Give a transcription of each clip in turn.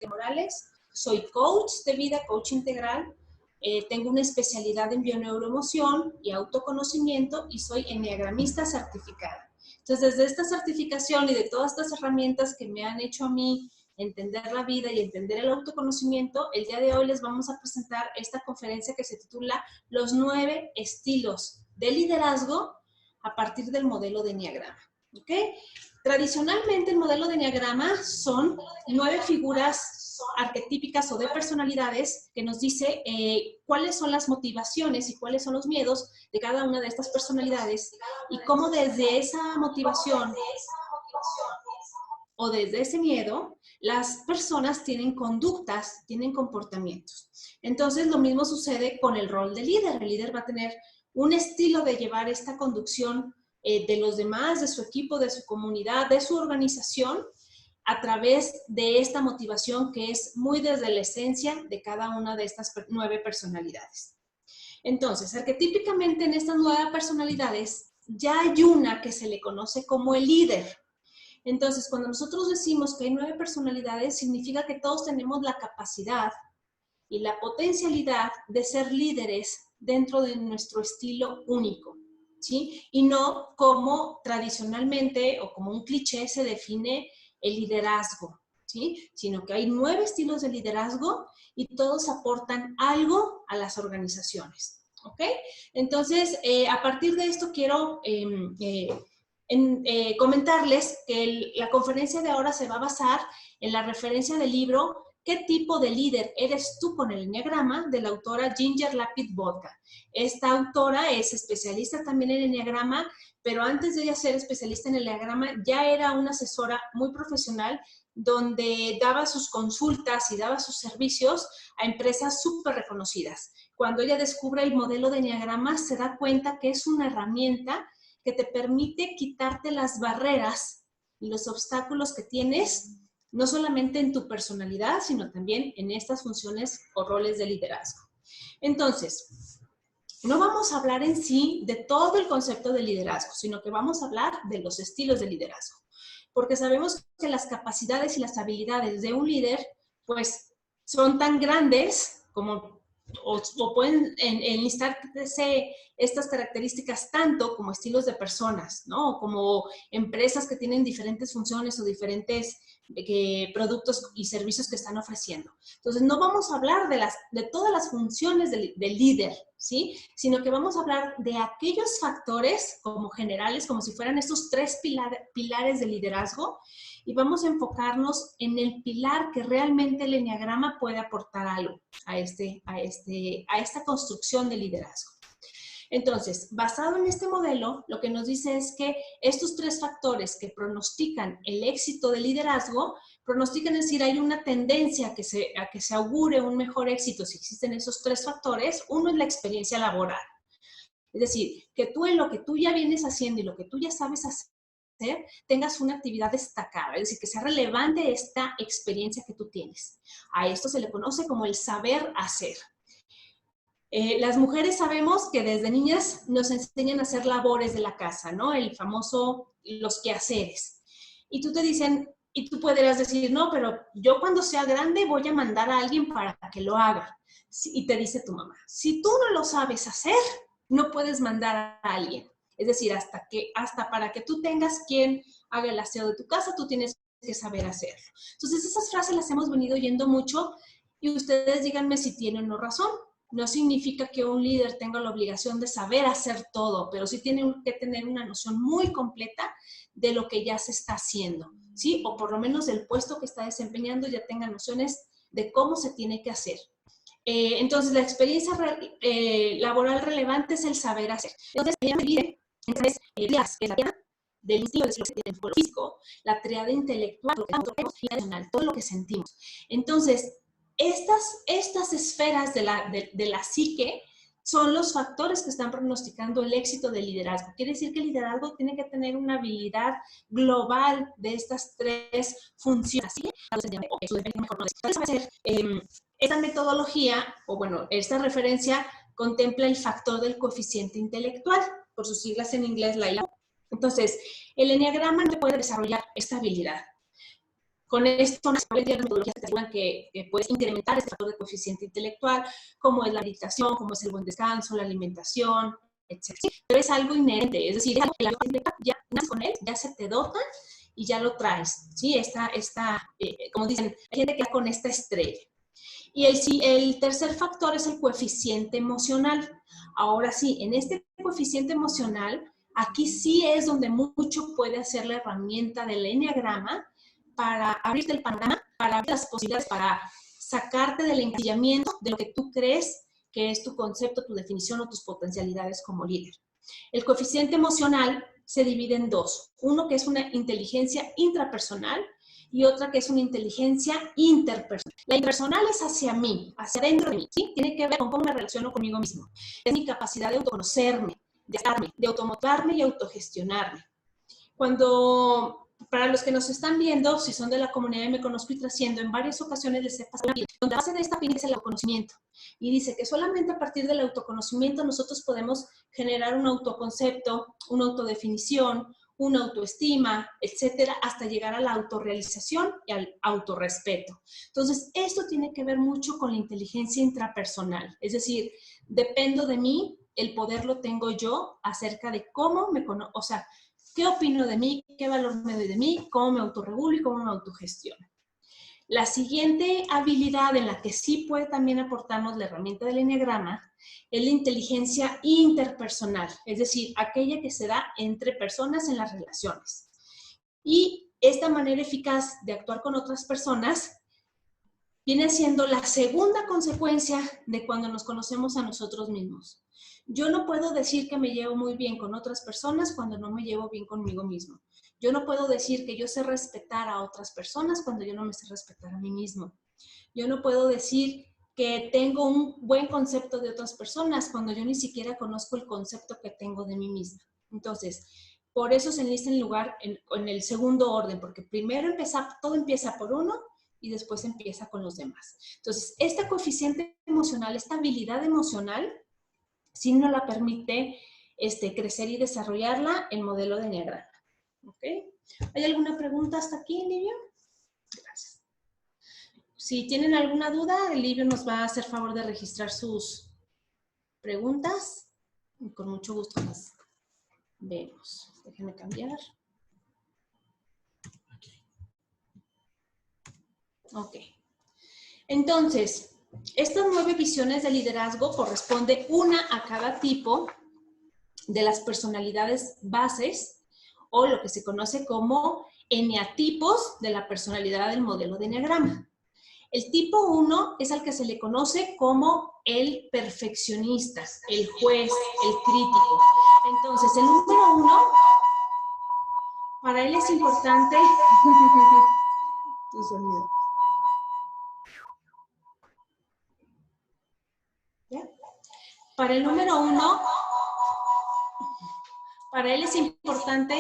Morales, soy coach de vida, coach integral, tengo una especialidad en bioneuroemoción y autoconocimiento y soy enneagramista certificada. Entonces, desde esta certificación y de todas estas herramientas que me han hecho a mí entender la vida y entender el autoconocimiento, el día de hoy les vamos a presentar esta conferencia que se titula Los 9 estilos de liderazgo a partir del modelo de enneagrama. ¿Ok? Tradicionalmente el modelo de enneagrama son 9 figuras arquetípicas o de personalidades que nos dice cuáles son las motivaciones y cuáles son los miedos de cada una de estas personalidades y cómo desde esa motivación o desde ese miedo las personas tienen conductas, tienen comportamientos. Entonces lo mismo sucede con el rol de líder. El líder va a tener un estilo de llevar esta conducción de los demás, de su equipo, de su comunidad, de su organización, a través de esta motivación que es muy desde la esencia de cada una de estas 9 personalidades. Entonces, arquetípicamente en estas 9 personalidades ya hay una que se le conoce como el líder. Entonces, cuando nosotros decimos que hay 9 personalidades, significa que todos tenemos la capacidad y la potencialidad de ser líderes dentro de nuestro estilo único, ¿sí? Y no como tradicionalmente o como un cliché se define el liderazgo, ¿sí? Sino que hay 9 estilos de liderazgo y todos aportan algo a las organizaciones, ¿ok? Entonces, a partir de esto quiero comentarles que la conferencia de ahora se va a basar en la referencia del libro ¿Qué tipo de líder eres tú con el enneagrama? De la autora Ginger Lapid Vodka. Esta autora es especialista también en enneagrama, pero antes de ella ser especialista en el enneagrama ya era una asesora muy profesional donde daba sus consultas y daba sus servicios a empresas súper reconocidas. Cuando ella descubre el modelo de enneagrama se da cuenta que es una herramienta que te permite quitarte las barreras y los obstáculos que tienes, no solamente en tu personalidad, sino también en estas funciones o roles de liderazgo. Entonces, no vamos a hablar en sí de todo el concepto de liderazgo, sino que vamos a hablar de los estilos de liderazgo. Porque sabemos que las capacidades y las habilidades de un líder, pues, son tan grandes como o pueden enlistarse estas características tanto como estilos de personas, ¿no? O como empresas que tienen diferentes funciones o diferentes productos y servicios que están ofreciendo. Entonces, no vamos a hablar de todas las funciones del líder, ¿sí? Sino que vamos a hablar de aquellos factores como generales, como si fueran estos 3 pilares de liderazgo, y vamos a enfocarnos en el pilar que realmente el enneagrama puede aportar algo a esta construcción de liderazgo. Entonces, basado en este modelo, lo que nos dice es que estos 3 factores que pronostican el éxito del liderazgo, pronostican, es decir, hay una tendencia a que se augure un mejor éxito si existen esos 3 factores. Uno es la experiencia laboral. Es decir, que tú en lo que tú ya vienes haciendo y lo que tú ya sabes hacer, tengas una actividad destacada, es decir, que sea relevante esta experiencia que tú tienes. A esto se le conoce como el saber hacer. Las mujeres sabemos que desde niñas nos enseñan a hacer labores de la casa, ¿no? El famoso, los quehaceres. Y tú te dicen, y tú podrías decir, no, pero yo cuando sea grande voy a mandar a alguien para que lo haga. Y te dice tu mamá, si tú no lo sabes hacer, no puedes mandar a alguien. Es decir, hasta para que tú tengas quien haga el aseo de tu casa, tú tienes que saber hacerlo. Entonces, esas frases las hemos venido oyendo mucho y ustedes díganme si tienen o no razón. No significa que un líder tenga la obligación de saber hacer todo, pero sí tiene que tener una noción muy completa de lo que ya se está haciendo, ¿sí? O por lo menos del puesto que está desempeñando ya tenga nociones de cómo se tiene que hacer. Entonces, la experiencia laboral relevante es el saber hacer. Entonces, ella me divide en 3 triadas, que es la triada del instinto del físico, la triada intelectual, lo que vemos, y la emocional, todo lo que sentimos. Entonces, estas esferas de la psique son los factores que están pronosticando el éxito del liderazgo. Quiere decir que el liderazgo tiene que tener una habilidad global de estas 3 funciones. ¿Sí? Esta metodología, o bueno, esta referencia contempla el factor del coeficiente intelectual, por sus siglas en inglés, la IQ. Entonces, el enneagrama no puede desarrollar esta habilidad. Con esto, las metodologías te aseguran que puedes incrementar este factor de coeficiente intelectual, como es la meditación, como es el buen descanso, la alimentación, etc. Pero es algo inherente, es decir, es algo que la ya naces con él, ya se te dota y ya lo traes, ¿sí? Como dicen, hay gente que va con esta estrella. Y el tercer factor es el coeficiente emocional. Ahora sí, en este coeficiente emocional, aquí sí es donde mucho puede hacer la herramienta del eneagrama para abrirte el panorama, para abrir las posibilidades, para sacarte del encasillamiento de lo que tú crees que es tu concepto, tu definición o tus potencialidades como líder. El coeficiente emocional se divide en dos. Uno que es una inteligencia intrapersonal y otra que es una inteligencia interpersonal. La interpersonal es hacia mí, hacia dentro de mí, ¿sí? Tiene que ver con cómo me relaciono conmigo mismo. Es mi capacidad de autoconocerme, de automotivarme y autogestionarme. Para los que nos están viendo, si son de la comunidad de Me Conozco y Trasciendo, en varias ocasiones les he pasado donde la base de esta pirámide es el autoconocimiento. Y dice que solamente a partir del autoconocimiento nosotros podemos generar un autoconcepto, una autodefinición, una autoestima, etcétera, hasta llegar a la autorrealización y al autorrespeto. Entonces, esto tiene que ver mucho con la inteligencia intrapersonal. Es decir, dependo de mí, el poder lo tengo yo acerca de cómo me conozco, o sea, qué opino de mí, qué valor me doy de mí, cómo me autorregulo y cómo me autogestiono. La siguiente habilidad en la que sí puede también aportarnos la herramienta del eneagrama es la inteligencia interpersonal, es decir, aquella que se da entre personas en las relaciones. Y esta manera eficaz de actuar con otras personas viene siendo la segunda consecuencia de cuando nos conocemos a nosotros mismos. Yo no puedo decir que me llevo muy bien con otras personas cuando no me llevo bien conmigo mismo. Yo no puedo decir que yo sé respetar a otras personas cuando yo no me sé respetar a mí mismo. Yo no puedo decir que tengo un buen concepto de otras personas cuando yo ni siquiera conozco el concepto que tengo de mí misma. Entonces, por eso se enlista en lugar en el segundo orden, porque primero todo empieza por uno y después empieza con los demás. Entonces, este coeficiente emocional, esta habilidad emocional, sí nos la permite crecer y desarrollarla el modelo de eneagrama. ¿Ok? ¿Hay alguna pregunta hasta aquí, Livio? Gracias. Si tienen alguna duda, Livio nos va a hacer favor de registrar sus preguntas. Y con mucho gusto las vemos. Déjenme cambiar. Ok. Entonces, estas 9 visiones de liderazgo corresponde una a cada tipo de las personalidades bases o lo que se conoce como eneatipos de la personalidad del modelo de eneagrama. El tipo 1 es al que se le conoce como el perfeccionista, el juez, el crítico. Entonces, el número 1, para él es importante tu sonido. ¿Ya? Para el número 1, para él es importante.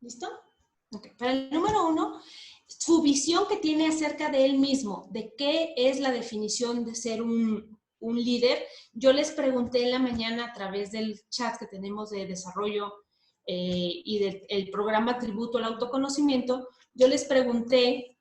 ¿Listo? Okay. Para el número 1, su visión que tiene acerca de él mismo, de qué es la definición de ser un líder. Yo les pregunté en la mañana a través del chat que tenemos de desarrollo y del programa Tributo al Autoconocimiento, yo les pregunté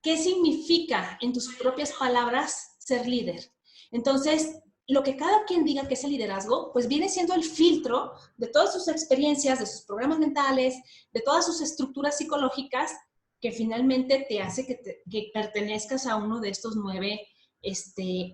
qué significa en tus propias palabras ser líder. Entonces, lo que cada quien diga que es el liderazgo, pues viene siendo el filtro de todas sus experiencias, de sus programas mentales, de todas sus estructuras psicológicas, que finalmente te hace que pertenezcas a uno de estos 9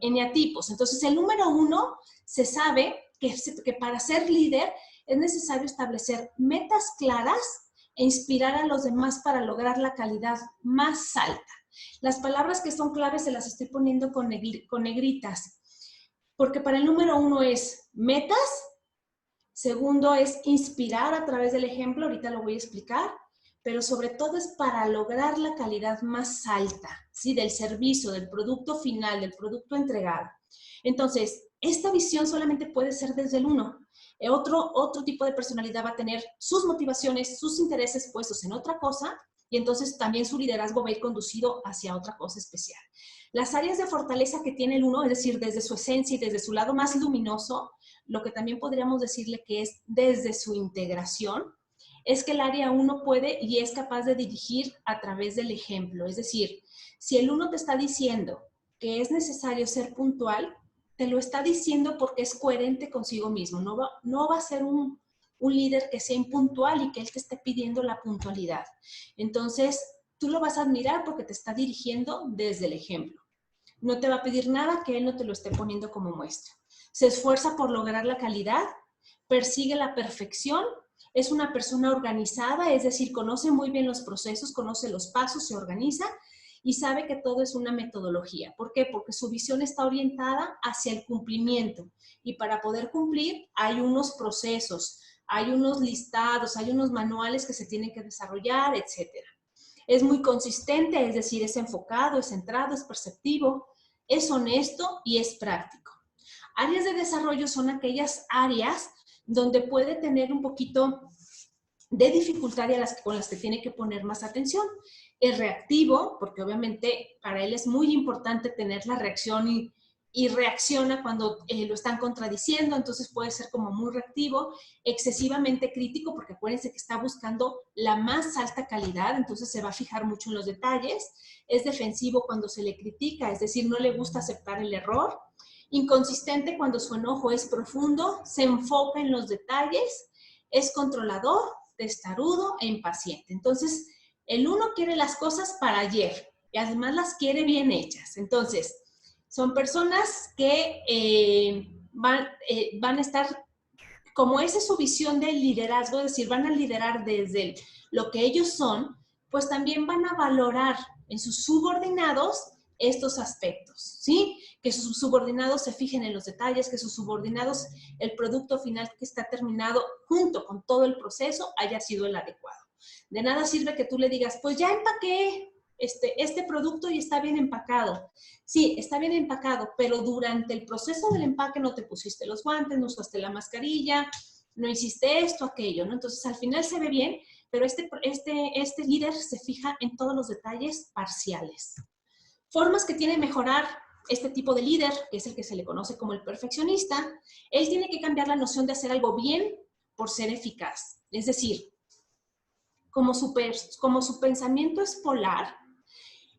eneatipos. Entonces, el número 1 se sabe que para ser líder es necesario establecer metas claras e inspirar a los demás para lograr la calidad más alta. Las palabras que son claves se las estoy poniendo con negritas. Porque para el número 1 es metas, segundo es inspirar a través del ejemplo, ahorita lo voy a explicar, pero sobre todo es para lograr la calidad más alta, ¿sí? Del servicio, del producto final, del producto entregado. Entonces, esta visión solamente puede ser desde el 1. Otro tipo de personalidad va a tener sus motivaciones, sus intereses puestos en otra cosa, y entonces también su liderazgo va a ir conducido hacia otra cosa especial. Las áreas de fortaleza que tiene el 1, es decir, desde su esencia y desde su lado más luminoso, lo que también podríamos decirle que es desde su integración, es que el área 1 puede y es capaz de dirigir a través del ejemplo. Es decir, si el 1 te está diciendo que es necesario ser puntual, te lo está diciendo porque es coherente consigo mismo. No va a ser un líder que sea impuntual y que él te esté pidiendo la puntualidad. Entonces, tú lo vas a admirar porque te está dirigiendo desde el ejemplo. No te va a pedir nada que él no te lo esté poniendo como muestra. Se esfuerza por lograr la calidad, persigue la perfección, es una persona organizada, es decir, conoce muy bien los procesos, conoce los pasos, se organiza y sabe que todo es una metodología. ¿Por qué? Porque su visión está orientada hacia el cumplimiento y para poder cumplir hay unos procesos, hay unos listados, hay unos manuales que se tienen que desarrollar, etcétera. Es muy consistente, es decir, es enfocado, es centrado, es perceptivo, es honesto y es práctico. Áreas de desarrollo son aquellas áreas donde puede tener un poquito de dificultad y con las que tiene que poner más atención. Es reactivo, porque obviamente para él es muy importante tener la reacción y reacciona cuando lo están contradiciendo, entonces puede ser como muy reactivo, excesivamente crítico, porque acuérdense que está buscando la más alta calidad, entonces se va a fijar mucho en los detalles. Es defensivo cuando se le critica, es decir, no le gusta aceptar el error. Inconsistente cuando su enojo es profundo, se enfoca en los detalles, es controlador, testarudo e impaciente. Entonces, el 1 quiere las cosas para ayer y además las quiere bien hechas. Entonces, son personas que van a estar, como esa es su visión del liderazgo, es decir, van a liderar desde lo que ellos son, pues también van a valorar en sus subordinados estos aspectos, ¿sí? Que sus subordinados se fijen en los detalles, que sus subordinados, el producto final que está terminado junto con todo el proceso haya sido el adecuado. De nada sirve que tú le digas, pues ya empaqué este producto y está bien empacado. Sí, está bien empacado, pero durante el proceso del empaque no te pusiste los guantes, no usaste la mascarilla, no hiciste esto, aquello, ¿no? Entonces, al final se ve bien, pero este líder se fija en todos los detalles parciales. Formas que tiene mejorar este tipo de líder, que es el que se le conoce como el perfeccionista, él tiene que cambiar la noción de hacer algo bien por ser eficaz. Es decir, como su pensamiento es polar,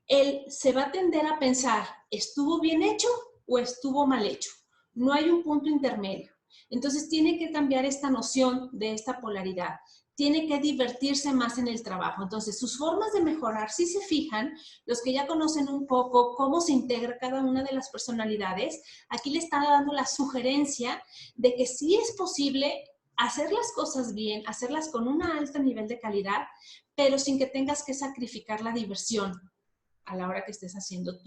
él se va a tender a pensar, ¿estuvo bien hecho o estuvo mal hecho? No hay un punto intermedio. Entonces tiene que cambiar esta noción de esta polaridad. Tiene que divertirse más en el trabajo. Entonces, sus formas de mejorar, si se fijan, los que ya conocen un poco cómo se integra cada una de las personalidades, aquí le está dando la sugerencia de que sí es posible hacer las cosas bien, hacerlas con un alto nivel de calidad, pero sin que tengas que sacrificar la diversión a la hora que estés haciendo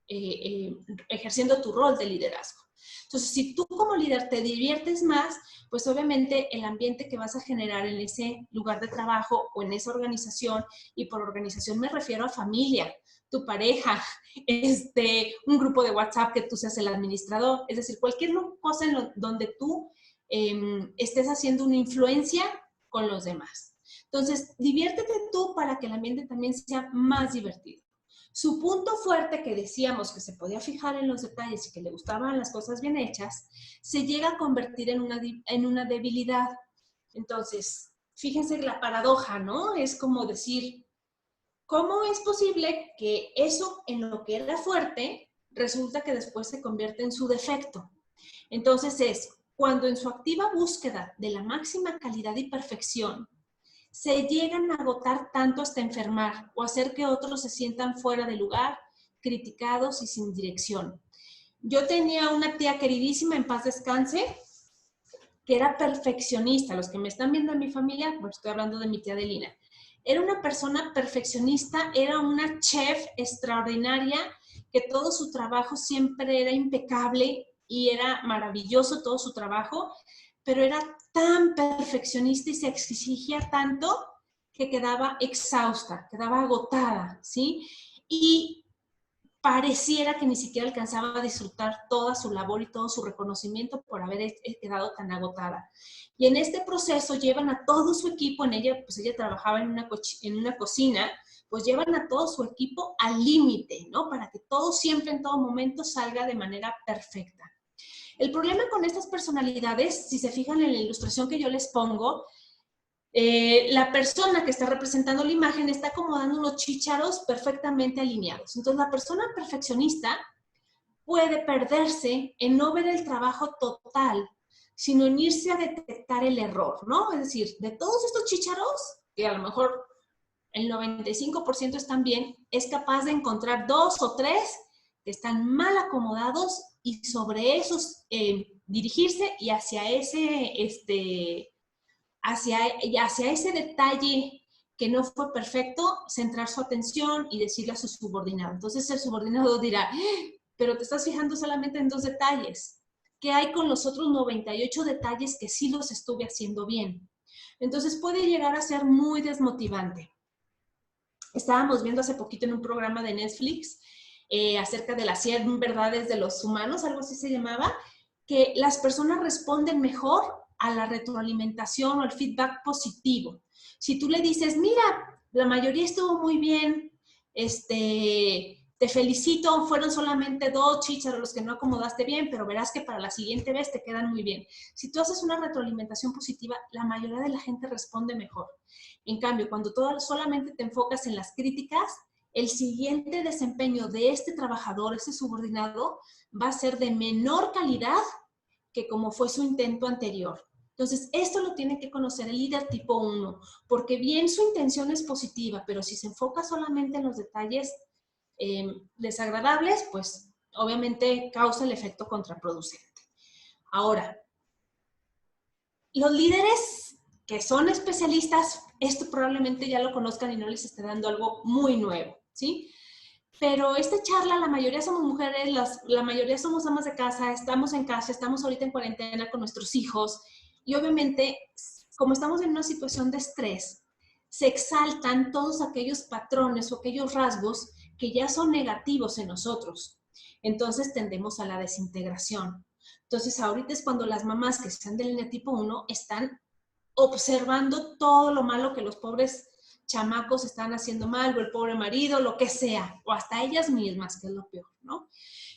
ejerciendo tu rol de liderazgo. Entonces, si tú como líder te diviertes más, pues obviamente el ambiente que vas a generar en ese lugar de trabajo o en esa organización, y por organización me refiero a familia, tu pareja, un grupo de WhatsApp que tú seas el administrador, es decir, cualquier cosa donde tú estés haciendo una influencia con los demás. Entonces, diviértete tú para que el ambiente también sea más divertido. Su punto fuerte, que decíamos que se podía fijar en los detalles y que le gustaban las cosas bien hechas, se llega a convertir en una debilidad. Entonces, fíjense la paradoja, ¿no? Es como decir, ¿cómo es posible que eso en lo que era fuerte resulta que después se convierte en su defecto? Entonces es cuando en su activa búsqueda de la máxima calidad y perfección se llegan a agotar tanto hasta enfermar o hacer que otros se sientan fuera de lugar, criticados y sin dirección. Yo tenía una tía queridísima, en paz descanse, que era perfeccionista. Los que me están viendo en mi familia, pues estoy hablando de mi tía Adelina. Era una persona perfeccionista, era una chef extraordinaria, que todo su trabajo siempre era impecable y era maravilloso todo su trabajo, pero era tan perfeccionista y se exigía tanto que quedaba exhausta, quedaba agotada, ¿sí? Y pareciera que ni siquiera alcanzaba a disfrutar toda su labor y todo su reconocimiento por haber quedado tan agotada. Y en este proceso llevan a todo su equipo, pues ella trabajaba en una cocina, pues llevan a todo su equipo al límite, ¿no? Para que todo siempre, en todo momento, salga de manera perfecta. El problema con estas personalidades, si se fijan en la ilustración que yo les pongo, La persona que está representando la imagen está acomodando unos chícharos perfectamente alineados. Entonces, la persona perfeccionista puede perderse en no ver el trabajo total, sino en irse a detectar el error, ¿no? Es decir, de todos estos chícharos, que a lo mejor el 95% están bien, es capaz de encontrar 2 o 3 que están mal acomodados y sobre esos dirigirse y hacia ese detalle que no fue perfecto, centrar su atención y decirle a su subordinado. Entonces el subordinado dirá, pero te estás fijando solamente en 2 detalles. ¿Qué hay con los otros 98 detalles que sí los estuve haciendo bien? Entonces puede llegar a ser muy desmotivante. Estábamos viendo hace poquito en un programa de Netflix acerca de las 100 verdades de los humanos, algo así se llamaba, que las personas responden mejor a la retroalimentación o al feedback positivo. Si tú le dices, mira, la mayoría estuvo muy bien, te felicito, fueron solamente 2 chícharos los que no acomodaste bien, pero verás que para la siguiente vez te quedan muy bien. Si tú haces una retroalimentación positiva, la mayoría de la gente responde mejor. En cambio, cuando solamente te enfocas en las críticas, el siguiente desempeño de este trabajador, este subordinado, va a ser de menor calidad que como fue su intento anterior. Entonces, esto lo tiene que conocer el líder tipo 1, porque bien su intención es positiva, pero si se enfoca solamente en los detalles desagradables, pues obviamente causa el efecto contraproducente. Ahora, los líderes que son especialistas, esto probablemente ya lo conozcan y no les esté dando algo muy nuevo, ¿sí? Pero esta charla, la mayoría somos mujeres, la mayoría somos amas de casa, estamos en casa, estamos ahorita en cuarentena con nuestros hijos y obviamente, como estamos en una situación de estrés, se exaltan todos aquellos patrones o aquellos rasgos que ya son negativos en nosotros. Entonces tendemos a la desintegración. Entonces ahorita es cuando las mamás que están de línea tipo 1 están observando todo lo malo que los pobres chamacos están haciendo mal, o el pobre marido, lo que sea, o hasta ellas mismas, que es lo peor, ¿no?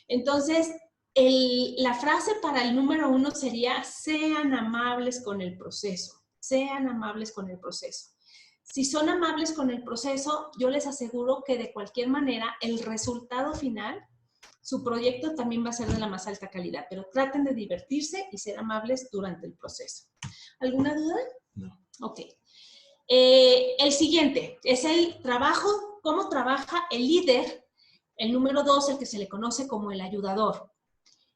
Entonces, la frase para el número 1 sería, sean amables con el proceso, sean amables con el proceso. Si son amables con el proceso, yo les aseguro que de cualquier manera el resultado final, su proyecto también va a ser de la más alta calidad, pero traten de divertirse y ser amables durante el proceso. ¿Alguna duda? No. Ok. El siguiente es el trabajo, cómo trabaja el líder, el número 2, el que se le conoce como el ayudador.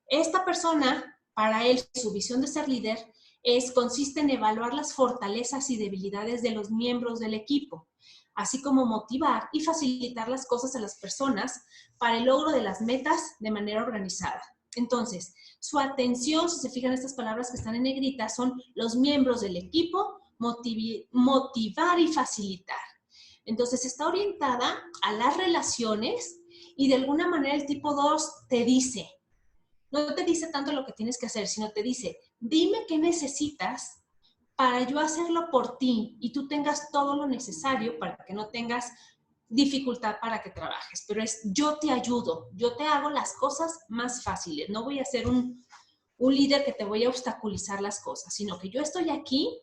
Esta persona, para él, su visión de ser líder consiste en evaluar las fortalezas y debilidades de los miembros del equipo, así como motivar y facilitar las cosas a las personas para el logro de las metas de manera organizada. Entonces, su atención, si se fijan estas palabras que están en negrita, son los miembros del equipo, motivar y facilitar. Entonces, está orientada a las relaciones y de alguna manera el tipo 2 te dice, no te dice tanto lo que tienes que hacer, sino te dice, dime qué necesitas para yo hacerlo por ti y tú tengas todo lo necesario para que no tengas dificultad para que trabajes. Pero es yo te ayudo, yo te hago las cosas más fáciles. No voy a ser un líder que te voy a obstaculizar las cosas, sino que yo estoy aquí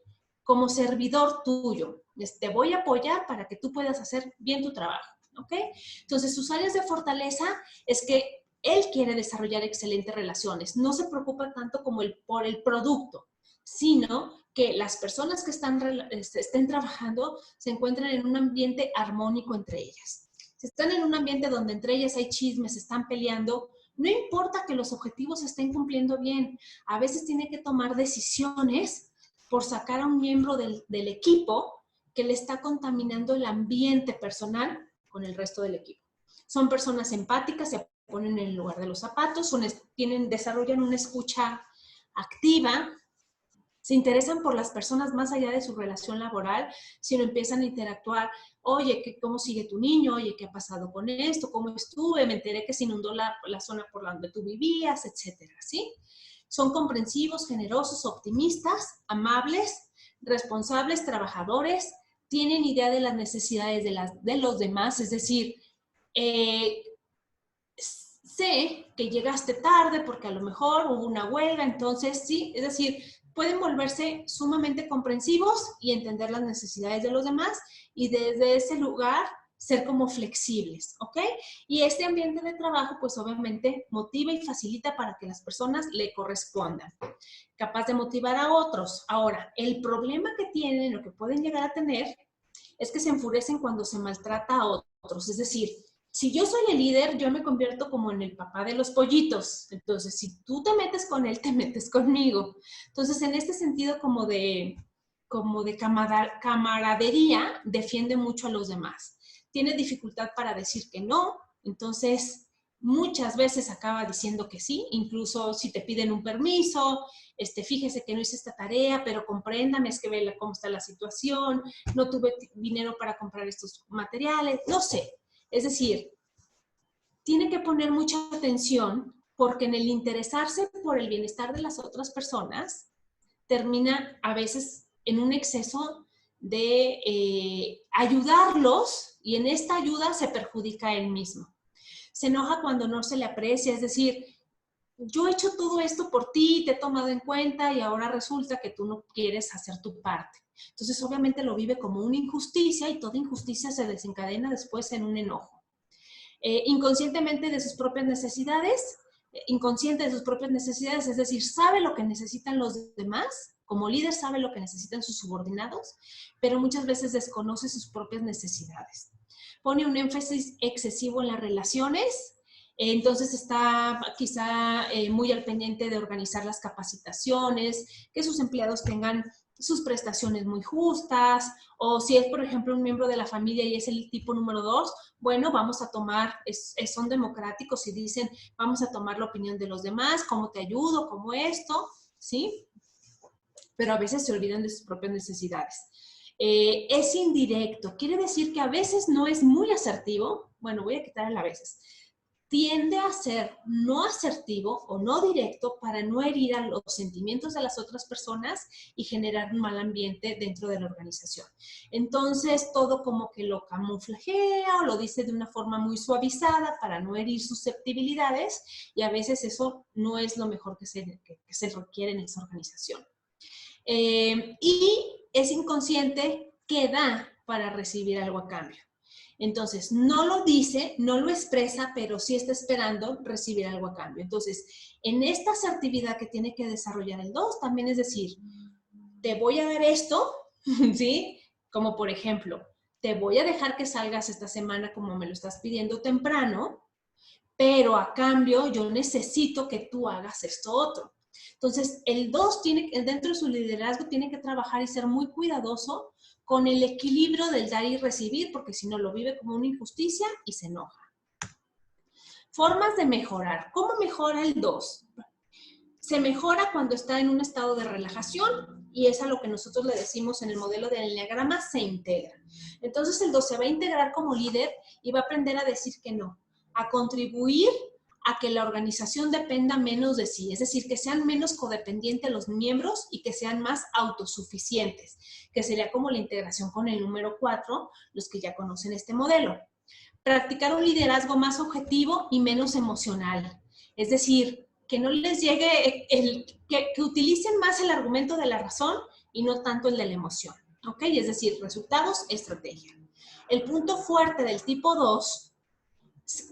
como servidor tuyo. Te voy a apoyar para que tú puedas hacer bien tu trabajo, ¿ok? Entonces, sus áreas de fortaleza es que él quiere desarrollar excelentes relaciones. No se preocupa tanto como por el producto, sino que las personas que estén trabajando se encuentren en un ambiente armónico entre ellas. Si están en un ambiente donde entre ellas hay chismes, se están peleando, no importa que los objetivos se estén cumpliendo bien. A veces tiene que tomar decisiones por sacar a un miembro del equipo que le está contaminando el ambiente personal con el resto del equipo. Son personas empáticas, se ponen en el lugar de los zapatos, desarrollan una escucha activa, se interesan por las personas más allá de su relación laboral, sino empiezan a interactuar, oye, ¿cómo sigue tu niño? Oye, ¿qué ha pasado con esto? ¿Cómo estuve? Me enteré que se inundó la zona por donde tú vivías, etcétera, ¿sí? Son comprensivos, generosos, optimistas, amables, responsables, trabajadores, tienen idea de las necesidades de los demás, es decir, sé que llegaste tarde porque a lo mejor hubo una huelga, entonces sí, es decir, pueden volverse sumamente comprensivos y entender las necesidades de los demás y desde ese lugar ser como flexibles, ¿ok? Y este ambiente de trabajo, pues obviamente motiva y facilita para que las personas le correspondan, capaz de motivar a otros. Ahora, el problema que tienen o que pueden llegar a tener es que se enfurecen cuando se maltrata a otros. Es decir, si yo soy el líder, yo me convierto como en el papá de los pollitos. Entonces, si tú te metes con él, te metes conmigo. Entonces, en este sentido como de camaradería, defiende mucho a los demás. Tiene dificultad para decir que no, entonces muchas veces acaba diciendo que sí, incluso si te piden un permiso, fíjese que no hice esta tarea, pero compréndame, es que ve cómo está la situación, no tuve dinero para comprar estos materiales, no sé. Es decir, tiene que poner mucha atención porque en el interesarse por el bienestar de las otras personas, termina a veces en un exceso de ayudarlos y en esta ayuda se perjudica a él mismo. Se enoja cuando no se le aprecia, es decir, yo he hecho todo esto por ti, te he tomado en cuenta y ahora resulta que tú no quieres hacer tu parte. Entonces, obviamente lo vive como una injusticia y toda injusticia se desencadena después en un enojo. Inconscientemente de sus propias necesidades, inconsciente de sus propias necesidades, es decir, sabe lo que necesitan los demás, como líder sabe lo que necesitan sus subordinados, pero muchas veces desconoce sus propias necesidades. Pone un énfasis excesivo en las relaciones, entonces está quizá muy al pendiente de organizar las capacitaciones, que sus empleados tengan sus prestaciones muy justas, o si es, por ejemplo, un miembro de la familia y es el tipo número 2, bueno, vamos a tomar, son democráticos y dicen, vamos a tomar la opinión de los demás, cómo te ayudo, cómo esto, ¿sí? Pero a veces se olvidan de sus propias necesidades. Es indirecto, quiere decir que a veces no es muy asertivo, bueno, voy a quitar el a veces, tiende a ser no asertivo o no directo para no herir a los sentimientos de las otras personas y generar un mal ambiente dentro de la organización. Entonces, todo como que lo camuflajea o lo dice de una forma muy suavizada para no herir susceptibilidades y a veces eso no es lo mejor que se requiere en esa organización. Y es inconsciente que da para recibir algo a cambio. Entonces, no lo dice, no lo expresa, pero sí está esperando recibir algo a cambio. Entonces, en esta asertividad que tiene que desarrollar el 2, también es decir, te voy a dar esto, ¿sí? Como por ejemplo, te voy a dejar que salgas esta semana como me lo estás pidiendo temprano, pero a cambio yo necesito que tú hagas esto otro. Entonces, el 2 dentro de su liderazgo tiene que trabajar y ser muy cuidadoso con el equilibrio del dar y recibir, porque si no lo vive como una injusticia y se enoja. Formas de mejorar. ¿Cómo mejora el 2? Se mejora cuando está en un estado de relajación y es a lo que nosotros le decimos en el modelo del enneagrama, se integra. Entonces el 2 se va a integrar como líder y va a aprender a decir que no, a contribuir a que la organización dependa menos de sí, es decir, que sean menos codependientes los miembros y que sean más autosuficientes, que sería como la integración con el número 4, los que ya conocen este modelo. Practicar un liderazgo más objetivo y menos emocional, es decir, que no les llegue, que utilicen más el argumento de la razón y no tanto el de la emoción, ¿ok? Es decir, resultados, estrategia. El punto fuerte del tipo 2,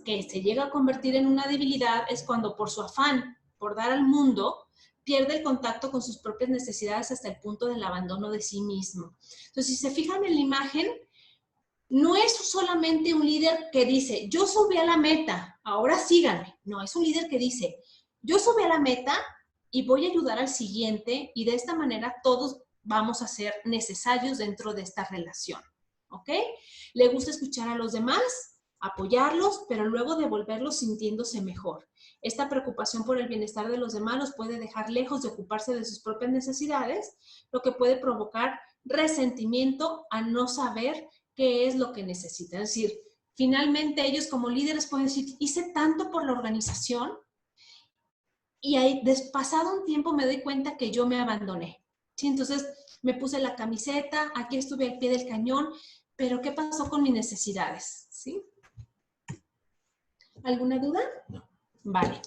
que se llega a convertir en una debilidad, es cuando por su afán, por dar al mundo, pierde el contacto con sus propias necesidades hasta el punto del abandono de sí mismo. Entonces, si se fijan en la imagen, no es solamente un líder que dice, yo subí a la meta, ahora síganme. No, es un líder que dice, yo subí a la meta y voy a ayudar al siguiente y de esta manera todos vamos a ser necesarios dentro de esta relación. ¿Ok? Le gusta escuchar a los demás, apoyarlos, pero luego devolverlos sintiéndose mejor. Esta preocupación por el bienestar de los demás los puede dejar lejos de ocuparse de sus propias necesidades, lo que puede provocar resentimiento a no saber qué es lo que necesitan. Es decir, finalmente ellos como líderes pueden decir, hice tanto por la organización y ahí, pasado un tiempo me doy cuenta que yo me abandoné. ¿Sí? Entonces me puse la camiseta, aquí estuve al pie del cañón, pero ¿qué pasó con mis necesidades? ¿Sí? ¿Alguna duda? No. Vale.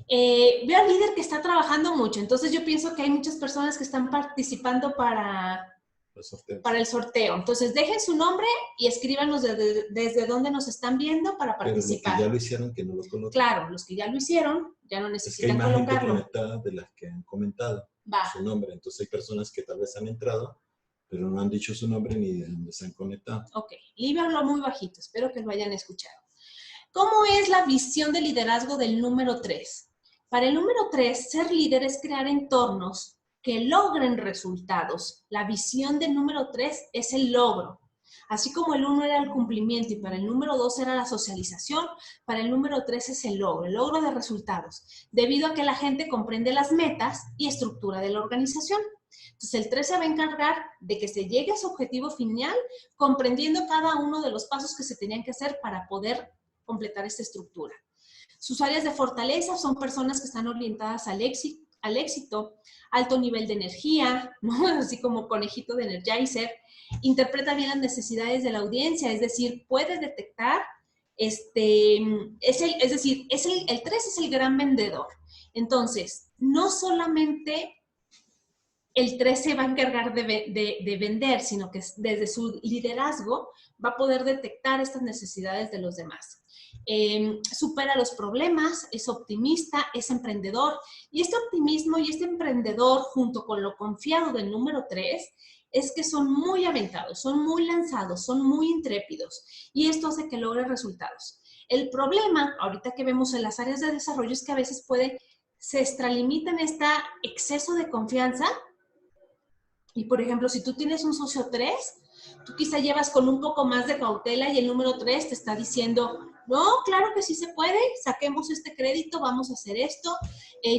Veo al líder que está trabajando mucho, entonces yo pienso que hay muchas personas que están participando para el sorteo. Entonces dejen su nombre y escríbanos desde dónde nos están viendo para Pero los que participar. ya lo hicieron, que no lo coloquen. Claro, los que ya lo hicieron, ya no necesitan colocarlo. Es que hay más gente colocarlo. conectada de las que han comentado su nombre. Entonces hay personas que tal vez han entrado, pero no han dicho su nombre ni de dónde se han conectado. Ok, Livia habló muy bajito, espero que lo hayan escuchado. ¿Cómo es la visión de liderazgo del número 3? Para el número 3, ser líder es crear entornos que logren resultados. La visión del número 3 es el logro. Así como el 1 era el cumplimiento y para el número 2 era la socialización, para el número 3 es el logro de resultados, debido a que la gente comprende las metas y estructura de la organización. Entonces el 3 se va a encargar de que se llegue a su objetivo final, comprendiendo cada uno de los pasos que se tenían que hacer para poder completar esta estructura. Sus áreas de fortaleza son personas que están orientadas al éxito, alto nivel de energía, ¿no? Así como conejito de Energizer, interpreta bien las necesidades de la audiencia, es decir, puede detectar, el 3 es el gran vendedor. Entonces, no solamente el 3 se va a encargar de vender, sino que desde su liderazgo va a poder detectar estas necesidades de los demás. Supera los problemas, es optimista, es emprendedor. Y este optimismo y este emprendedor, junto con lo confiado del número 3, es que son muy aventados, son muy lanzados, son muy intrépidos. Y esto hace que logre resultados. El problema, ahorita que vemos en las áreas de desarrollo, es que a veces se extralimita en este exceso de confianza. Y, por ejemplo, si tú tienes un socio 3, tú quizá llevas con un poco más de cautela y el número 3 te está diciendo, no, claro que sí se puede, saquemos este crédito, vamos a hacer esto,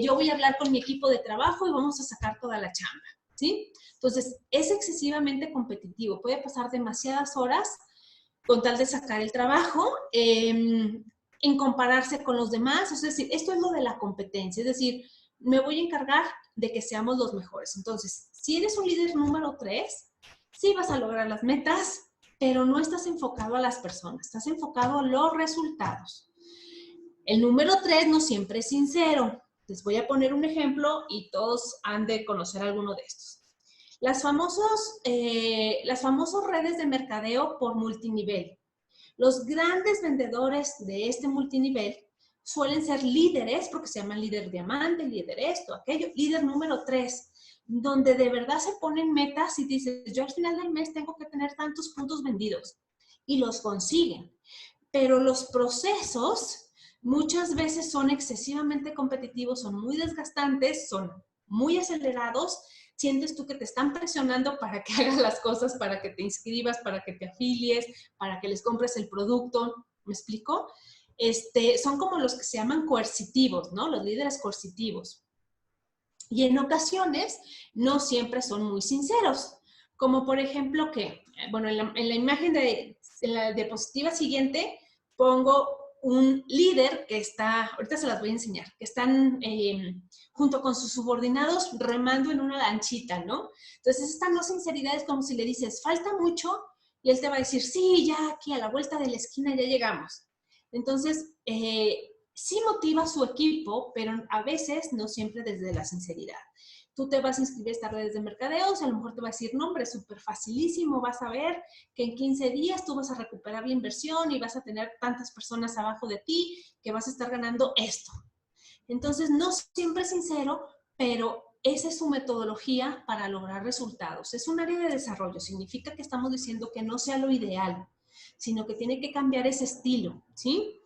yo voy a hablar con mi equipo de trabajo y vamos a sacar toda la chamba, ¿sí? Entonces, es excesivamente competitivo, puede pasar demasiadas horas con tal de sacar el trabajo, en compararse con los demás, es decir, esto es lo de la competencia, es decir, me voy a encargar de que seamos los mejores. Entonces, si eres un líder número 3, sí vas a lograr las metas, pero no estás enfocado a las personas, estás enfocado a los resultados. El número 3 no siempre es sincero. Les voy a poner un ejemplo y todos han de conocer alguno de estos. Las famosas redes de mercadeo por multinivel. Los grandes vendedores de este multinivel suelen ser líderes, porque se llaman líder diamante, líder esto, aquello, líder número 3, donde de verdad se ponen metas y dices, yo al final del mes tengo que tener tantos puntos vendidos, y los consiguen. Pero los procesos muchas veces son excesivamente competitivos, son muy desgastantes, son muy acelerados, sientes tú que te están presionando para que hagas las cosas, para que te inscribas, para que te afilies, para que les compres el producto, ¿me explico? Son como los que se llaman coercitivos, ¿no? Los líderes coercitivos. Y en ocasiones no siempre son muy sinceros, como por ejemplo que, bueno, en la imagen en la diapositiva siguiente pongo un líder que está, ahorita se las voy a enseñar, que están junto con sus subordinados remando en una lanchita, ¿no? Entonces esta no sinceridad es como si le dices, falta mucho, y él te va a decir, sí, ya aquí a la vuelta de la esquina ya llegamos. Entonces, sí motiva a su equipo, pero a veces no siempre desde la sinceridad. Tú te vas a inscribir a estas redes de mercadeos, a lo mejor te va a decir, no, hombre, es súper facilísimo, vas a ver que en 15 días tú vas a recuperar la inversión y vas a tener tantas personas abajo de ti que vas a estar ganando esto. Entonces, no siempre es sincero, pero esa es su metodología para lograr resultados. Es un área de desarrollo, significa que estamos diciendo que no sea lo ideal, sino que tiene que cambiar ese estilo, ¿sí?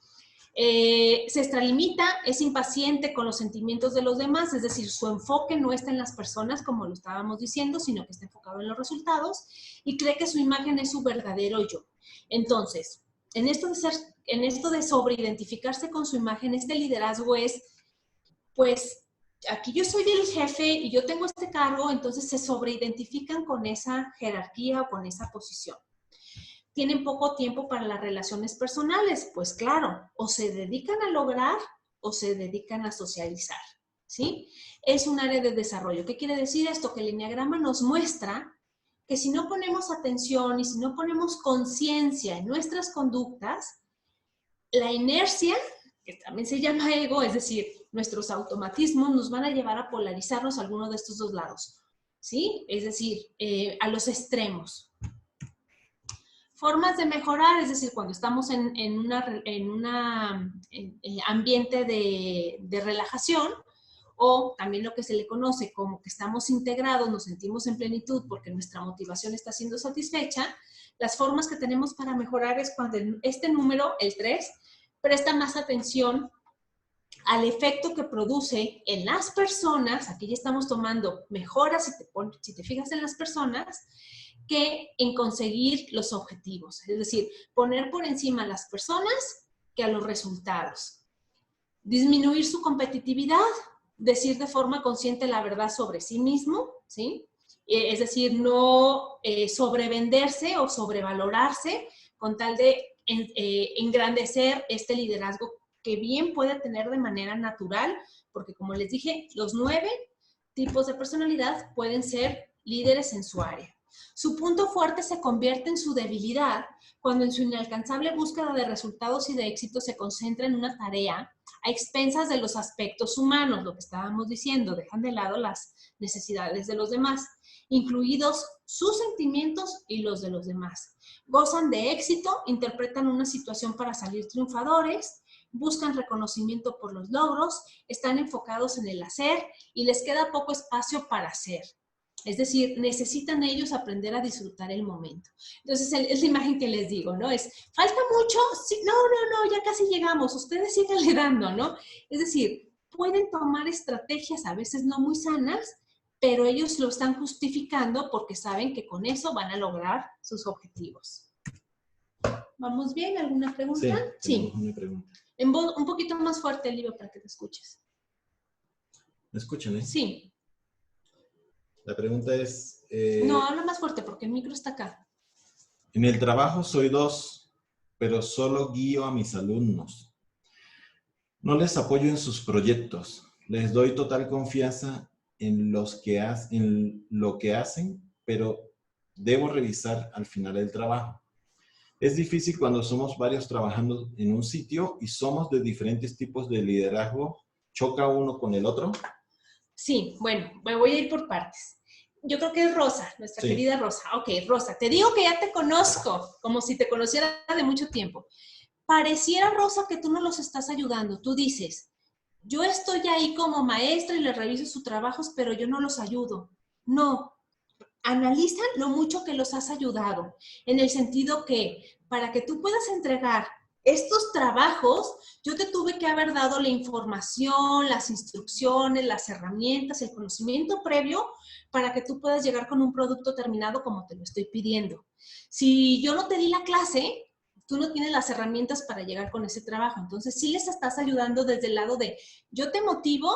Se extralimita, es impaciente con los sentimientos de los demás, es decir, su enfoque no está en las personas, como lo estábamos diciendo, sino que está enfocado en los resultados y cree que su imagen es su verdadero yo. Entonces, en esto de sobreidentificarse con su imagen, este liderazgo es, pues, aquí yo soy el jefe y yo tengo este cargo, entonces se sobreidentifican con esa jerarquía o con esa posición. Tienen poco tiempo para las relaciones personales, pues claro, o se dedican a lograr o se dedican a socializar, ¿sí? Es un área de desarrollo. ¿Qué quiere decir esto? Que el enneagrama nos muestra que si no ponemos atención y si no ponemos conciencia en nuestras conductas, la inercia que también se llama ego, es decir, nuestros automatismos nos van a llevar a polarizarnos a alguno de estos dos lados, ¿sí? Es decir, a los extremos. Formas de mejorar, es decir, cuando estamos en un ambiente de relajación, o también lo que se le conoce como que estamos integrados, nos sentimos en plenitud porque nuestra motivación está siendo satisfecha. Las formas que tenemos para mejorar es cuando este número, el 3, presta más atención al efecto que produce en las personas, aquí ya estamos tomando mejoras, si te fijas en las personas, que en conseguir los objetivos. Es decir, poner por encima a las personas que a los resultados. Disminuir su competitividad, decir de forma consciente la verdad sobre sí mismo, ¿sí? Es decir, no sobrevenderse o sobrevalorarse con tal de engrandecer este liderazgo que bien puede tener de manera natural, porque como les dije, los 9 tipos de personalidad pueden ser líderes en su área. Su punto fuerte se convierte en su debilidad cuando en su inalcanzable búsqueda de resultados y de éxito se concentra en una tarea a expensas de los aspectos humanos, lo que estábamos diciendo, dejan de lado las necesidades de los demás, incluidos sus sentimientos y los de los demás. Gozan de éxito, interpretan una situación para salir triunfadores, buscan reconocimiento por los logros, están enfocados en el hacer y les queda poco espacio para hacer. Es decir, necesitan ellos aprender a disfrutar el momento. Entonces, es la imagen que les digo, ¿no? Es, ¿falta mucho? Sí, no, ya casi llegamos. Ustedes síganle dando, ¿no? Es decir, pueden tomar estrategias a veces no muy sanas, pero ellos lo están justificando porque saben que con eso van a lograr sus objetivos. ¿Vamos bien? ¿Alguna pregunta? Sí, una pregunta. En voz un poquito más fuerte, Livio, para que te escuches. ¿Me escuchan, eh? Sí. La pregunta es... No, habla más fuerte porque el micro está acá. En el trabajo soy 2, pero solo guío a mis alumnos. No les apoyo en sus proyectos. Les doy total confianza en lo que hacen, pero debo revisar al final del trabajo. Es difícil cuando somos varios trabajando en un sitio y somos de diferentes tipos de liderazgo. ¿Choca uno con el otro? Sí, bueno, me voy a ir por partes. Yo creo que es Rosa, nuestra querida Rosa. Ok, Rosa, te digo que ya te conozco, como si te conociera de mucho tiempo. Pareciera, Rosa, que tú no los estás ayudando. Tú dices, yo estoy ahí como maestra y les reviso sus trabajos, pero yo no los ayudo. No, analiza lo mucho que los has ayudado, en el sentido que para que tú puedas entregar estos trabajos, yo te tuve que haber dado la información, las instrucciones, las herramientas, el conocimiento previo para que tú puedas llegar con un producto terminado como te lo estoy pidiendo. Si yo no te di la clase, tú no tienes las herramientas para llegar con ese trabajo. Entonces, sí les estás ayudando desde el lado de yo te motivo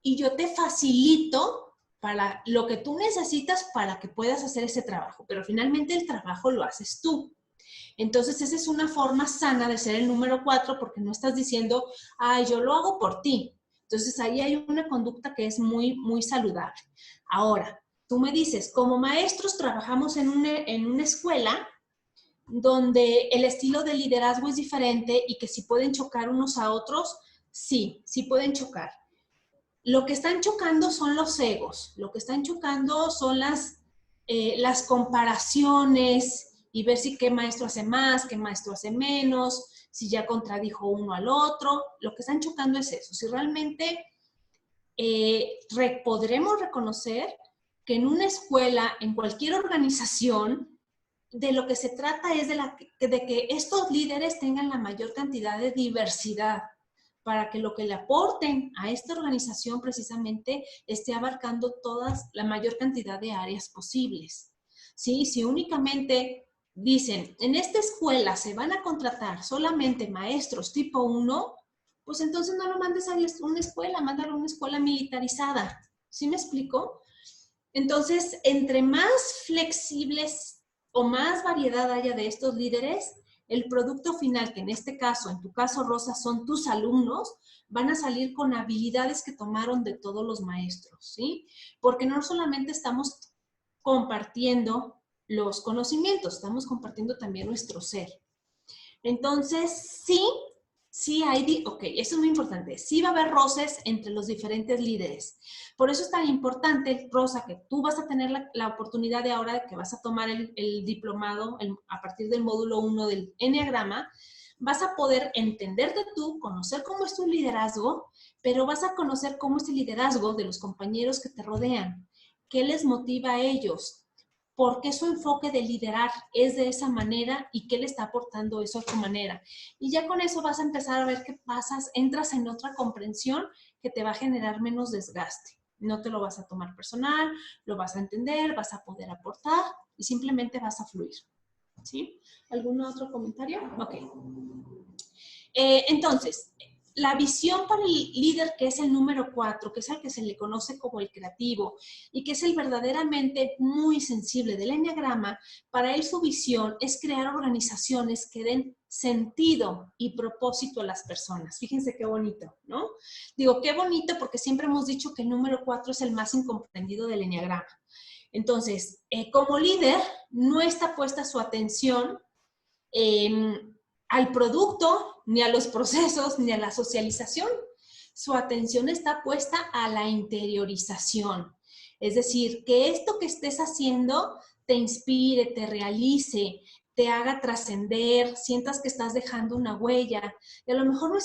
y yo te facilito para lo que tú necesitas para que puedas hacer ese trabajo. Pero finalmente el trabajo lo haces tú. Entonces, esa es una forma sana de ser el número 4 porque no estás diciendo, ay, yo lo hago por ti. Entonces, ahí hay una conducta que es muy, muy saludable. Ahora, tú me dices, como maestros trabajamos en una escuela donde el estilo de liderazgo es diferente y que si pueden chocar unos a otros, sí pueden chocar. Lo que están chocando son los egos, lo que están chocando son las comparaciones y ver si qué maestro hace más, qué maestro hace menos, si ya contradijo uno al otro. Lo que están chocando es eso. Si realmente podremos reconocer que en una escuela, en cualquier organización, de lo que se trata es de que estos líderes tengan la mayor cantidad de diversidad para que lo que le aporten a esta organización precisamente esté abarcando la mayor cantidad de áreas posibles. ¿Sí? Si únicamente dicen, en esta escuela se van a contratar solamente maestros tipo 1, pues entonces no lo mandes a una escuela, mándalo a una escuela militarizada. ¿Sí me explico? Entonces, entre más flexibles o más variedad haya de estos líderes, el producto final, que en este caso, en tu caso, Rosa, son tus alumnos, van a salir con habilidades que tomaron de todos los maestros, ¿sí? Porque no solamente estamos compartiendo los conocimientos, estamos compartiendo también nuestro ser. Entonces, sí, Sí hay, ok, eso es muy importante. Sí va a haber roces entre los diferentes líderes. Por eso es tan importante, Rosa, que tú vas a tener la oportunidad de ahora que vas a tomar el diplomado a partir del módulo 1 del Enneagrama, vas a poder entenderte tú, conocer cómo es tu liderazgo, pero vas a conocer cómo es el liderazgo de los compañeros que te rodean. ¿Qué les motiva a ellos? ¿Por qué su enfoque de liderar es de esa manera y qué le está aportando eso a tu manera? Y ya con eso vas a empezar a ver qué pasas, entras en otra comprensión que te va a generar menos desgaste. No te lo vas a tomar personal, lo vas a entender, vas a poder aportar y simplemente vas a fluir. ¿Sí? ¿Algún otro comentario? Ok. Entonces, la visión para el líder, que es el número 4, que es el que se le conoce como el creativo y que es el verdaderamente muy sensible del enneagrama, para él su visión es crear organizaciones que den sentido y propósito a las personas. Fíjense qué bonito, ¿no? Digo, qué bonito porque siempre hemos dicho que el número 4 es el más incomprendido del enneagrama. Entonces, como líder, no está puesta su atención al producto, ni a los procesos, ni a la socialización. Su atención está puesta a la interiorización. Es decir, que esto que estés haciendo te inspire, te realice, te haga trascender, sientas que estás dejando una huella. Y a lo mejor no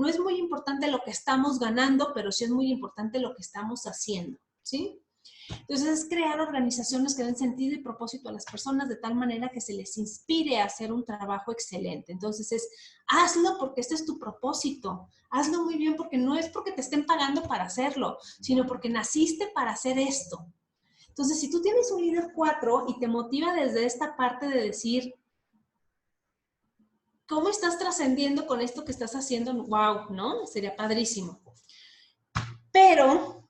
es muy importante lo que estamos ganando, pero sí es muy importante lo que estamos haciendo, ¿sí? Entonces es crear organizaciones que den sentido y propósito a las personas de tal manera que se les inspire a hacer un trabajo excelente. Entonces es, hazlo porque este es tu propósito. Hazlo muy bien porque no es porque te estén pagando para hacerlo, sino porque naciste para hacer esto. Entonces, si tú tienes un líder 4 y te motiva desde esta parte de decir, ¿cómo estás trascendiendo con esto que estás haciendo? ¡Wow! ¿No? Sería padrísimo. Pero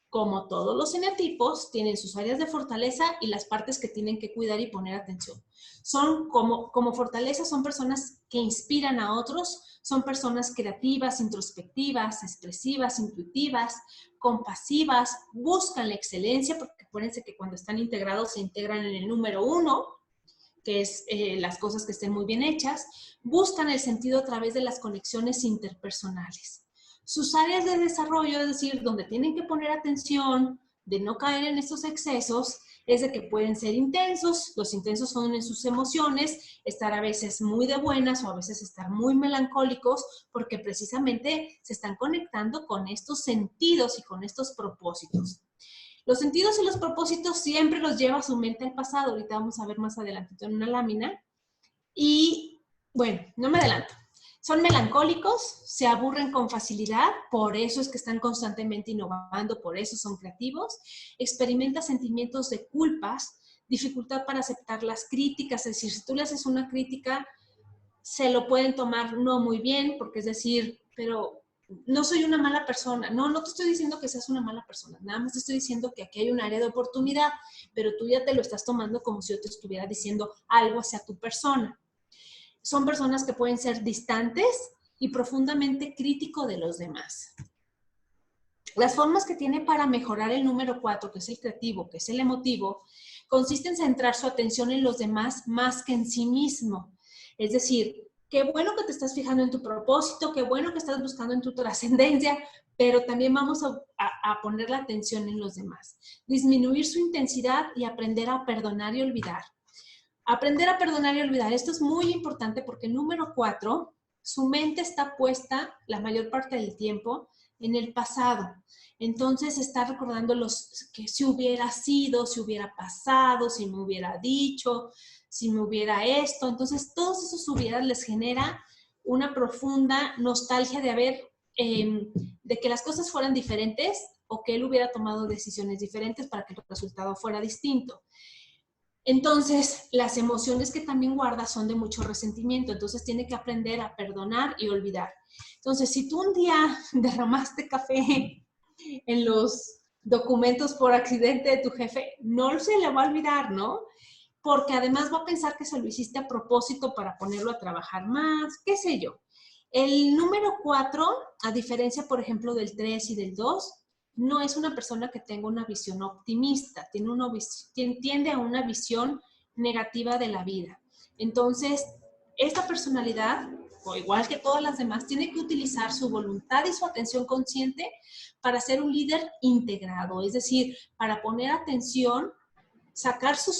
como todos los eneatipos, tienen sus áreas de fortaleza y las partes que tienen que cuidar y poner atención. Son como fortaleza, son personas que inspiran a otros, son personas creativas, introspectivas, expresivas, intuitivas, compasivas, buscan la excelencia, porque acuérdense que cuando están integrados se integran en el número 1, que es las cosas que estén muy bien hechas, buscan el sentido a través de las conexiones interpersonales. Sus áreas de desarrollo, es decir, donde tienen que poner atención, de no caer en estos excesos, es de que pueden ser intensos, los intensos son en sus emociones, estar a veces muy de buenas o a veces estar muy melancólicos, porque precisamente se están conectando con estos sentidos y con estos propósitos. Los sentidos y los propósitos siempre los lleva su mente al pasado, ahorita vamos a ver más adelantito en una lámina, y bueno, no me adelanto. Son melancólicos, se aburren con facilidad, por eso es que están constantemente innovando, por eso son creativos, experimentan sentimientos de culpas, dificultad para aceptar las críticas, es decir, si tú le haces una crítica, se lo pueden tomar no muy bien, porque es decir, pero no soy una mala persona, no te estoy diciendo que seas una mala persona, nada más te estoy diciendo que aquí hay un área de oportunidad, pero tú ya te lo estás tomando como si yo te estuviera diciendo algo hacia tu persona. Son personas que pueden ser distantes y profundamente crítico de los demás. Las formas que tiene para mejorar el número 4, que es el creativo, que es el emotivo, consiste en centrar su atención en los demás más que en sí mismo. Es decir, qué bueno que te estás fijando en tu propósito, qué bueno que estás buscando en tu trascendencia, pero también vamos a poner la atención en los demás. Disminuir su intensidad y aprender a perdonar y olvidar. Aprender a perdonar y olvidar. Esto es muy importante porque el número 4, su mente está puesta la mayor parte del tiempo en el pasado. Entonces está recordando que si hubiera sido, si hubiera pasado, si me hubiera dicho, si me hubiera esto. Entonces todos esos hubieras les genera una profunda nostalgia de que las cosas fueran diferentes o que él hubiera tomado decisiones diferentes para que el resultado fuera distinto. Entonces, las emociones que también guarda son de mucho resentimiento, entonces tiene que aprender a perdonar y olvidar. Entonces, si tú un día derramaste café en los documentos por accidente de tu jefe, no se le va a olvidar, ¿no? Porque además va a pensar que se lo hiciste a propósito para ponerlo a trabajar más, qué sé yo. El número 4, a diferencia, por ejemplo, del 3 y del 2, no es una persona que tenga una visión optimista, tiende a una visión negativa de la vida. Entonces, esta personalidad o igual que todas las demás, tiene que utilizar su voluntad y su atención consciente para ser un líder integrado, es decir, para poner atención, sacar su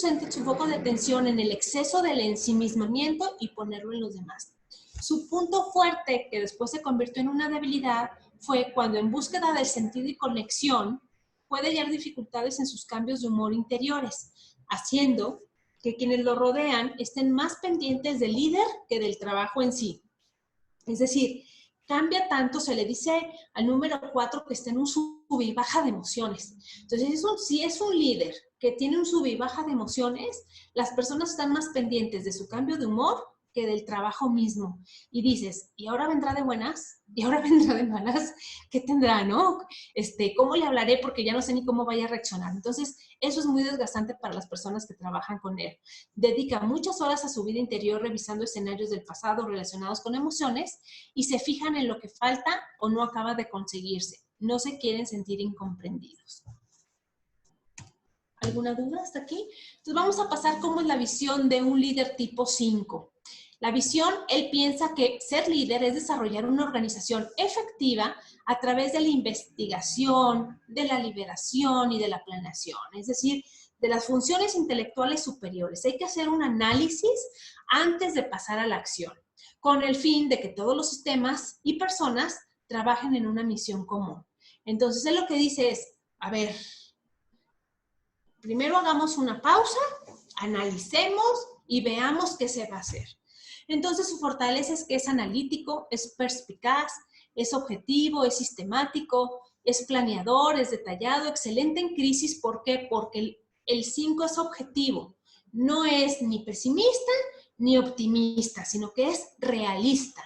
foco de atención en el exceso del ensimismamiento y ponerlo en los demás. Su punto fuerte, que después se convirtió en una debilidad, fue cuando en búsqueda del sentido y conexión puede hallar dificultades en sus cambios de humor interiores, haciendo que quienes lo rodean estén más pendientes del líder que del trabajo en sí. Es decir, cambia tanto, se le dice al número 4 que está en un sub y baja de emociones. Entonces, si es un líder que tiene un sub y baja de emociones, las personas están más pendientes de su cambio de humor que del trabajo mismo. Y dices, ¿y ahora vendrá de buenas? ¿Y ahora vendrá de malas? ¿Qué tendrá, no? ¿Cómo le hablaré? Porque ya no sé ni cómo vaya a reaccionar. Entonces, eso es muy desgastante para las personas que trabajan con él. Dedica muchas horas a su vida interior revisando escenarios del pasado relacionados con emociones y se fijan en lo que falta o no acaba de conseguirse. No se quieren sentir incomprendidos. ¿Alguna duda hasta aquí? Entonces vamos a pasar cómo es la visión de un líder tipo 5. La visión, él piensa que ser líder es desarrollar una organización efectiva a través de la investigación, de la liberación y de la planeación, es decir, de las funciones intelectuales superiores. Hay que hacer un análisis antes de pasar a la acción, con el fin de que todos los sistemas y personas trabajen en una misión común. Entonces, él lo que dice es, a ver, primero hagamos una pausa, analicemos y veamos qué se va a hacer. Entonces, su fortaleza es que es analítico, es perspicaz, es objetivo, es sistemático, es planeador, es detallado, excelente en crisis. ¿Por qué? Porque el 5 es objetivo. No es ni pesimista ni optimista, sino que es realista.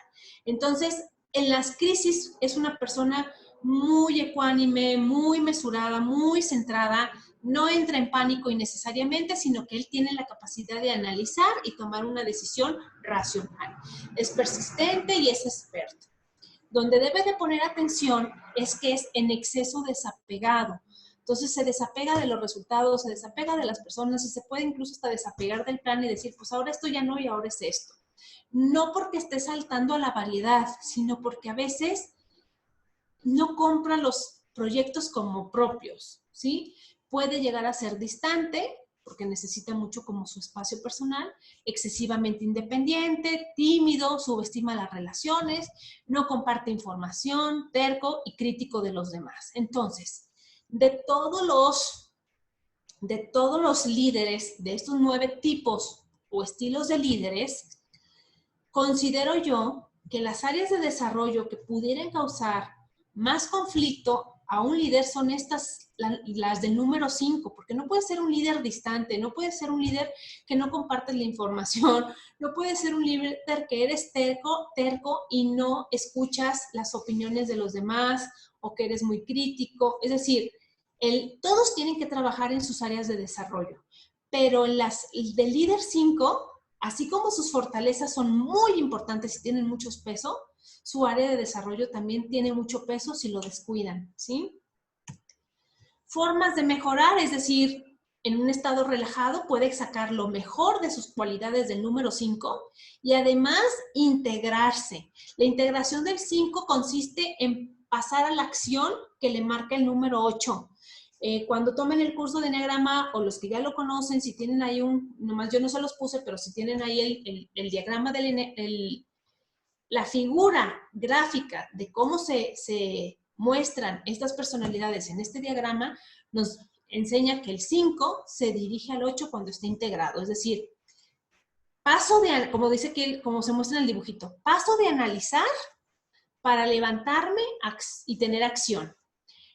Entonces, en las crisis es una persona muy ecuánime, muy mesurada, muy centrada, no entra en pánico innecesariamente, sino que él tiene la capacidad de analizar y tomar una decisión racional. Es persistente y es experto. Donde debe de poner atención es que es en exceso desapegado. Entonces se desapega de los resultados, se desapega de las personas y se puede incluso hasta desapegar del plan y decir, pues ahora esto ya no y ahora es esto. No porque esté saltando a la variedad, sino porque a veces no compra los proyectos como propios, ¿sí? Puede llegar a ser distante, porque necesita mucho como su espacio personal, excesivamente independiente, tímido, subestima las relaciones, no comparte información, terco y crítico de los demás. Entonces, de todos los líderes, de estos 9 tipos o estilos de líderes, considero yo que las áreas de desarrollo que pudieran causar más conflicto a un líder son las del número 5, porque no puede ser un líder distante, no puede ser un líder que no compartes la información, no puede ser un líder que eres terco y no escuchas las opiniones de los demás o que eres muy crítico. Es decir, todos tienen que trabajar en sus áreas de desarrollo, pero del líder 5, así como sus fortalezas son muy importantes y tienen mucho peso, su área de desarrollo también tiene mucho peso si lo descuidan, ¿sí? Formas de mejorar, es decir, en un estado relajado puede sacar lo mejor de sus cualidades del número 5 y además integrarse. La integración del 5 consiste en pasar a la acción que le marca el número 8. Cuando tomen el curso de Enneagrama o los que ya lo conocen, si tienen ahí nomás yo no se los puse, pero si tienen ahí el diagrama la figura gráfica de cómo se muestran estas personalidades en este diagrama, nos enseña que el 5 se dirige al 8 cuando está integrado. Es decir, como dice aquí, como se muestra en el dibujito, paso de analizar para levantarme y tener acción.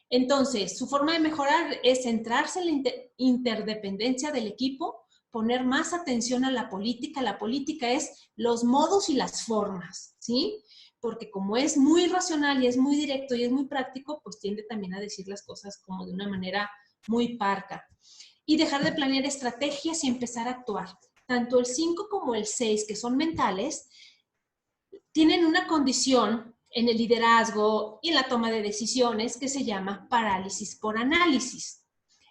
Entonces, su forma de mejorar es centrarse en la interdependencia del equipo, poner más atención a la política. La política es los modos y las formas, ¿sí? Porque como es muy racional y es muy directo y es muy práctico, pues tiende también a decir las cosas como de una manera muy parca. Y dejar de planear estrategias y empezar a actuar. Tanto el 5 como el 6, que son mentales, tienen una condición en el liderazgo y en la toma de decisiones que se llama parálisis por análisis.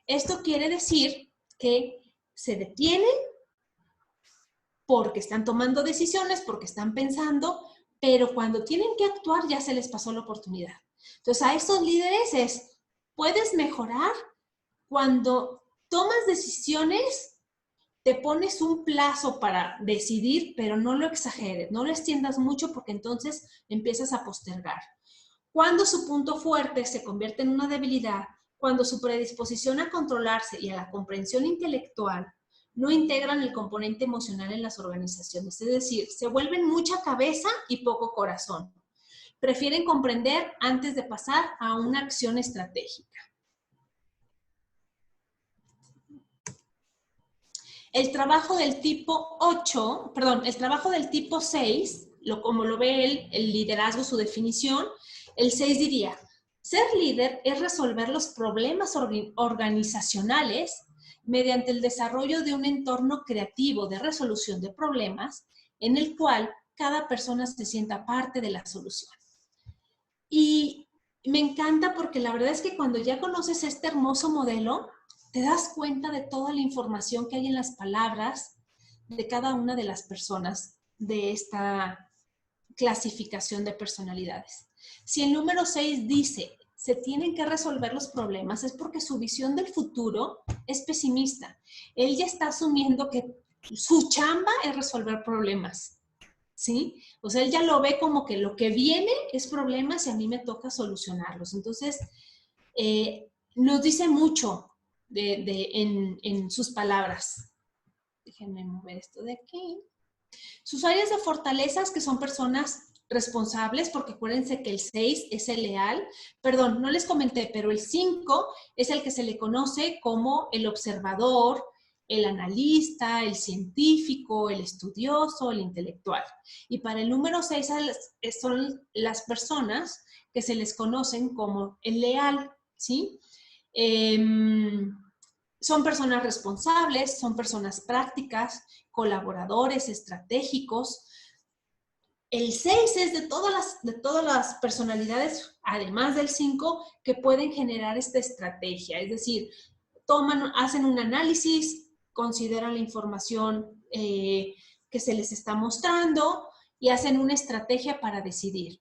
Esto quiere decir que se detienen porque están tomando decisiones, porque están pensando, pero cuando tienen que actuar ya se les pasó la oportunidad. Entonces, a estos líderes puedes mejorar cuando tomas decisiones, te pones un plazo para decidir, pero no lo exageres, no lo extiendas mucho porque entonces empiezas a postergar. Cuando su punto fuerte se convierte en una debilidad, cuando su predisposición a controlarse y a la comprensión intelectual no integran el componente emocional en las organizaciones, es decir, se vuelven mucha cabeza y poco corazón. Prefieren comprender antes de pasar a una acción estratégica. El trabajo del tipo 8, perdón, el trabajo del tipo 6, como lo ve él, el liderazgo, su definición, el 6 diría, ser líder es resolver los problemas organizacionales mediante el desarrollo de un entorno creativo de resolución de problemas en el cual cada persona se sienta parte de la solución. Y me encanta porque la verdad es que cuando ya conoces este hermoso modelo, te das cuenta de toda la información que hay en las palabras de cada una de las personas de esta clasificación de personalidades. Si el número 6 dice, se tienen que resolver los problemas, es porque su visión del futuro es pesimista. Él ya está asumiendo que su chamba es resolver problemas, ¿sí? O sea, él ya lo ve como que lo que viene es problemas y a mí me toca solucionarlos. Entonces, nos dice mucho en sus palabras. Déjenme mover esto de aquí. Sus áreas de fortalezas, que son personas responsables, porque acuérdense que el 6 es el leal. Perdón, no les comenté, pero el 5 es el que se le conoce como el observador, el analista, el científico, el estudioso, el intelectual. Y para el número 6 son las personas que se les conocen como el leal, ¿sí? Son personas responsables, son personas prácticas, colaboradores, estratégicos. El 6 es de todas las personalidades, además del 5, que pueden generar esta estrategia. Es decir, hacen un análisis, consideran la información que se les está mostrando y hacen una estrategia para decidir.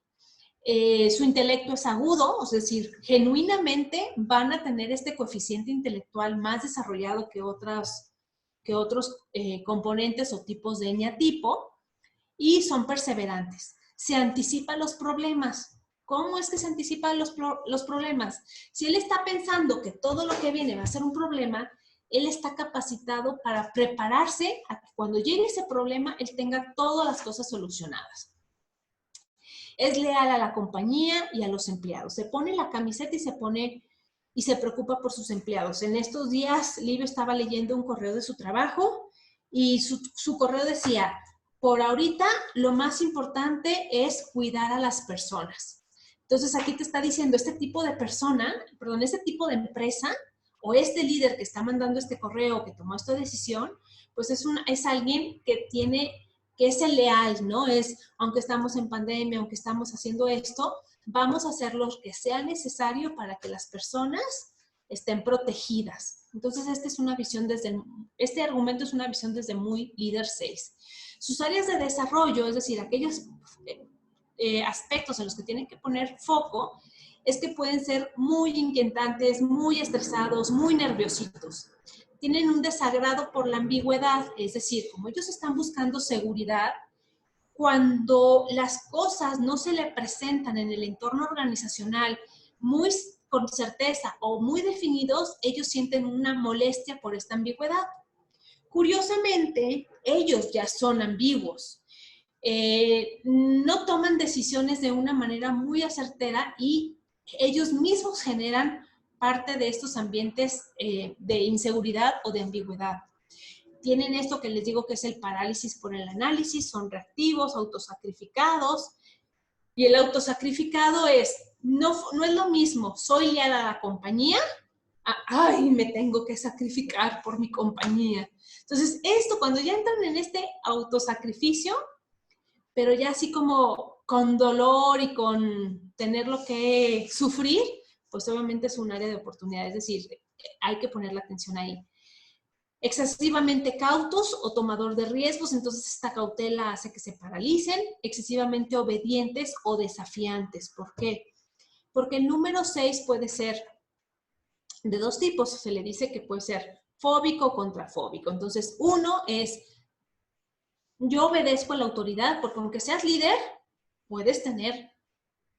Su intelecto es agudo, es decir, genuinamente van a tener este coeficiente intelectual más desarrollado que otros componentes o tipos de eneatipo, y son perseverantes. Se anticipan los problemas. ¿Cómo es que se anticipan los problemas? Si él está pensando que todo lo que viene va a ser un problema, él está capacitado para prepararse a que cuando llegue ese problema, él tenga todas las cosas solucionadas. Es leal a la compañía y a los empleados. Se pone la camiseta y se preocupa por sus empleados. En estos días, Livio estaba leyendo un correo de su trabajo y su correo decía, por ahorita lo más importante es cuidar a las personas. Entonces aquí te está diciendo, este tipo de persona, perdón, este tipo de empresa o este líder que está mandando este correo, que tomó esta decisión, pues es alguien que es el leal, ¿no? Aunque estamos en pandemia, aunque estamos haciendo esto, vamos a hacer lo que sea necesario para que las personas estén protegidas. Entonces, este argumento es una visión desde muy líder 6. Sus áreas de desarrollo, es decir, aquellos aspectos en los que tienen que poner foco, es que pueden ser muy inquietantes, muy estresados, muy nerviositos. Tienen un desagrado por la ambigüedad, es decir, como ellos están buscando seguridad, cuando las cosas no se le presentan en el entorno organizacional muy con certeza o muy definidos, ellos sienten una molestia por esta ambigüedad. Curiosamente, ellos ya son ambiguos. No toman decisiones de una manera muy acertera y ellos mismos generan parte de estos ambientes de inseguridad o de ambigüedad. Tienen esto que les digo que es el parálisis por el análisis, son reactivos, autosacrificados, y el autosacrificado no es lo mismo, soy leal a la compañía, ay, me tengo que sacrificar por mi compañía. Entonces, cuando ya entran en este autosacrificio, pero ya así como con dolor y con tenerlo que sufrir, pues obviamente es un área de oportunidad, es decir, hay que poner la atención ahí. excesivamente cautos o tomador de riesgos, entonces esta cautela hace que se paralicen, excesivamente obedientes o desafiantes. ¿Por qué? Porque el número 6 puede ser de dos tipos, se le dice que puede ser fóbico o contrafóbico. Entonces, uno es, yo obedezco a la autoridad, porque aunque seas líder, puedes tener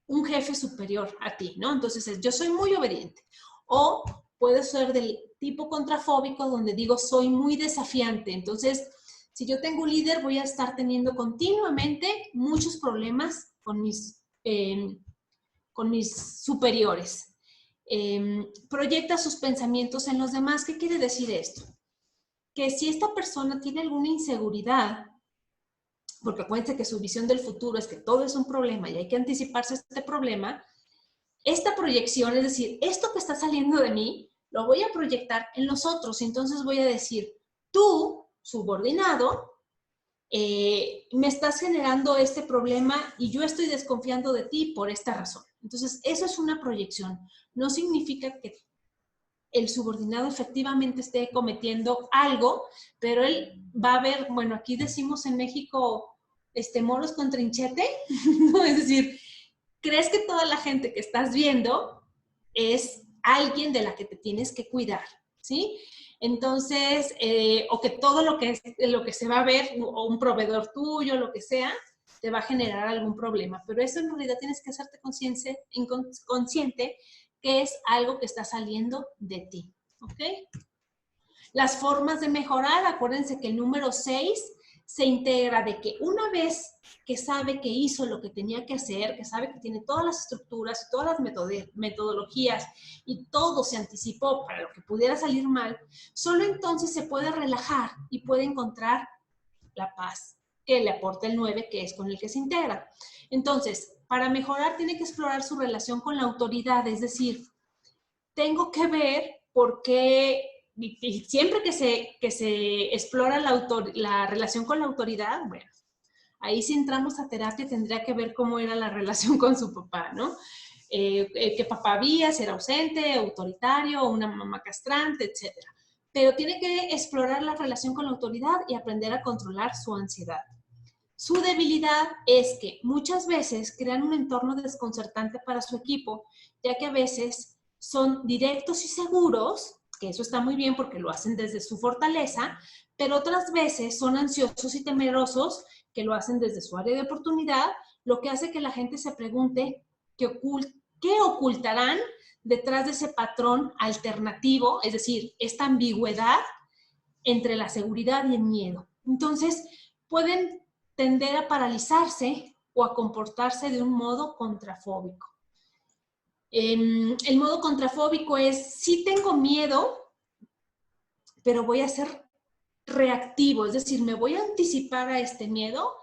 un jefe superior a ti, ¿no? Entonces, yo soy muy obediente. O puede ser del tipo contrafóbico, donde digo, soy muy desafiante. Entonces, si yo tengo un líder, voy a estar teniendo continuamente muchos problemas con mis superiores. Proyecta sus pensamientos en los demás. ¿Qué quiere decir esto? Que si esta persona tiene alguna inseguridad, porque acuérdense que su visión del futuro es que todo es un problema y hay que anticiparse a este problema, esta proyección, es decir, esto que está saliendo de mí, lo voy a proyectar en los otros. Y entonces voy a decir, tú, subordinado, me estás generando este problema y yo estoy desconfiando de ti por esta razón. Entonces, eso es una proyección. No significa que el subordinado efectivamente esté cometiendo algo, pero él va a ver, bueno, aquí decimos en México, moros con trinchete, ¿no? Es decir, crees que toda la gente que estás viendo es alguien de la que te tienes que cuidar, ¿sí? Entonces, o que todo lo que se va a ver, o un proveedor tuyo, lo que sea, te va a generar algún problema. Pero eso en realidad tienes que hacerte consciente que es algo que está saliendo de ti, ¿ok? Las formas de mejorar, acuérdense que el número 6 se integra de que una vez que sabe que hizo lo que tenía que hacer, que sabe que tiene todas las estructuras, todas las metodologías y todo se anticipó para lo que pudiera salir mal, solo entonces se puede relajar y puede encontrar la paz que le aporta el 9, que es con el que se integra. Entonces, para mejorar tiene que explorar su relación con la autoridad, es decir, tengo que ver por qué, y siempre que se explora la relación con la autoridad, bueno, ahí si entramos a terapia tendría que ver cómo era la relación con su papá, ¿no? ¿Qué papá había? Si era ausente, autoritario, una mamá castrante, etc. Pero tiene que explorar la relación con la autoridad y aprender a controlar su ansiedad. Su debilidad es que muchas veces crean un entorno desconcertante para su equipo, ya que a veces son directos y seguros, que eso está muy bien porque lo hacen desde su fortaleza, pero otras veces son ansiosos y temerosos, que lo hacen desde su área de oportunidad, lo que hace que la gente se pregunte qué ocultarán detrás de ese patrón alternativo, es decir, esta ambigüedad entre la seguridad y el miedo. Entonces, pueden tender a paralizarse o a comportarse de un modo contrafóbico. El modo contrafóbico es, sí tengo miedo, pero voy a ser reactivo, es decir, me voy a anticipar a este miedo,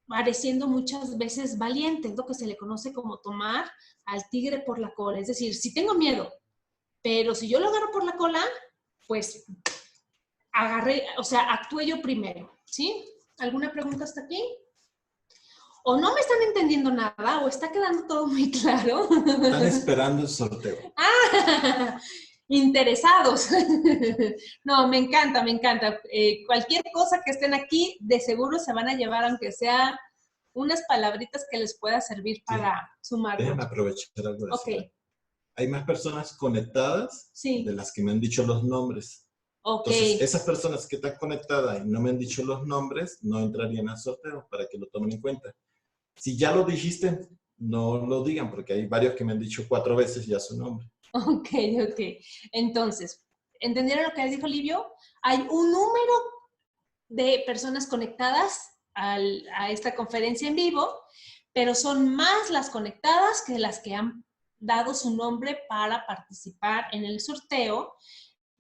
pareciendo muchas veces valiente, es lo que se le conoce como tomar al tigre por la cola. Es decir, sí tengo miedo, pero si yo lo agarro por la cola, pues actué yo primero, ¿sí? ¿Alguna pregunta hasta aquí? O no me están entendiendo nada, o está quedando todo muy claro. Están esperando el sorteo. ¡Ah! Interesados. No, me encanta, me encanta. Cualquier cosa que estén aquí, de seguro se van a llevar, aunque sea unas palabritas que les pueda servir para sumar. Déjenme aprovechar algo de eso. Ok. Hay más personas conectadas de las que me han dicho los nombres. Entonces, esas personas que están conectadas y no me han dicho los nombres, no entrarían al sorteo, para que lo tomen en cuenta. Si ya lo dijiste, no lo digan, porque hay varios que me han dicho 4 veces ya su nombre. Ok. Entonces, ¿entendieron lo que dijo Livio? Hay un número de personas conectadas a esta conferencia en vivo, pero son más las conectadas que las que han dado su nombre para participar en el sorteo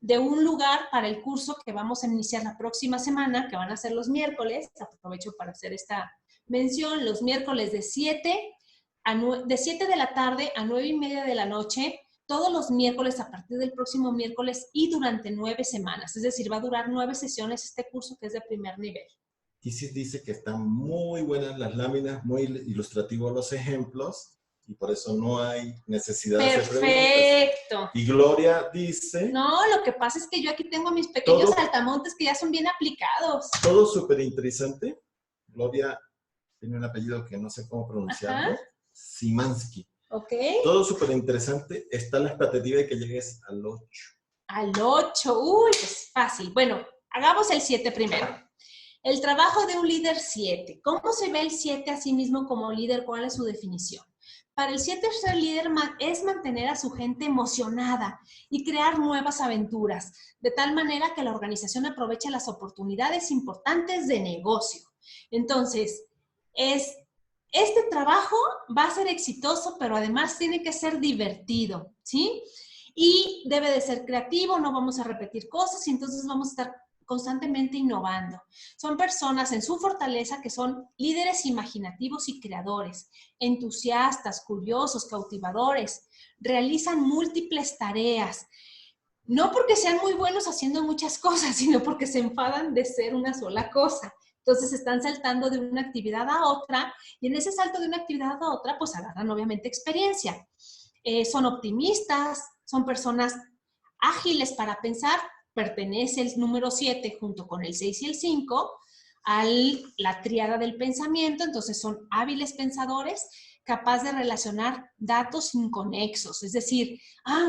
de un lugar para el curso que vamos a iniciar la próxima semana, que van a ser los miércoles. Aprovecho para hacer esta mención, los miércoles de 7 de la tarde a 9:30 de la noche, todos los miércoles a partir del próximo miércoles y durante 9 semanas. Es decir, va a durar 9 sesiones este curso, que es de primer nivel. Isis dice que están muy buenas las láminas, muy ilustrativos los ejemplos, y por eso no hay necesidad de hacer preguntas. Perfecto. Y Gloria dice... No, lo que pasa es que yo aquí tengo a mis pequeños saltamontes que ya son bien aplicados. Todo súper interesante. Gloria tiene un apellido que no sé cómo pronunciarlo. Simansky. Ok. Todo súper interesante. Está la expectativa de que llegues al 8. Al 8. Uy, pues fácil. Bueno, hagamos el 7 primero. El trabajo de un líder 7. ¿Cómo se ve el 7 a sí mismo como líder? ¿Cuál es su definición? Para el 7, ser líder es mantener a su gente emocionada y crear nuevas aventuras, de tal manera que la organización aproveche las oportunidades importantes de negocio. Entonces, este trabajo va a ser exitoso, pero además tiene que ser divertido, ¿sí? Y debe de ser creativo, no vamos a repetir cosas y entonces vamos a estar constantemente innovando. Son personas en su fortaleza que son líderes imaginativos y creadores, entusiastas, curiosos, cautivadores, realizan múltiples tareas, no porque sean muy buenos haciendo muchas cosas, sino porque se enfadan de ser una sola cosa. Entonces están saltando de una actividad a otra y en ese salto de una actividad a otra pues agarran obviamente experiencia. Son optimistas, son personas ágiles para pensar. Pertenece el número 7 junto con el 6 y el 5 a la tríada del pensamiento, entonces son hábiles pensadores, capaz de relacionar datos inconexos, es decir,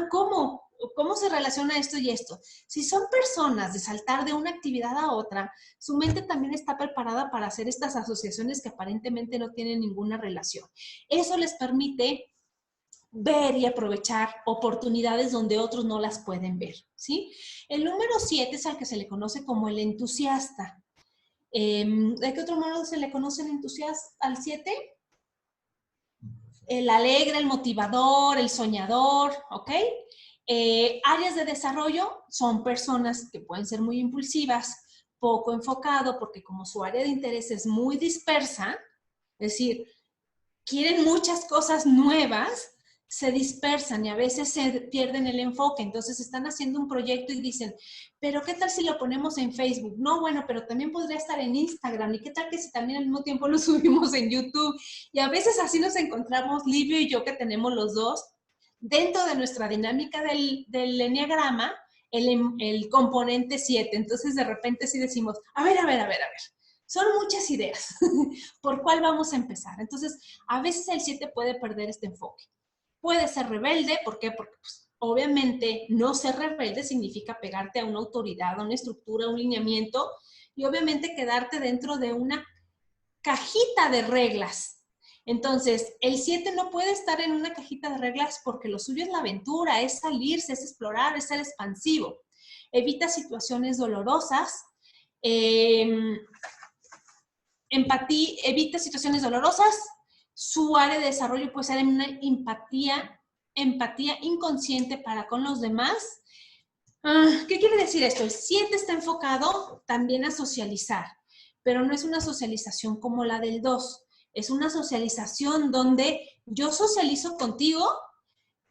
¿cómo se relaciona esto y esto? Si son personas de saltar de una actividad a otra, su mente también está preparada para hacer estas asociaciones que aparentemente no tienen ninguna relación. Eso les permite ver y aprovechar oportunidades donde otros no las pueden ver, ¿sí? El número 7 es al que se le conoce como el entusiasta. ¿De qué otro modo se le conoce el entusiasta al 7? El alegre, el motivador, el soñador, ¿ok? Áreas de desarrollo son personas que pueden ser muy impulsivas, poco enfocado, porque como su área de interés es muy dispersa, es decir, quieren muchas cosas nuevas, se dispersan y a veces se pierden el enfoque. Entonces están haciendo un proyecto y dicen, pero ¿qué tal si lo ponemos en Facebook? No, bueno, pero también podría estar en Instagram. ¿Y qué tal que si también al mismo tiempo lo subimos en YouTube? Y a veces así nos encontramos, Livio y yo, que tenemos los dos, dentro de nuestra dinámica del enneagrama, el componente 7. Entonces de repente sí decimos, a ver. Son muchas ideas. ¿Por cuál vamos a empezar? Entonces, a veces el 7 puede perder este enfoque. Puede ser rebelde. ¿Por qué? Porque pues, obviamente no ser rebelde significa pegarte a una autoridad, a una estructura, a un lineamiento y obviamente quedarte dentro de una cajita de reglas. Entonces, el 7 no puede estar en una cajita de reglas porque lo suyo es la aventura, es salirse, es explorar, es ser expansivo. Evita situaciones dolorosas. Evita situaciones dolorosas. Su área de desarrollo puede ser en una empatía inconsciente para con los demás. ¿Qué quiere decir esto? El 7 está enfocado también a socializar, pero no es una socialización como la del 2. Es una socialización donde yo socializo contigo,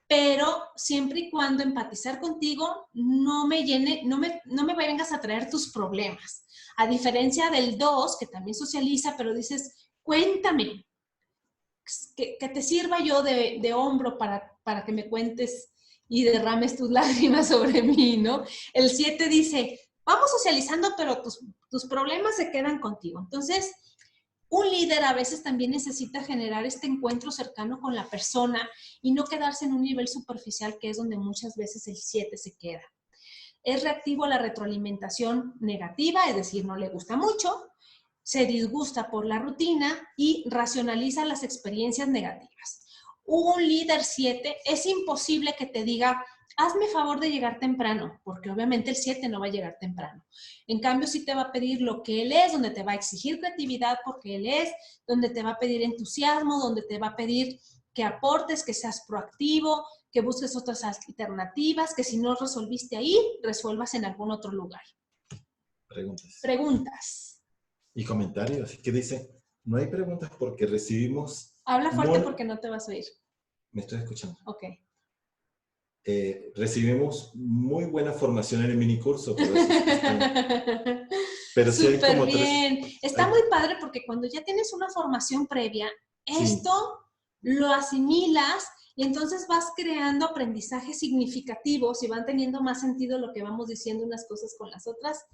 pero siempre y cuando empatizar contigo no me vengas a traer tus problemas. A diferencia del 2, que también socializa, pero dices, cuéntame, que te sirva yo de hombro para que me cuentes y derrames tus lágrimas sobre mí, ¿no? El 7 dice, vamos socializando, pero tus problemas se quedan contigo. Entonces, un líder a veces también necesita generar este encuentro cercano con la persona y no quedarse en un nivel superficial, que es donde muchas veces el 7 se queda. Es reactivo a la retroalimentación negativa, es decir, no le gusta mucho, se disgusta por la rutina y racionaliza las experiencias negativas. Un líder 7 es imposible que te diga, hazme favor de llegar temprano, porque obviamente el 7 no va a llegar temprano. En cambio, sí te va a pedir lo que él es, donde te va a exigir creatividad porque él es, donde te va a pedir entusiasmo, donde te va a pedir que aportes, que seas proactivo, que busques otras alternativas, que si no resolviste ahí, resuelvas en algún otro lugar. Preguntas. Y comentarios. ¿Qué dice? No hay preguntas porque recibimos... Habla fuerte porque no te vas a oír. Me estoy escuchando. Ok. Recibimos muy buena formación en el minicurso. Por eso pero sí hay como bien. Está muy padre porque cuando ya tienes una formación previa, esto lo asimilas y entonces vas creando aprendizajes significativos y van teniendo más sentido lo que vamos diciendo unas cosas con las otras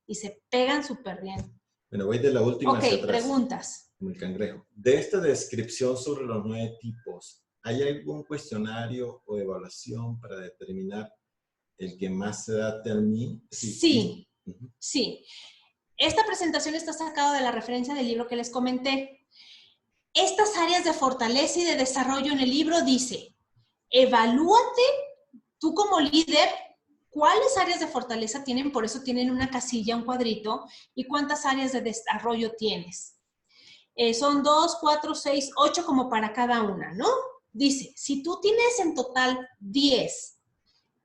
y se pegan súper bien. Bueno, voy de la última hacia atrás. Preguntas. Como el cangrejo. De esta descripción sobre los 9 tipos, ¿hay algún cuestionario o evaluación para determinar el que más se adapte a mí? Sí, sí. Esta presentación está sacada de la referencia del libro que les comenté. Estas áreas de fortaleza y de desarrollo en el libro dice, evalúate tú como líder, cuáles áreas de fortaleza tienen, por eso tienen una casilla, un cuadrito, y cuántas áreas de desarrollo tienes. Son 2, 4, 6, 8 como para cada una, ¿no? Dice, si tú tienes en total 10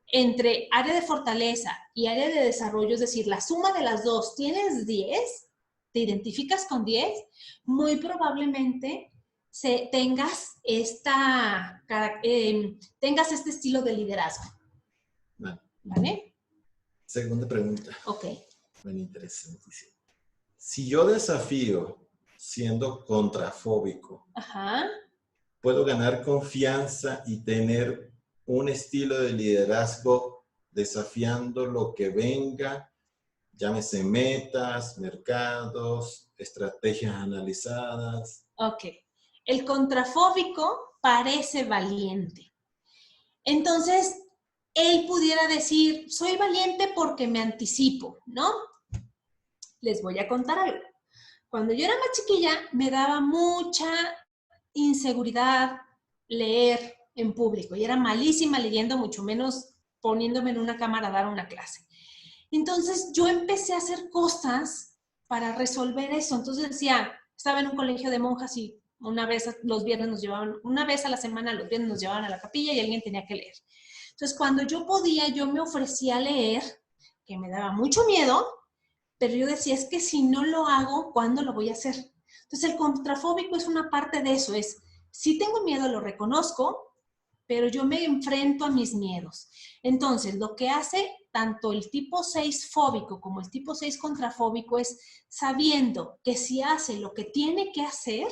entre área de fortaleza y área de desarrollo, es decir, la suma de las dos, tienes 10, te identificas con 10, muy probablemente tengas este estilo de liderazgo. ¿Vale? Segunda pregunta. Ok. Muy interesantísimo. Si yo desafío siendo contrafóbico, Ajá. ¿puedo ganar confianza y tener un estilo de liderazgo desafiando lo que venga? Llámese metas, mercados, estrategias analizadas. Ok. El contrafóbico parece valiente. Entonces, él pudiera decir, soy valiente porque me anticipo, ¿no? Les voy a contar algo. Cuando yo era más chiquilla, me daba mucha inseguridad leer en público y era malísima leyendo, mucho menos poniéndome en una cámara a dar una clase. Entonces, yo empecé a hacer cosas para resolver eso. Entonces decía, estaba en un colegio de monjas y una vez los viernes nos llevaban, una vez a la semana los viernes nos llevaban a la capilla y alguien tenía que leer. Entonces, cuando yo podía, yo me ofrecía a leer, que me daba mucho miedo, pero yo decía, es que si no lo hago, ¿cuándo lo voy a hacer? Entonces, el contrafóbico es una parte de eso, es, si tengo miedo, lo reconozco, pero yo me enfrento a mis miedos. Entonces, lo que hace tanto el tipo 6 fóbico como el tipo 6 contrafóbico es sabiendo que si hace lo que tiene que hacer,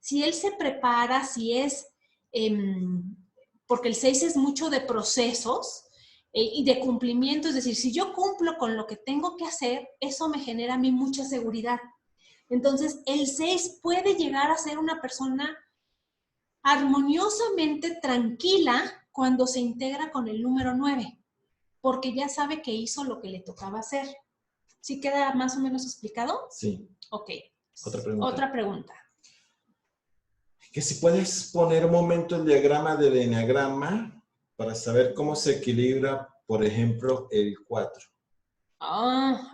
si él se prepara, si es, porque el 6 es mucho de procesos y de cumplimiento, es decir, si yo cumplo con lo que tengo que hacer, eso me genera a mí mucha seguridad. Entonces, el 6 puede llegar a ser una persona armoniosamente tranquila cuando se integra con el número 9, porque ya sabe que hizo lo que le tocaba hacer. ¿Sí queda más o menos explicado? Sí. Ok. Otra pregunta. Que si puedes poner un momento el diagrama del eneagrama para saber cómo se equilibra, por ejemplo, el 4.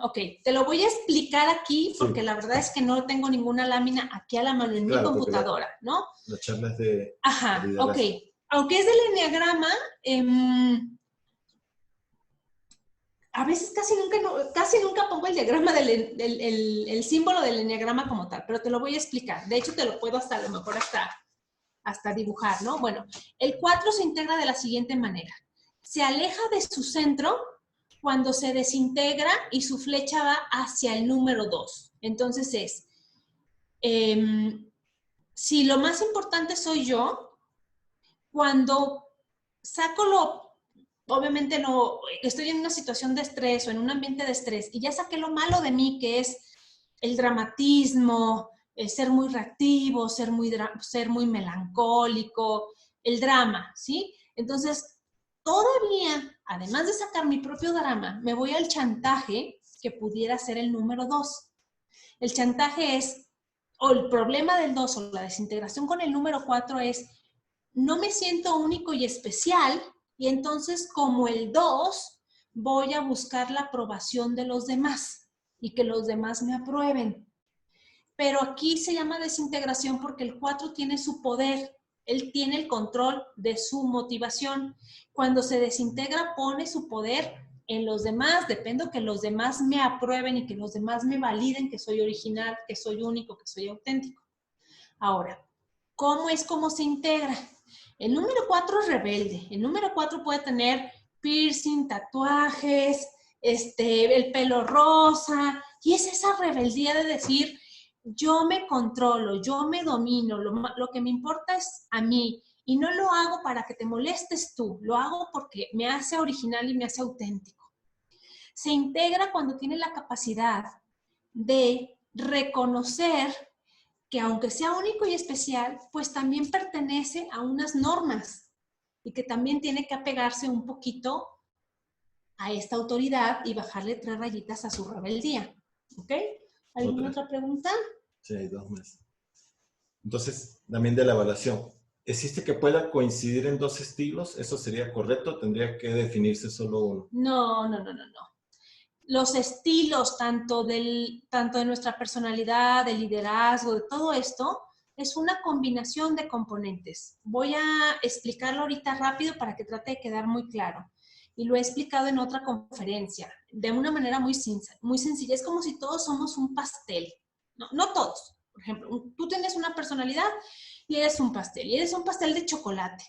Ok. Te lo voy a explicar aquí porque la verdad es que no tengo ninguna lámina aquí a la mano en mi computadora, ¿no? La charla es de... Ajá, ok. Aunque es del eneagrama, a veces casi nunca pongo el diagrama el símbolo del eneagrama como tal, pero te lo voy a explicar. De hecho, te lo puedo a lo mejor hasta dibujar, ¿no? Bueno, el 4 se integra de la siguiente manera. Se aleja de su centro cuando se desintegra y su flecha va hacia el número 2. Entonces es, si lo más importante soy yo, cuando saco obviamente no, estoy en una situación de estrés o en un ambiente de estrés y ya saqué lo malo de mí, que es el dramatismo, ser muy reactivo, ser muy melancólico, el drama, ¿sí? Entonces, todavía, además de sacar mi propio drama, me voy al chantaje, que pudiera ser el número 2. El chantaje es, o el problema del 2 o la desintegración con el número 4 es, no me siento único y especial, y entonces como el 2 voy a buscar la aprobación de los demás y que los demás me aprueben. Pero aquí se llama desintegración porque el 4 tiene su poder, él tiene el control de su motivación. Cuando se desintegra pone su poder en los demás, depende que los demás me aprueben y que los demás me validen que soy original, que soy único, que soy auténtico. Ahora, ¿cómo se integra? El número 4 es rebelde. El número 4 puede tener piercing, tatuajes, el pelo rosa, y es esa rebeldía de decir, yo me controlo, yo me domino, lo que me importa es a mí. Y no lo hago para que te molestes tú, lo hago porque me hace original y me hace auténtico. Se integra cuando tiene la capacidad de reconocer que aunque sea único y especial, pues también pertenece a unas normas y que también tiene que apegarse un poquito a esta autoridad y bajarle 3 rayitas a su rebeldía. ¿Ok? ¿Alguna otra pregunta? Sí, hay 2 más. Entonces, también de la evaluación. ¿Existe que pueda coincidir en 2 estilos? ¿Eso sería correcto? ¿Tendría que definirse solo uno? No. Los estilos, tanto de nuestra personalidad, de liderazgo, de todo esto, es una combinación de componentes. Voy a explicarlo ahorita rápido para que trate de quedar muy claro. Y lo he explicado en otra conferencia, de una manera muy sencilla. Es como si todos somos un pastel. No todos. Por ejemplo, tú tienes una personalidad y eres un pastel. Y eres un pastel de chocolate.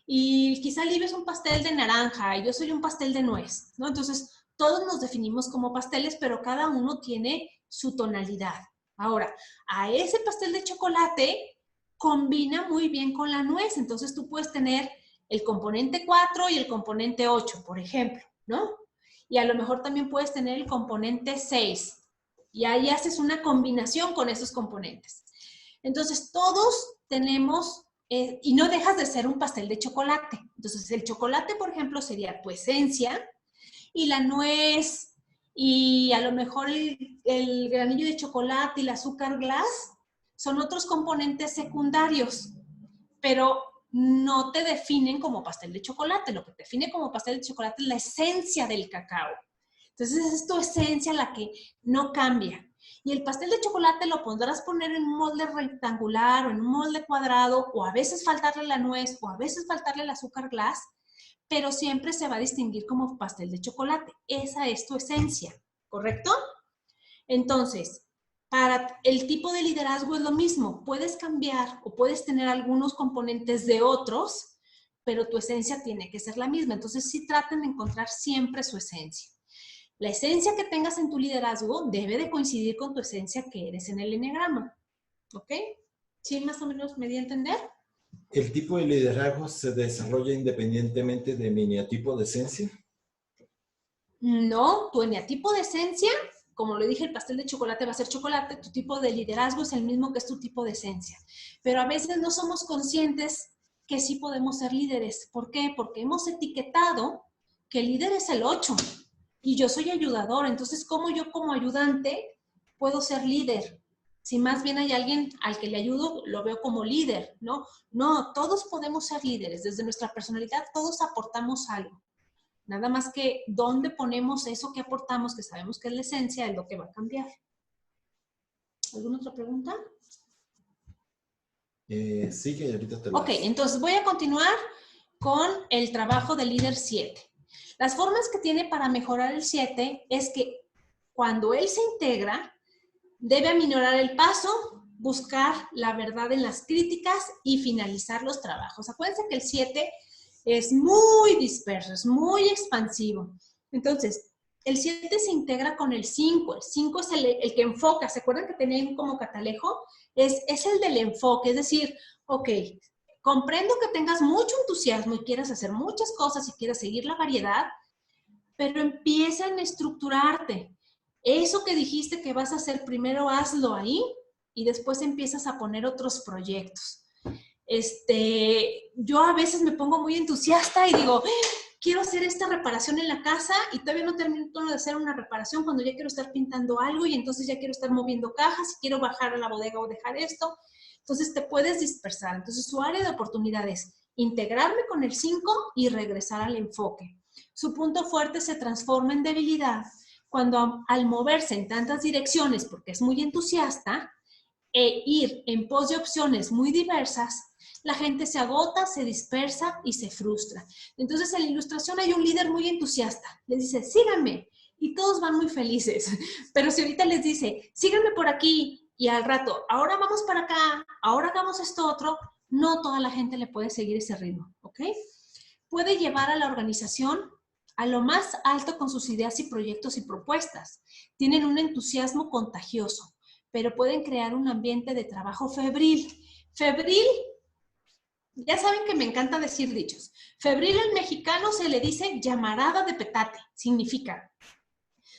Y quizá Liv es un pastel de naranja y yo soy un pastel de nuez, ¿no? Entonces, todos nos definimos como pasteles, pero cada uno tiene su tonalidad. Ahora, a ese pastel de chocolate combina muy bien con la nuez, entonces tú puedes tener el componente 4 y el componente 8, por ejemplo, ¿no? Y a lo mejor también puedes tener el componente 6 y ahí haces una combinación con esos componentes. Entonces, todos tenemos, y no dejas de ser un pastel de chocolate. Entonces, el chocolate, por ejemplo, sería tu esencia, y la nuez, y a lo mejor el granillo de chocolate y el azúcar glass son otros componentes secundarios, pero no te definen como pastel de chocolate. Lo que te define como pastel de chocolate es la esencia del cacao. Entonces, es tu esencia la que no cambia. Y el pastel de chocolate lo podrás poner en un molde rectangular o en un molde cuadrado, o a veces faltarle la nuez, o a veces faltarle el azúcar glass, pero siempre se va a distinguir como pastel de chocolate. Esa es tu esencia, ¿correcto? Entonces, para el tipo de liderazgo es lo mismo. Puedes cambiar o puedes tener algunos componentes de otros, pero tu esencia tiene que ser la misma. Entonces, sí traten de encontrar siempre su esencia. La esencia que tengas en tu liderazgo debe de coincidir con tu esencia que eres en el eneagrama. ¿Ok? ¿Sí más o menos me di a entender? ¿El tipo de liderazgo se desarrolla independientemente de mi eneatipo de esencia? No, tu eneatipo de esencia, como le dije, el pastel de chocolate va a ser chocolate, tu tipo de liderazgo es el mismo que es tu tipo de esencia. Pero a veces no somos conscientes que sí podemos ser líderes. ¿Por qué? Porque hemos etiquetado que el líder es el 8 y yo soy ayudador. Entonces, ¿cómo yo como ayudante puedo ser líder? Si más bien hay alguien al que le ayudo, lo veo como líder, ¿no? No, todos podemos ser líderes. Desde nuestra personalidad, todos aportamos algo. Nada más que dónde ponemos eso que aportamos, que sabemos que es la esencia, es lo que va a cambiar. ¿Alguna otra pregunta? Sí, que ahorita te lo Ok, entonces voy a continuar con el trabajo del líder 7. Las formas que tiene para mejorar el 7 es que cuando él se integra, debe aminorar el paso, buscar la verdad en las críticas y finalizar los trabajos. Acuérdense que el 7 es muy disperso, es muy expansivo. Entonces, el 7 se integra con el 5. El 5 es el que enfoca. ¿Se acuerdan que tenían como catalejo? Es el del enfoque. Es decir, ok, comprendo que tengas mucho entusiasmo y quieras hacer muchas cosas y quieras seguir la variedad, pero empiezan a estructurarte. Eso que dijiste que vas a hacer primero, hazlo ahí y después empiezas a poner otros proyectos. Yo a veces me pongo muy entusiasta y digo, quiero hacer esta reparación en la casa y todavía no termino de hacer una reparación cuando ya quiero estar pintando algo y entonces ya quiero estar moviendo cajas y quiero bajar a la bodega o dejar esto. Entonces te puedes dispersar. Entonces su área de oportunidad es integrarme con el 5 y regresar al enfoque. Su punto fuerte se transforma en debilidad cuando al moverse en tantas direcciones, porque es muy entusiasta, e ir en pos de opciones muy diversas, la gente se agota, se dispersa y se frustra. Entonces, en la ilustración hay un líder muy entusiasta. Les dice, síganme. Y todos van muy felices. Pero si ahorita les dice, síganme por aquí, y al rato, ahora vamos para acá, ahora hagamos esto otro, no toda la gente le puede seguir ese ritmo, ¿ok? Puede llevar a la organización a lo más alto con sus ideas y proyectos y propuestas. Tienen un entusiasmo contagioso, pero pueden crear un ambiente de trabajo febril. Febril, ya saben que me encanta decir dichos. Febril en mexicano se le dice llamarada de petate, significa.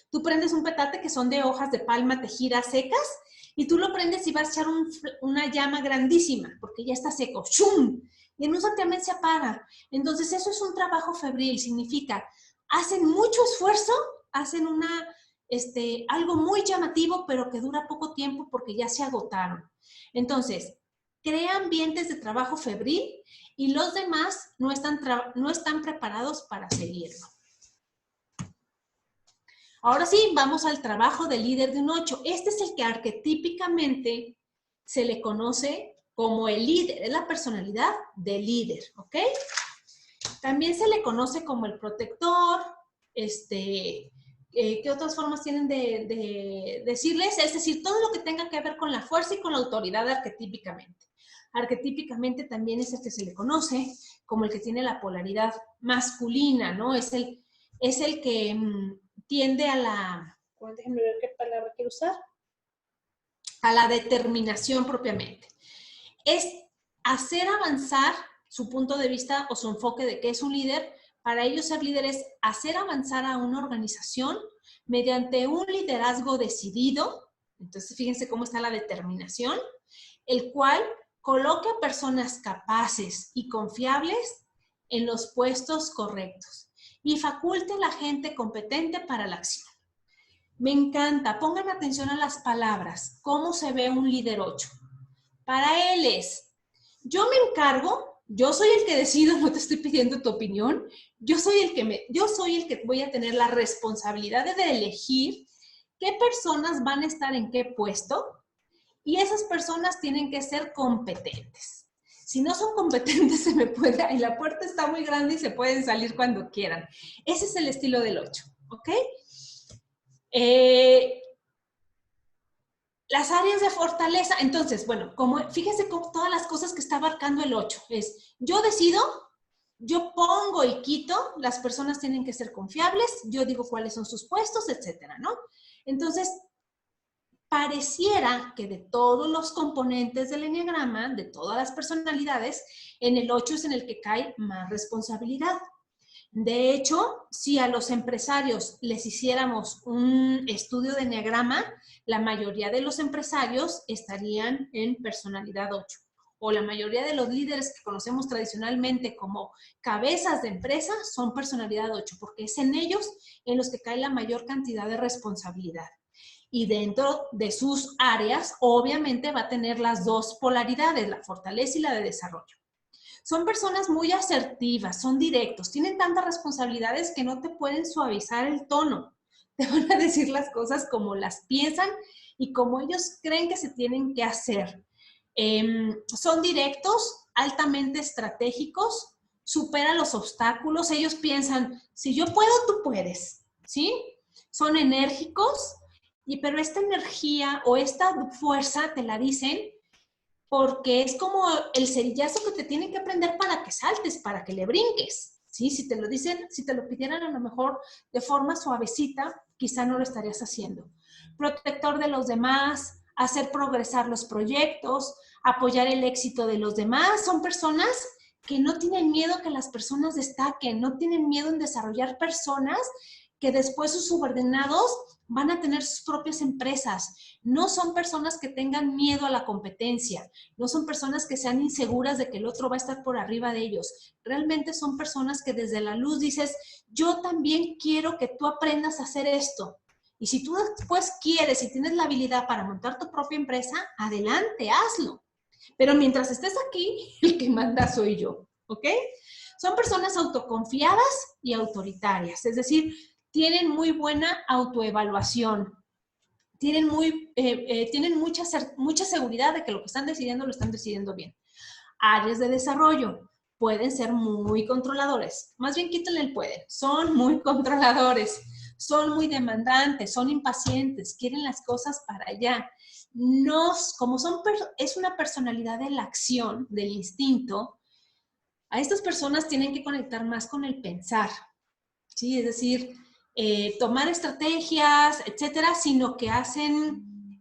Tú prendes un petate que son de hojas de palma tejidas secas y tú lo prendes y vas a echar una llama grandísima porque ya está seco. ¡Shum! Y en un santiamén se apaga. Entonces eso es un trabajo febril, significa hacen mucho esfuerzo, hacen algo muy llamativo pero que dura poco tiempo porque ya se agotaron. Entonces, crea ambientes de trabajo febril y los demás no están preparados para seguirlo. Ahora sí, vamos al trabajo del líder de un 8. Este es el que arquetípicamente se le conoce como el líder, es la personalidad del líder, ¿ok? También se le conoce como el protector, ¿qué otras formas tienen de decirles? Es decir, todo lo que tenga que ver con la fuerza y con la autoridad arquetípicamente. Arquetípicamente también es el que se le conoce como el que tiene la polaridad masculina, ¿no? Es el que tiende a la, déjenme ver qué palabra quiero usar, a la determinación propiamente. Es hacer avanzar su punto de vista o su enfoque de qué es un líder. Para ellos ser líder es hacer avanzar a una organización mediante un liderazgo decidido. Entonces fíjense cómo está la determinación, el cual coloque a personas capaces y confiables en los puestos correctos y faculte a la gente competente para la acción. Me encanta, pongan atención a las palabras, cómo se ve un líder 8. Para él es, yo me encargo, yo soy el que decido, no te estoy pidiendo tu opinión, yo soy el que voy a tener la responsabilidad de elegir qué personas van a estar en qué puesto y esas personas tienen que ser competentes. Si no son competentes, se me puede, y la puerta está muy grande y se pueden salir cuando quieran. Ese es el estilo del 8, ¿ok? Las áreas de fortaleza, entonces, bueno, fíjense cómo todas las cosas que está abarcando el 8 es, yo decido, yo pongo y quito, las personas tienen que ser confiables, yo digo cuáles son sus puestos, etcétera, ¿no? Entonces, pareciera que de todos los componentes del eneagrama, de todas las personalidades, en el 8 es en el que cae más responsabilidad. De hecho, si a los empresarios les hiciéramos un estudio de eneagrama, la mayoría de los empresarios estarían en personalidad 8. O la mayoría de los líderes que conocemos tradicionalmente como cabezas de empresa son personalidad 8, porque es en ellos en los que cae la mayor cantidad de responsabilidad. Y dentro de sus áreas, obviamente va a tener las dos polaridades, la fortaleza y la de desarrollo. Son personas muy asertivas, son directos, tienen tantas responsabilidades que no te pueden suavizar el tono. Te van a decir las cosas como las piensan y como ellos creen que se tienen que hacer. Son directos, altamente estratégicos, superan los obstáculos. Ellos piensan, si yo puedo, tú puedes, ¿sí? Son enérgicos, pero esta energía o esta fuerza te la dicen porque es como el cerillazo que te tienen que aprender para que saltes, para que le brinques, ¿sí? Si te lo dicen, si te lo pidieran a lo mejor de forma suavecita, quizá no lo estarías haciendo. Protector de los demás, hacer progresar los proyectos, apoyar el éxito de los demás. Son personas que no tienen miedo que las personas destaquen, no tienen miedo en desarrollar personas que después sus subordinados van a tener sus propias empresas. No son personas que tengan miedo a la competencia, no son personas que sean inseguras de que el otro va a estar por arriba de ellos. Realmente son personas que desde la luz dices, yo también quiero que tú aprendas a hacer esto. Y si tú después quieres y tienes la habilidad para montar tu propia empresa, adelante, hazlo. Pero mientras estés aquí, el que manda soy yo, ¿ok? Son personas autoconfiadas y autoritarias, es decir, tienen muy buena autoevaluación, tienen mucha seguridad de que lo que están decidiendo lo están decidiendo bien. Áreas de desarrollo, pueden ser muy controladores, más bien quítenle el pueden, son muy controladores, son muy demandantes, son impacientes, quieren las cosas para allá. Es una personalidad de la acción, del instinto, a estas personas tienen que conectar más con el pensar, ¿sí? Es decir, tomar estrategias, etcétera, sino que hacen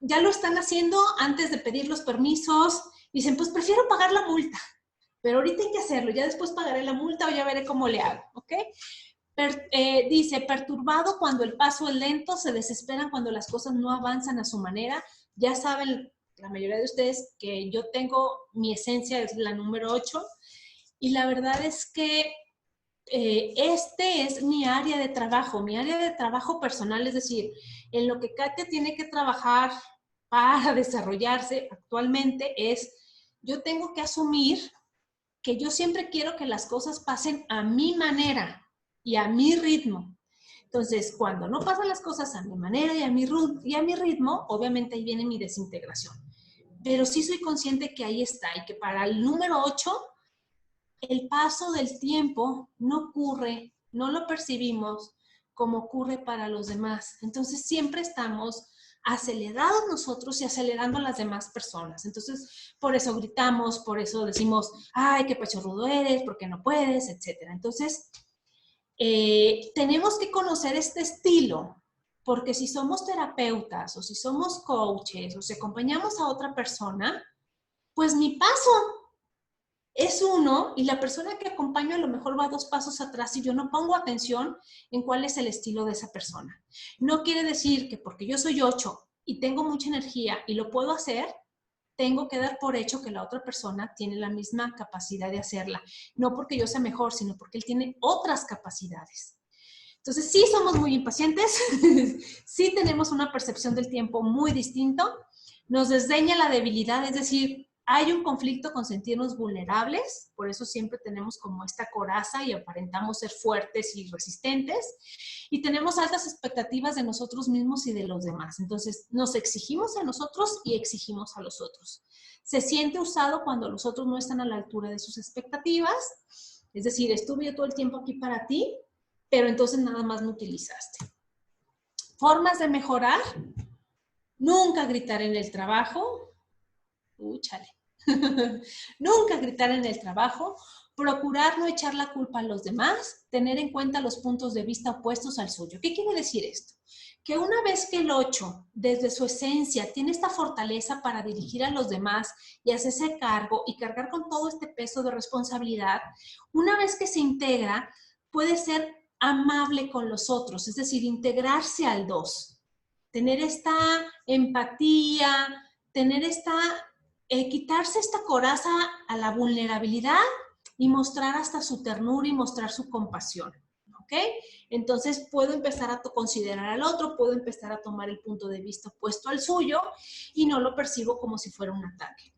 ya lo están haciendo antes de pedir los permisos. Dicen, pues prefiero pagar la multa, pero ahorita hay que hacerlo, ya después pagaré la multa o ya veré cómo le hago, ¿ok? Dice, perturbado cuando el paso es lento, se desesperan cuando las cosas no avanzan a su manera. Ya saben, la mayoría de ustedes, que yo tengo, mi esencia es la número 8, y la verdad es que este es mi área de trabajo personal, es decir, en lo que Katia tiene que trabajar para desarrollarse actualmente es, yo tengo que asumir que yo siempre quiero que las cosas pasen a mi manera y a mi ritmo. Entonces, cuando no pasan las cosas a mi manera y a mi ritmo, obviamente ahí viene mi desintegración. Pero sí soy consciente que ahí está y que para el número 8, el paso del tiempo no ocurre, no lo percibimos como ocurre para los demás. Entonces siempre estamos acelerados nosotros y acelerando a las demás personas. Entonces por eso gritamos, por eso decimos, ay, qué pechorrudo eres, ¿por qué no puedes?, etcétera. Entonces tenemos que conocer este estilo, porque si somos terapeutas o si somos coaches o si acompañamos a otra persona, pues mi paso es uno y la persona que acompaño a lo mejor va 2 pasos atrás y yo no pongo atención en cuál es el estilo de esa persona. No quiere decir que porque yo soy 8 y tengo mucha energía y lo puedo hacer, tengo que dar por hecho que la otra persona tiene la misma capacidad de hacerla. No porque yo sea mejor, sino porque él tiene otras capacidades. Entonces, sí somos muy impacientes, sí tenemos una percepción del tiempo muy distinto, nos desdeña la debilidad, es decir, hay un conflicto con sentirnos vulnerables, por eso siempre tenemos como esta coraza y aparentamos ser fuertes y resistentes, y tenemos altas expectativas de nosotros mismos y de los demás. Entonces, nos exigimos a nosotros y exigimos a los otros. Se siente usado cuando los otros no están a la altura de sus expectativas, es decir, estuve yo todo el tiempo aquí para ti, pero entonces nada más me utilizaste. Formas de mejorar: nunca gritar en el trabajo. Chale. Nunca gritar en el trabajo, procurar no echar la culpa a los demás, tener en cuenta los puntos de vista opuestos al suyo. ¿Qué quiere decir esto? Que una vez que el 8, desde su esencia, tiene esta fortaleza para dirigir a los demás y hacerse cargo y cargar con todo este peso de responsabilidad, una vez que se integra, puede ser amable con los otros, es decir, integrarse al 2, tener esta empatía, tener quitarse esta coraza a la vulnerabilidad y mostrar hasta su ternura y mostrar su compasión, ¿ok? Entonces puedo empezar a considerar al otro, puedo empezar a tomar el punto de vista opuesto al suyo y no lo percibo como si fuera un ataque.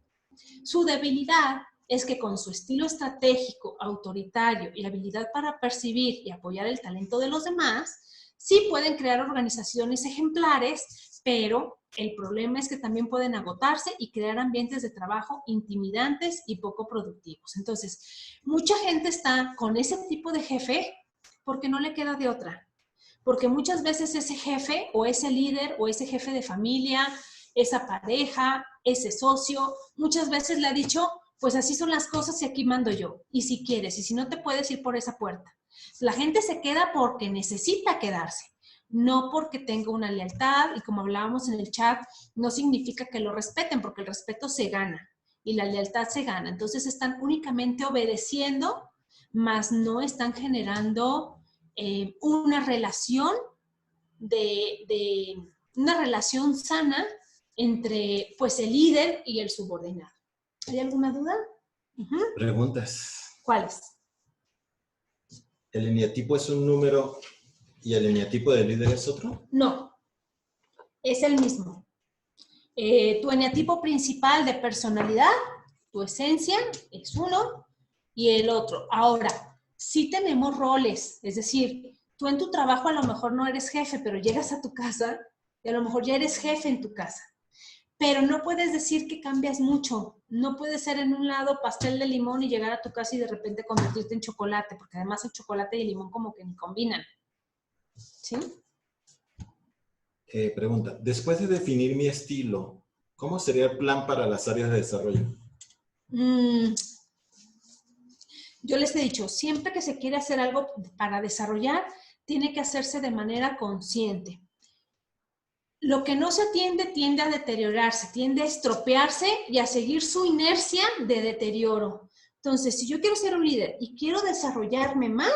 Su debilidad es que con su estilo estratégico, autoritario y habilidad para percibir y apoyar el talento de los demás, sí pueden crear organizaciones ejemplares, pero el problema es que también pueden agotarse y crear ambientes de trabajo intimidantes y poco productivos. Entonces, mucha gente está con ese tipo de jefe porque no le queda de otra. Porque muchas veces ese jefe o ese líder o ese jefe de familia, esa pareja, ese socio, muchas veces le ha dicho, pues así son las cosas y aquí mando yo. Y si quieres, y si no te puedes ir por esa puerta. La gente se queda porque necesita quedarse, no porque tenga una lealtad, y como hablábamos en el chat, no significa que lo respeten, porque el respeto se gana y la lealtad se gana. Entonces están únicamente obedeciendo, mas no están generando una relación una relación sana entre pues el líder y el subordinado. ¿Hay alguna duda? Preguntas. ¿Cuáles? ¿El eneatipo es un número y el eneatipo del líder es otro? No, es el mismo. Tu eneatipo principal de personalidad, tu esencia, es uno y el otro. Ahora, sí tenemos roles, es decir, tú en tu trabajo a lo mejor no eres jefe, pero llegas a tu casa y a lo mejor ya eres jefe en tu casa. Pero no puedes decir que cambias mucho. No puedes ser en un lado pastel de limón y llegar a tu casa y de repente convertirte en chocolate, porque además el chocolate y el limón como que ni combinan. ¿Sí? Pregunta, después de definir mi estilo, ¿cómo sería el plan para las áreas de desarrollo? Yo les he dicho, siempre que se quiere hacer algo para desarrollar, tiene que hacerse de manera consciente. lo que no se atiende tiende a deteriorarse, tiende a estropearse y a seguir su inercia de deterioro. Entonces, si yo quiero ser un líder y quiero desarrollarme más,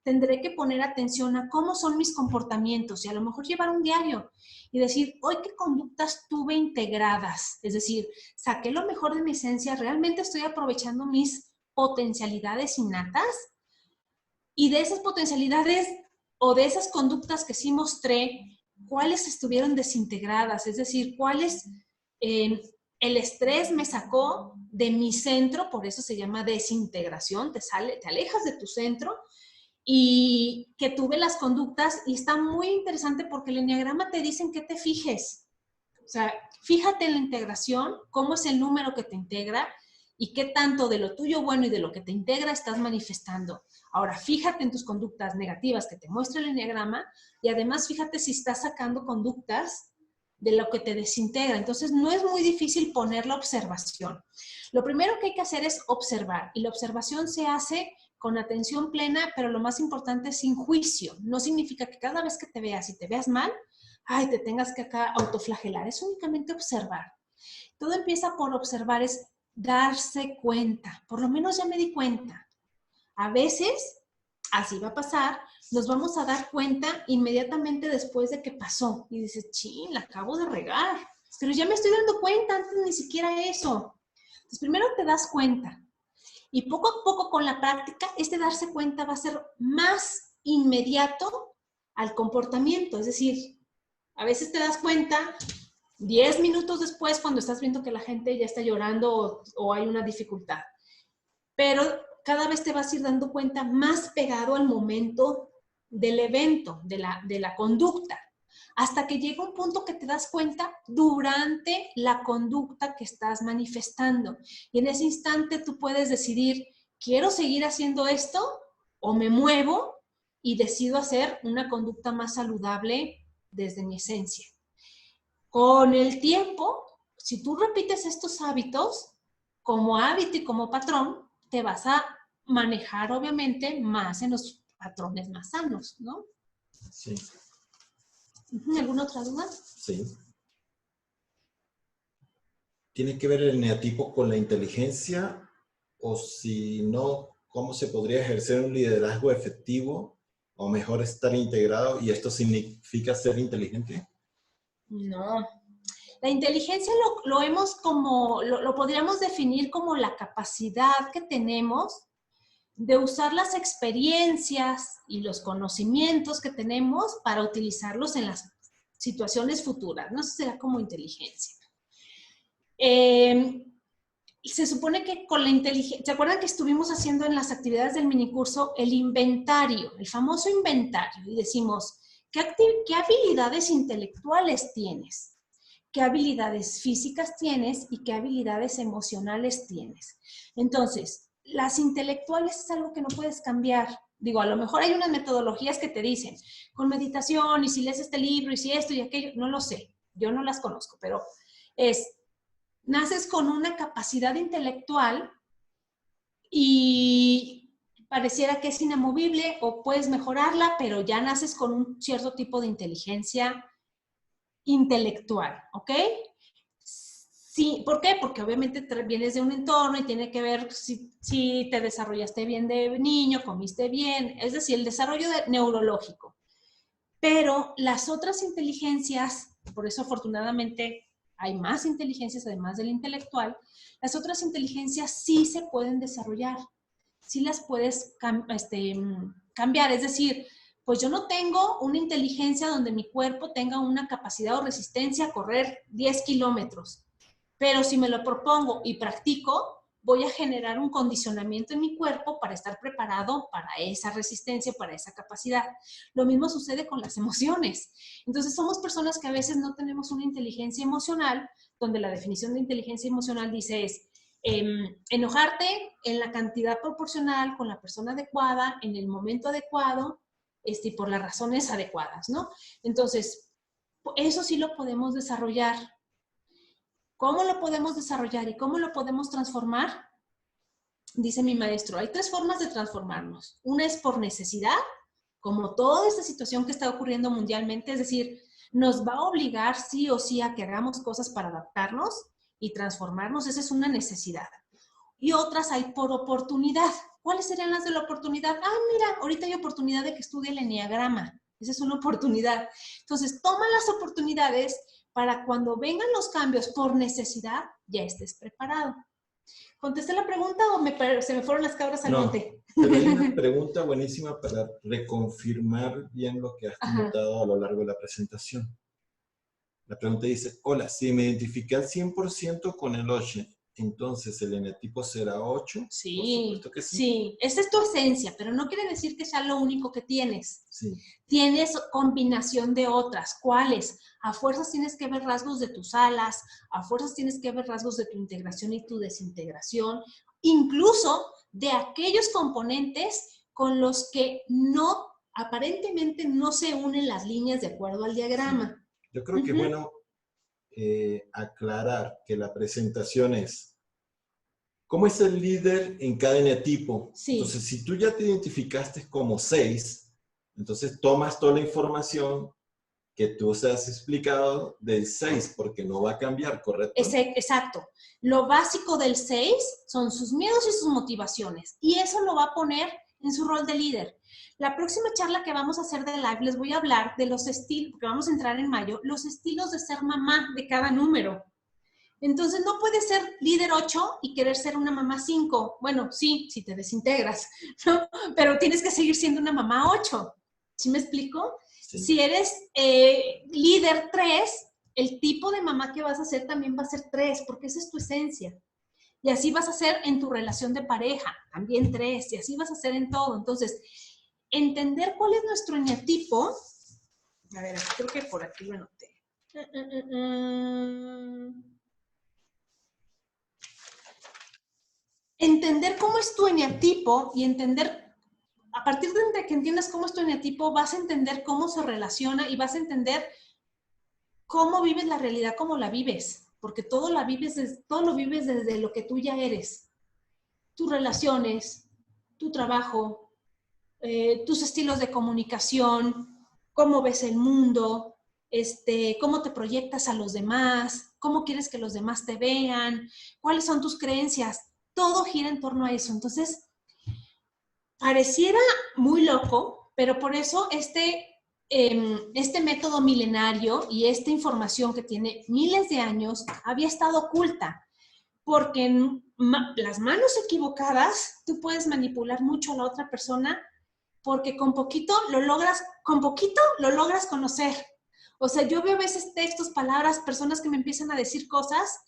tendré que poner atención a cómo son mis comportamientos y a lo mejor llevar un diario y decir, hoy qué conductas tuve integradas. Es decir, saqué lo mejor de mi esencia, realmente estoy aprovechando mis potencialidades innatas y de esas potencialidades o de esas conductas que sí mostré, cuáles estuvieron desintegradas, es decir, cuáles el estrés me sacó de mi centro, por eso se llama desintegración, te alejas de tu centro, y que tuve las conductas, y está muy interesante porque el enneagrama te dice en qué te fijes. O sea, fíjate en la integración, cómo es el número que te integra y qué tanto de lo tuyo bueno y de lo que te integra estás manifestando. Ahora, fíjate en tus conductas negativas que te muestra el enneagrama y además fíjate si estás sacando conductas de lo que te desintegra. Entonces, no es muy difícil poner la observación. Lo primero que hay que hacer es observar y la observación se hace con atención plena, pero lo más importante es sin juicio. No significa que cada vez que te veas y te veas mal, ay, te tengas que acá autoflagelar. Es únicamente observar. Todo empieza por observar, es darse cuenta. Por lo menos ya me di cuenta. A veces, así va a pasar, nos vamos a dar cuenta inmediatamente después de que pasó. Y dices, chin, la acabo de regar. Pero ya me estoy dando cuenta, antes ni siquiera eso. Entonces, primero te das cuenta. Y poco a poco con la práctica, este darse cuenta va a ser más inmediato al comportamiento. Es decir, a veces te das cuenta 10 minutos después cuando estás viendo que la gente ya está llorando o hay una dificultad. Pero cada vez te vas a ir dando cuenta más pegado al momento del evento, de la conducta, hasta que llega un punto que te das cuenta durante la conducta que estás manifestando. Y en ese instante tú puedes decidir, ¿quiero seguir haciendo esto o me muevo y decido hacer una conducta más saludable desde mi esencia? Con el tiempo, si tú repites estos hábitos como hábito y como patrón, te vas a manejar obviamente más en los patrones más sanos, ¿no? Sí. ¿Alguna otra duda? Sí. ¿Tiene que ver el eneatipo con la inteligencia? O si no, ¿cómo se podría ejercer un liderazgo efectivo? O mejor estar integrado, y esto significa ser inteligente. No. La inteligencia lo podríamos definir como la capacidad que tenemos de usar las experiencias y los conocimientos que tenemos para utilizarlos en las situaciones futuras. No sé si será como inteligencia. Se supone que con la inteligencia, ¿se acuerdan que estuvimos haciendo en las actividades del minicurso el inventario, el famoso inventario? Y decimos, ¿qué habilidades intelectuales tienes? ¿Qué habilidades físicas tienes y qué habilidades emocionales tienes? Entonces, las intelectuales es algo que no puedes cambiar. Digo, a lo mejor hay unas metodologías que te dicen, con meditación, y si lees este libro, y si esto y aquello, no lo sé, yo no las conozco, pero naces con una capacidad intelectual y pareciera que es inamovible o puedes mejorarla, pero ya naces con un cierto tipo de inteligencia intelectual, ¿ok? Sí, ¿por qué? Porque obviamente vienes de un entorno y tiene que ver si te desarrollaste bien de niño, comiste bien, es decir, el desarrollo neurológico. Pero las otras inteligencias, por eso afortunadamente hay más inteligencias además del intelectual, las otras inteligencias sí se pueden desarrollar, sí las puedes cambiar, es decir, pues yo no tengo una inteligencia donde mi cuerpo tenga una capacidad o resistencia a correr 10 kilómetros, pero si me lo propongo y practico, voy a generar un condicionamiento en mi cuerpo para estar preparado para esa resistencia, para esa capacidad. Lo mismo sucede con las emociones. Entonces somos personas que a veces no tenemos una inteligencia emocional, donde la definición de inteligencia emocional dice es enojarte en la cantidad proporcional, con la persona adecuada, en el momento adecuado, y por las razones adecuadas, ¿no? Entonces, eso sí lo podemos desarrollar. ¿Cómo lo podemos desarrollar y cómo lo podemos transformar? Dice mi maestro, hay 3 formas de transformarnos. Una es por necesidad, como toda esta situación que está ocurriendo mundialmente, es decir, nos va a obligar sí o sí a que hagamos cosas para adaptarnos y transformarnos. Esa es una necesidad. Y otras hay por oportunidad. ¿Cuáles serían las de la oportunidad? Ah, mira, ahorita hay oportunidad de que estudie el eneagrama. Esa es una oportunidad. Entonces, toma las oportunidades para cuando vengan los cambios por necesidad, ya estés preparado. ¿Contesté la pregunta o se me fueron las cabras al monte? Pero hay una pregunta buenísima para reconfirmar bien lo que has notado a lo largo de la presentación. La pregunta dice, hola, si me identifiqué al 100% con el 8, entonces el eneatipo será 8. Sí, por supuesto que sí. Sí, esa es tu esencia, pero no quiere decir que sea lo único que tienes. Sí. Tienes combinación de otras. ¿Cuáles? A fuerzas tienes que ver rasgos de tus alas, a fuerzas tienes que ver rasgos de tu integración y tu desintegración, incluso de aquellos componentes con los que no, aparentemente no se unen las líneas de acuerdo al diagrama. Sí. Yo creo que es bueno aclarar que la presentación es ¿cómo es el líder en cada eneatipo? Sí. Entonces, si tú ya te identificaste como 6, entonces tomas toda la información que tú se has explicado del 6, porque no va a cambiar, ¿correcto? Exacto. Lo básico del 6 son sus miedos y sus motivaciones. Y eso lo va a poner en su rol de líder. La próxima charla que vamos a hacer de live les voy a hablar de los estilos, porque vamos a entrar en mayo, los estilos de ser mamá de cada número. Entonces, no puedes ser líder 8 y querer ser una mamá 5. Bueno, sí, si te desintegras, ¿no? Pero tienes que seguir siendo una mamá 8. ¿Sí me explico? Sí. Si eres líder 3, el tipo de mamá que vas a ser también va a ser 3, porque esa es tu esencia. Y así vas a ser en tu relación de pareja, también 3, y así vas a ser en todo. Entonces, entender cuál es nuestro eneatipo. A ver, creo que por aquí lo anoté. Entender cómo es tu eneatipo y entender, a partir de que entiendas cómo es tu eneatipo, vas a entender cómo se relaciona y vas a entender cómo vives la realidad, cómo la vives, porque todo lo vives desde lo que tú ya eres. Tus relaciones, tu trabajo, tus estilos de comunicación, cómo ves el mundo, cómo te proyectas a los demás, cómo quieres que los demás te vean, cuáles son tus creencias. Todo gira en torno a eso. Entonces, pareciera muy loco, pero por eso este método milenario y esta información que tiene miles de años había estado oculta, porque en las manos equivocadas tú puedes manipular mucho a la otra persona, porque con poquito lo logras conocer. O sea, yo veo a veces textos, palabras, personas que me empiezan a decir cosas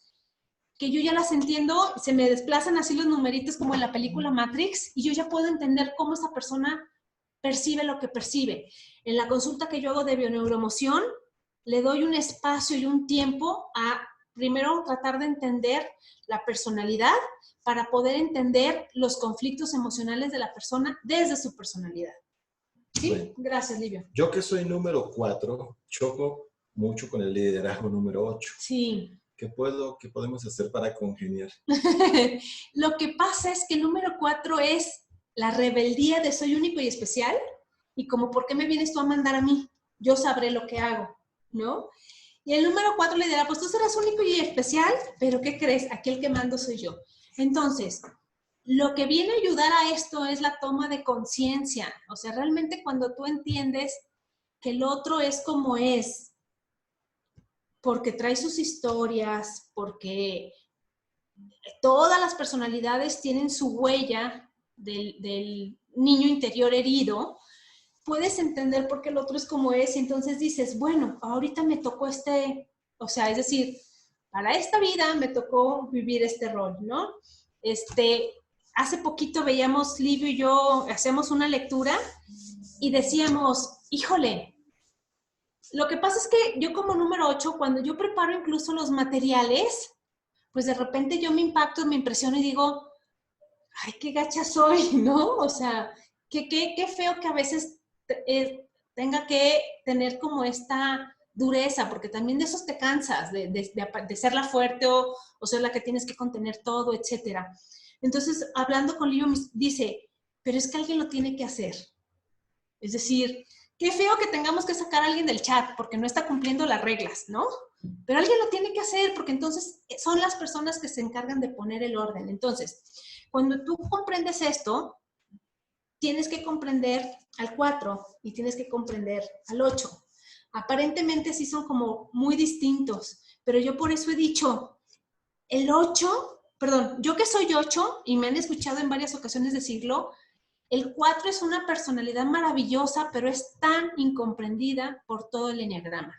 que yo ya las entiendo, se me desplazan así los numeritos como en la película Matrix, y yo ya puedo entender cómo esa persona percibe lo que percibe. En la consulta que yo hago de bioneuroemoción, le doy un espacio y un tiempo a, primero, tratar de entender la personalidad para poder entender los conflictos emocionales de la persona desde su personalidad. ¿Sí? Bueno, gracias, Livio. Yo que soy número 4, choco mucho con el liderazgo número 8. Sí. ¿Qué podemos hacer para congeniar? Lo que pasa es que el número 4 es la rebeldía de soy único y especial, y como, ¿por qué me vienes tú a mandar a mí? Yo sabré lo que hago, ¿no? Y el número 4 le dirá, pues tú serás único y especial, pero ¿qué crees? Aquí el que mando soy yo. Entonces, lo que viene a ayudar a esto es la toma de conciencia. O sea, realmente cuando tú entiendes que el otro es como es, porque trae sus historias, porque todas las personalidades tienen su huella del niño interior herido, puedes entender por qué el otro es como es, y entonces dices, bueno, ahorita me tocó o sea, es decir, para esta vida me tocó vivir este rol, ¿no? Hace poquito veíamos, Livio y yo, hacemos una lectura y decíamos, híjole, lo que pasa es que yo como número 8, cuando yo preparo incluso los materiales, pues de repente yo me impacto, me impresiono y digo, ay, qué gacha soy, ¿no? O sea, qué feo que a veces tenga que tener como esta dureza, porque también de eso te cansas, de ser la fuerte o ser la que tienes que contener todo, etcétera. Entonces, hablando con Livio, dice, pero es que alguien lo tiene que hacer. Es decir, qué feo que tengamos que sacar a alguien del chat porque no está cumpliendo las reglas, ¿no? Pero alguien lo tiene que hacer porque entonces son las personas que se encargan de poner el orden. Entonces, cuando tú comprendes esto, tienes que comprender al 4 y tienes que comprender al 8. Aparentemente sí son como muy distintos, pero yo por eso he dicho, el 8, perdón, yo que soy 8 y me han escuchado en varias ocasiones decirlo, el 4 es una personalidad maravillosa, pero es tan incomprendida por todo el eneagrama.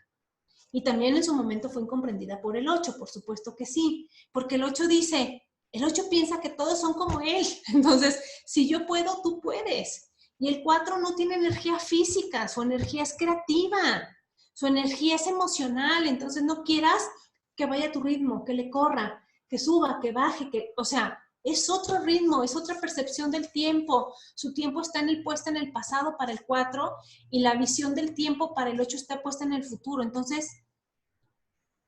Y también en su momento fue incomprendida por el 8, por supuesto que sí, porque el 8 dice, el 8 piensa que todos son como él, entonces, si yo puedo, tú puedes. Y el 4 no tiene energía física, su energía es creativa, su energía es emocional, entonces no quieras que vaya a tu ritmo, que le corra, que suba, que baje, o sea, es otro ritmo, es otra percepción del tiempo. Su tiempo está puesta en el pasado para el 4 y la visión del tiempo para el 8 está puesta en el futuro. Entonces,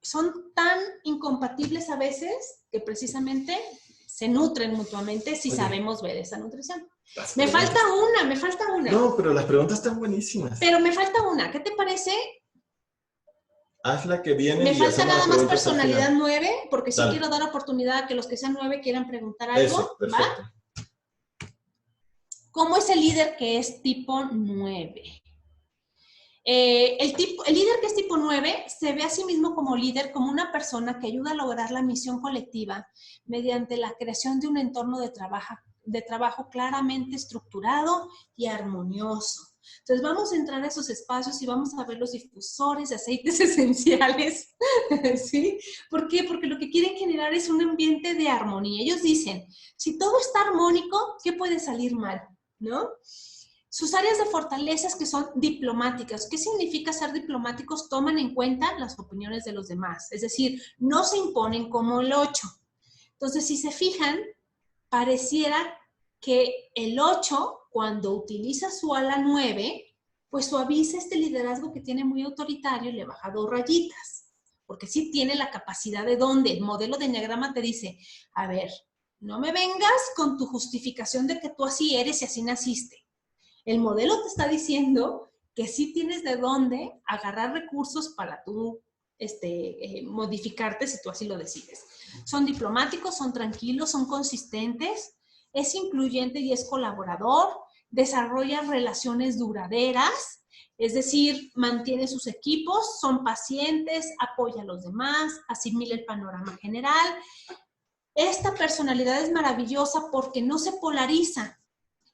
son tan incompatibles a veces que precisamente se nutren mutuamente si sabemos ver esa nutrición. Me falta una. No, pero las preguntas están buenísimas. Pero me falta una. ¿Qué te parece? Haz la que viene. Me falta nada más personalidad 9, porque sí Dale. quiero dar oportunidad a que los que sean 9 quieran preguntar algo. Eso, perfecto. ¿Va? ¿Cómo es el líder que es tipo 9? El líder que es tipo 9 se ve a sí mismo como líder, como una persona que ayuda a lograr la misión colectiva mediante la creación de un entorno de trabajo claramente estructurado y armonioso. Entonces vamos a entrar a esos espacios y vamos a ver los difusores de aceites esenciales, ¿sí? ¿Por qué? Porque lo que quieren generar es un ambiente de armonía. Ellos dicen, si todo está armónico, ¿qué puede salir mal? ¿No? Sus áreas de fortalezas que son diplomáticas. ¿Qué significa ser diplomáticos? Toman en cuenta las opiniones de los demás. Es decir, no se imponen como el 8. Entonces, si se fijan, pareciera que el 8, cuando utiliza su ala 9, pues suaviza este liderazgo que tiene muy autoritario y le baja 2 rayitas. Porque sí tiene la capacidad de donde el modelo de eneagrama te dice, a ver, no me vengas con tu justificación de que tú así eres y así naciste. El modelo te está diciendo que sí tienes de dónde agarrar recursos para tú modificarte si tú así lo decides. Son diplomáticos, son tranquilos, son consistentes, es incluyente y es colaborador, desarrolla relaciones duraderas, es decir, mantiene sus equipos, son pacientes, apoya a los demás, asimila el panorama general. Esta personalidad es maravillosa porque no se polariza.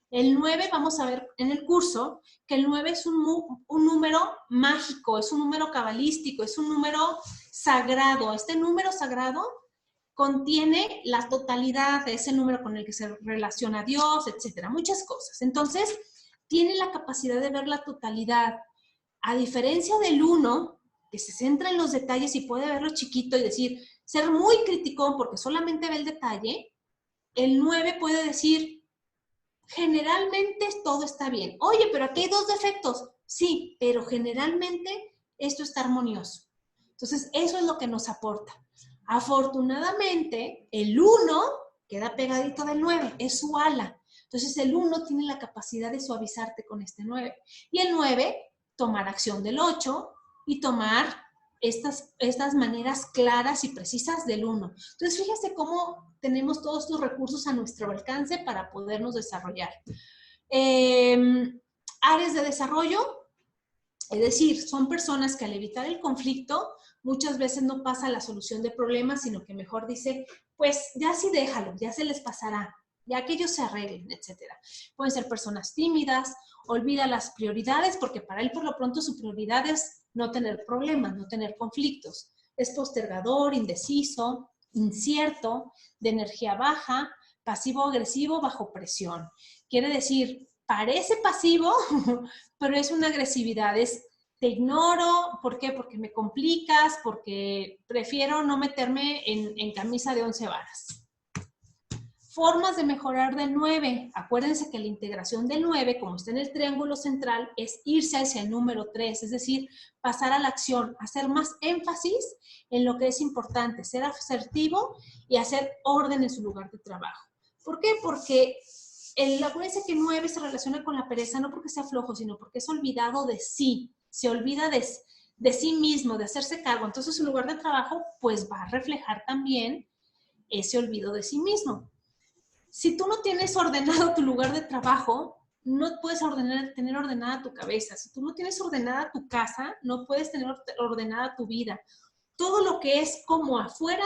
El 9, vamos a ver en el curso, que el 9 es un número mágico, es un número cabalístico, es un número sagrado. Este número sagrado contiene la totalidad de ese número con el que se relaciona a Dios, etcétera, muchas cosas. Entonces, tiene la capacidad de ver la totalidad. A diferencia del 1, que se centra en los detalles y puede verlo chiquito y decir, ser muy criticón porque solamente ve el detalle, el 9 puede decir, generalmente todo está bien. Oye, pero aquí hay 2 defectos. Sí, pero generalmente esto está armonioso. Entonces, eso es lo que nos aporta. Afortunadamente, el 1 queda pegadito del 9, es su ala. Entonces, el 1 tiene la capacidad de suavizarte con este 9. Y el 9, tomar acción del 8 y tomar estas maneras claras y precisas del 1. Entonces, fíjate cómo tenemos todos estos recursos a nuestro alcance para podernos desarrollar. Áreas de desarrollo, es decir, son personas que al evitar el conflicto muchas veces no pasa la solución de problemas, sino que mejor dice, pues ya sí déjalo, ya se les pasará, ya que ellos se arreglen, etc. Pueden ser personas tímidas, olvida las prioridades, porque para él por lo pronto su prioridad es no tener problemas, no tener conflictos. Es postergador, indeciso, incierto, de energía baja, pasivo-agresivo, bajo presión. Quiere decir, parece pasivo, pero es una agresividad, te ignoro, ¿por qué? Porque me complicas, porque prefiero no meterme en camisa de 11 varas. Formas de mejorar del 9. Acuérdense que la integración del 9, como está en el triángulo central, es irse hacia el número 3, es decir, pasar a la acción, hacer más énfasis en lo que es importante, ser asertivo y hacer orden en su lugar de trabajo. ¿Por qué? Porque Acuérdense que 9 se relaciona con la pereza, no porque sea flojo, sino porque es olvidado de sí. Se olvida de sí mismo, de hacerse cargo. Entonces, su lugar de trabajo, pues va a reflejar también ese olvido de sí mismo. Si tú no tienes ordenado tu lugar de trabajo, no puedes tener ordenada tu cabeza. Si tú no tienes ordenada tu casa, no puedes tener ordenada tu vida. Todo lo que es como afuera,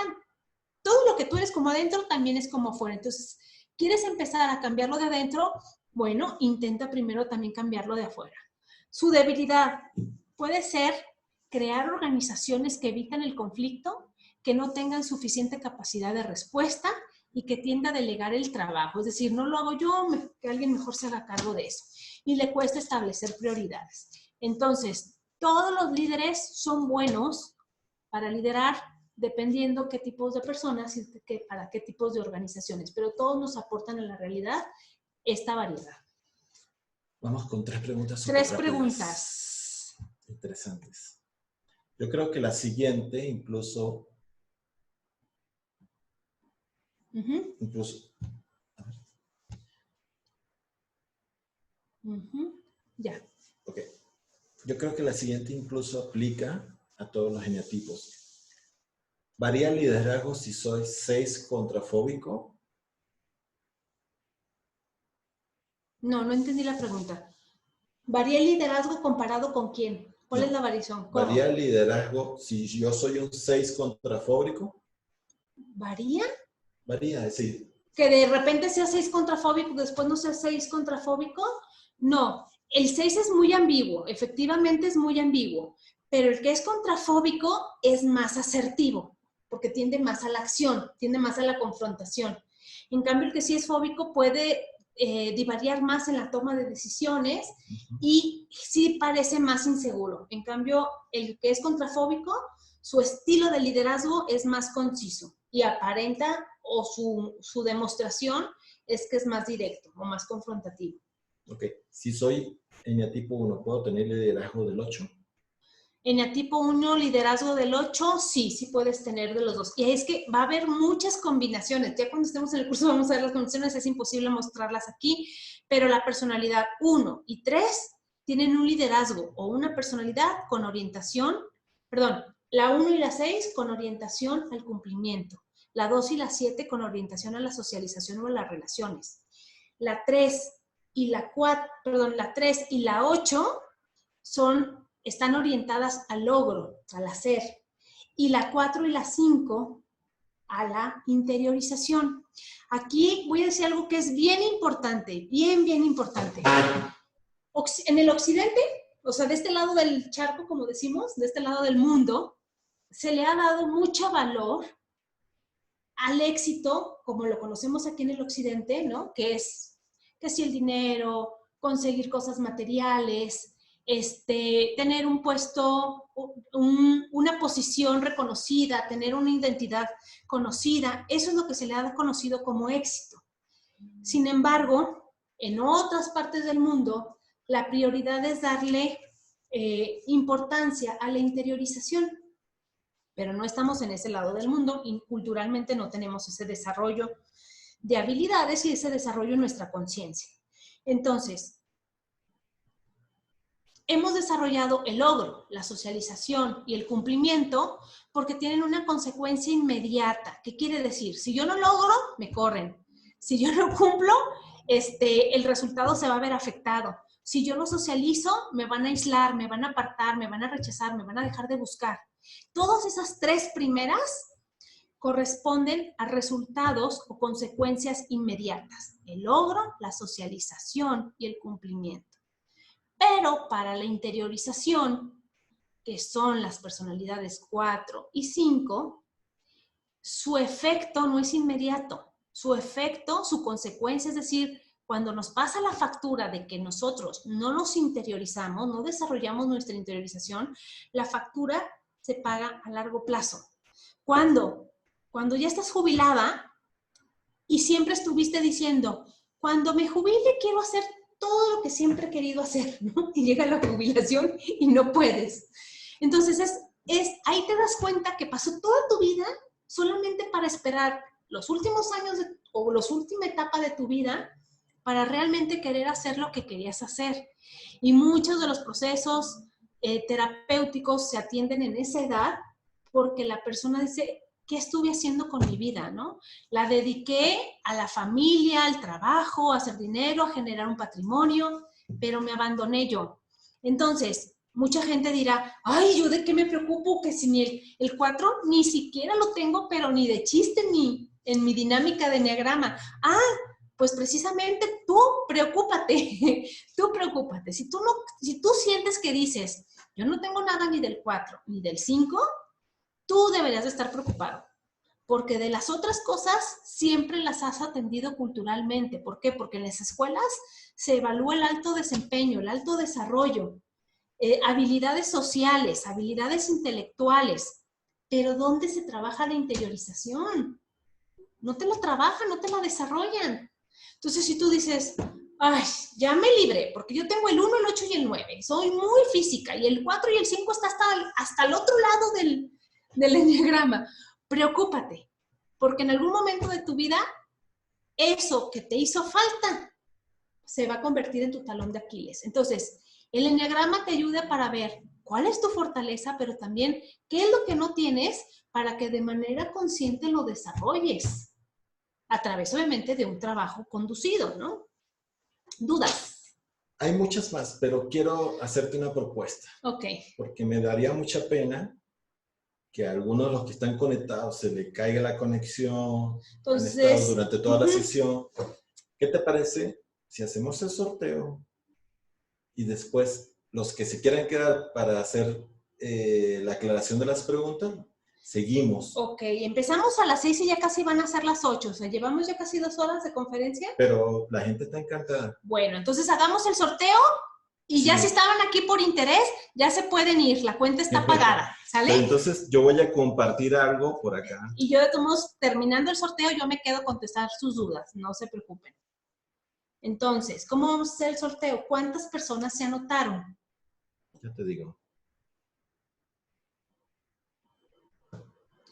todo lo que tú eres como adentro, también es como afuera. Entonces, ¿quieres empezar a cambiarlo de adentro? Bueno, intenta primero también cambiarlo de afuera. Su debilidad puede ser crear organizaciones que evitan el conflicto, que no tengan suficiente capacidad de respuesta y que tienda a delegar el trabajo. Es decir, no lo hago yo, que alguien mejor se haga cargo de eso. Y le cuesta establecer prioridades. Entonces, todos los líderes son buenos para liderar dependiendo qué tipos de personas y para qué tipos de organizaciones, pero todos nos aportan en la realidad esta variedad. Vamos con 3 preguntas. 3 preguntas. Interesantes. Yo creo que la siguiente incluso... A ver. Ya. Ok. Yo creo que la siguiente incluso aplica a todos los eneatipos. ¿Varía el liderazgo si soy 6 contrafóbico? No, no entendí la pregunta. ¿Varía el liderazgo comparado con quién? ¿Cuál es la variación? ¿Cómo? ¿Varía el liderazgo si yo soy un 6 contrafóbico? ¿Varía? Varía, es decir... ¿Que de repente sea 6 contrafóbico y después no sea 6 contrafóbico? No, el 6 es muy ambiguo, efectivamente es muy ambiguo, pero el que es contrafóbico es más asertivo, porque tiende más a la acción, tiende más a la confrontación. En cambio, el que sí es fóbico puede divariar más en la toma de decisiones y sí parece más inseguro. En cambio, el que es contrafóbico, su estilo de liderazgo es más conciso y aparenta, o su demostración es que es más directo o más confrontativo. Ok, si soy eneatipo 1, ¿puedo tener liderazgo del 8? Eneatipo 1, liderazgo del 8, sí puedes tener de los dos. Y es que va a haber muchas combinaciones. Ya cuando estemos en el curso vamos a ver las combinaciones, es imposible mostrarlas aquí, pero la personalidad 1 y 3 tienen un liderazgo o una personalidad con orientación, perdón, la 1 y la 6 con orientación al cumplimiento, la 2 y la 7 con orientación a la socialización o a las relaciones. La 3 y la 4, perdón, la 3 y la 8 están orientadas al logro, al hacer. Y la 4 y la 5 a la interiorización. Aquí voy a decir algo que es bien importante, bien importante. En el occidente, o sea, de este lado del charco, como decimos, de este lado del mundo, se le ha dado mucho valor al éxito, como lo conocemos aquí en el occidente, ¿no? Que si el dinero, conseguir cosas materiales, tener un puesto, una posición reconocida, tener una identidad conocida, eso es lo que se le ha conocido como éxito. Sin embargo, en otras partes del mundo, la prioridad es darle importancia a la interiorización, pero no estamos en ese lado del mundo y culturalmente no tenemos ese desarrollo de habilidades y ese desarrollo en nuestra conciencia. Entonces, hemos desarrollado el logro, la socialización y el cumplimiento porque tienen una consecuencia inmediata. ¿Qué quiere decir? Si yo no logro, me corren. Si yo no cumplo, el resultado se va a ver afectado. Si yo no socializo, me van a aislar, me van a apartar, me van a rechazar, me van a dejar de buscar. Todas esas 3 primeras corresponden a resultados o consecuencias inmediatas. El logro, la socialización y el cumplimiento. Pero para la interiorización, que son las personalidades 4 y 5, su efecto no es inmediato. Su efecto, su consecuencia, es decir, cuando nos pasa la factura de que nosotros no nos interiorizamos, no desarrollamos nuestra interiorización, la factura se paga a largo plazo. Cuando ya estás jubilada y siempre estuviste diciendo, cuando me jubile quiero hacer todo lo que siempre he querido hacer, ¿no? Y llega la jubilación y no puedes. Entonces, ahí te das cuenta que pasó toda tu vida solamente para esperar los últimos años o la última etapa de tu vida para realmente querer hacer lo que querías hacer. Y muchos de los procesos terapéuticos se atienden en esa edad porque la persona dice, ¿qué estuve haciendo con mi vida, no? La dediqué a la familia, al trabajo, a hacer dinero, a generar un patrimonio, pero me abandoné yo. Entonces, mucha gente dirá, ay, ¿yo de qué me preocupo? Que si ni el 4 ni siquiera lo tengo, pero ni de chiste ni en mi dinámica de enneagrama. Ah, pues precisamente tú preocúpate, tú preocúpate. Si tú sientes que dices, yo no tengo nada ni del 4 ni del 5, tú deberías de estar preocupado. Porque de las otras cosas siempre las has atendido culturalmente. ¿Por qué? Porque en las escuelas se evalúa el alto desempeño, el alto desarrollo, habilidades sociales, habilidades intelectuales. Pero ¿dónde se trabaja la interiorización? No te la trabajan, no te la desarrollan. Entonces, si tú dices, ay, ya me libré, porque yo tengo el 1, el 8 y el 9, soy muy física, y el 4 y el 5 está hasta el otro lado del enneagrama, preocúpate, porque en algún momento de tu vida, eso que te hizo falta se va a convertir en tu talón de Aquiles. Entonces, el enneagrama te ayuda para ver cuál es tu fortaleza, pero también qué es lo que no tienes para que de manera consciente lo desarrolles. A través, obviamente, de un trabajo conducido, ¿no? ¿Dudas? Hay muchas más, pero quiero hacerte una propuesta. Ok. Porque me daría mucha pena que a algunos de los que están conectados se le caiga la conexión, Entonces, han estado durante toda la sesión. ¿Qué te parece si hacemos el sorteo y después los que se quieran quedar para hacer la aclaración de las preguntas, seguimos? Ok, empezamos a las 6 y ya casi van a ser las 8, o sea, llevamos ya casi 2 horas de conferencia. Pero la gente está encantada. Bueno, entonces hagamos el sorteo y sí. Ya si estaban aquí por interés, ya se pueden ir, la cuenta está pagada, ¿sale? Entonces yo voy a compartir algo por acá. Y yo, de todos modos, terminando el sorteo, yo me quedo a contestar sus dudas, no se preocupen. Entonces, ¿cómo vamos a hacer el sorteo? ¿Cuántas personas se anotaron? Ya te digo.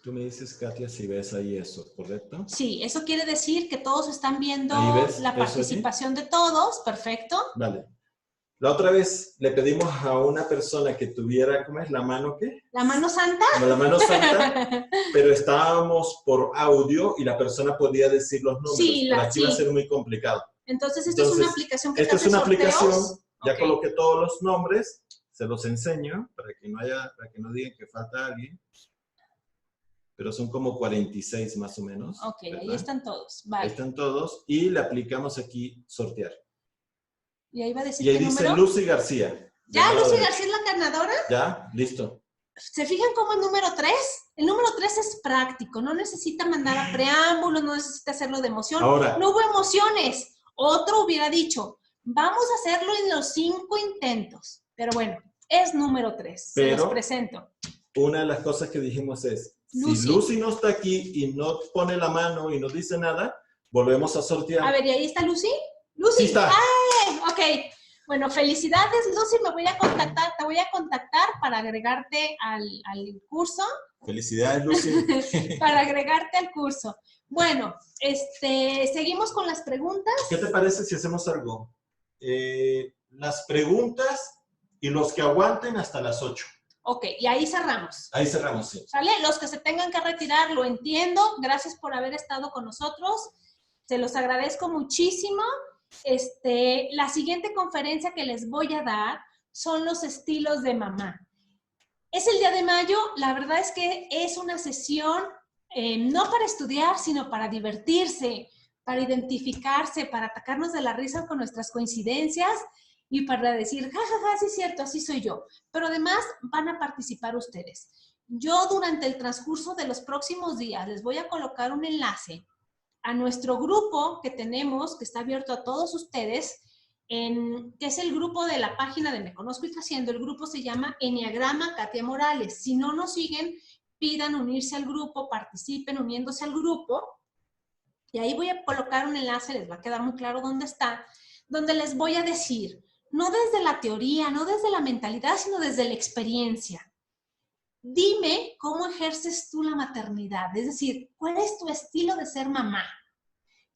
Tú me dices, Katia, si ves ahí eso, ¿correcto? Sí, eso quiere decir que todos están viendo la participación de todos. Perfecto. Vale. La otra vez le pedimos a una persona que tuviera, ¿cómo es? ¿La mano qué? ¿La mano santa? No, la mano santa, pero estábamos por audio y la persona podía decir los números. Sí, pero aquí va a ser muy complicado. Entonces, esta es una aplicación que esta es una sorteos. aplicación, ya coloqué todos los nombres, se los enseño para que no digan que falta alguien. Pero son como 46 más o menos. Ok, ¿verdad? Ahí están todos. Vale. Ahí están todos y le aplicamos aquí sortear. Y ahí va a decir y ahí dice número? Lucy García. ¿Ya Lucy García es la ganadora? Ya, listo. ¿Se fijan cómo el número 3? El número 3 es práctico, no necesita mandar a preámbulos, no necesita hacerlo de emoción. Ahora, no hubo emociones. Otro hubiera dicho, vamos a hacerlo en los 5 intentos. Pero bueno, es número 3. Se los presento. Una de las cosas que dijimos es, si Lucy no está aquí y no pone la mano y no dice nada, volvemos a sortear. A ver, ¿y ahí está Lucy? Lucy. Sí está. ¡Ay! Ok. Bueno, felicidades, Lucy. Te voy a contactar para agregarte al curso. Felicidades, Lucy. Para agregarte al curso. Bueno, seguimos con las preguntas. ¿Qué te parece si hacemos algo? Las preguntas y los que aguanten hasta las 8. Ok, y ahí cerramos. Ahí cerramos, sí. ¿Sale? Los que se tengan que retirar, lo entiendo. Gracias por haber estado con nosotros. Se los agradezco muchísimo. La siguiente conferencia que les voy a dar son los estilos de mamá. Es el día de mayo. La verdad es que es una sesión no para estudiar, sino para divertirse, para identificarse, para atacarnos de la risa con nuestras coincidencias y para decir, jajaja, sí es cierto, así soy yo. Pero además van a participar ustedes. Yo durante el transcurso de los próximos días les voy a colocar un enlace a nuestro grupo que tenemos, que está abierto a todos ustedes, que es el grupo de la página de Me Conozco y Trasciendo. El grupo se llama Enneagrama Katia Morales. Si no nos siguen, pidan unirse al grupo, participen uniéndose al grupo. Y ahí voy a colocar un enlace, les va a quedar muy claro dónde está, donde les voy a decir, no desde la teoría, no desde la mentalidad, sino desde la experiencia. Dime cómo ejerces tú la maternidad, es decir, ¿cuál es tu estilo de ser mamá?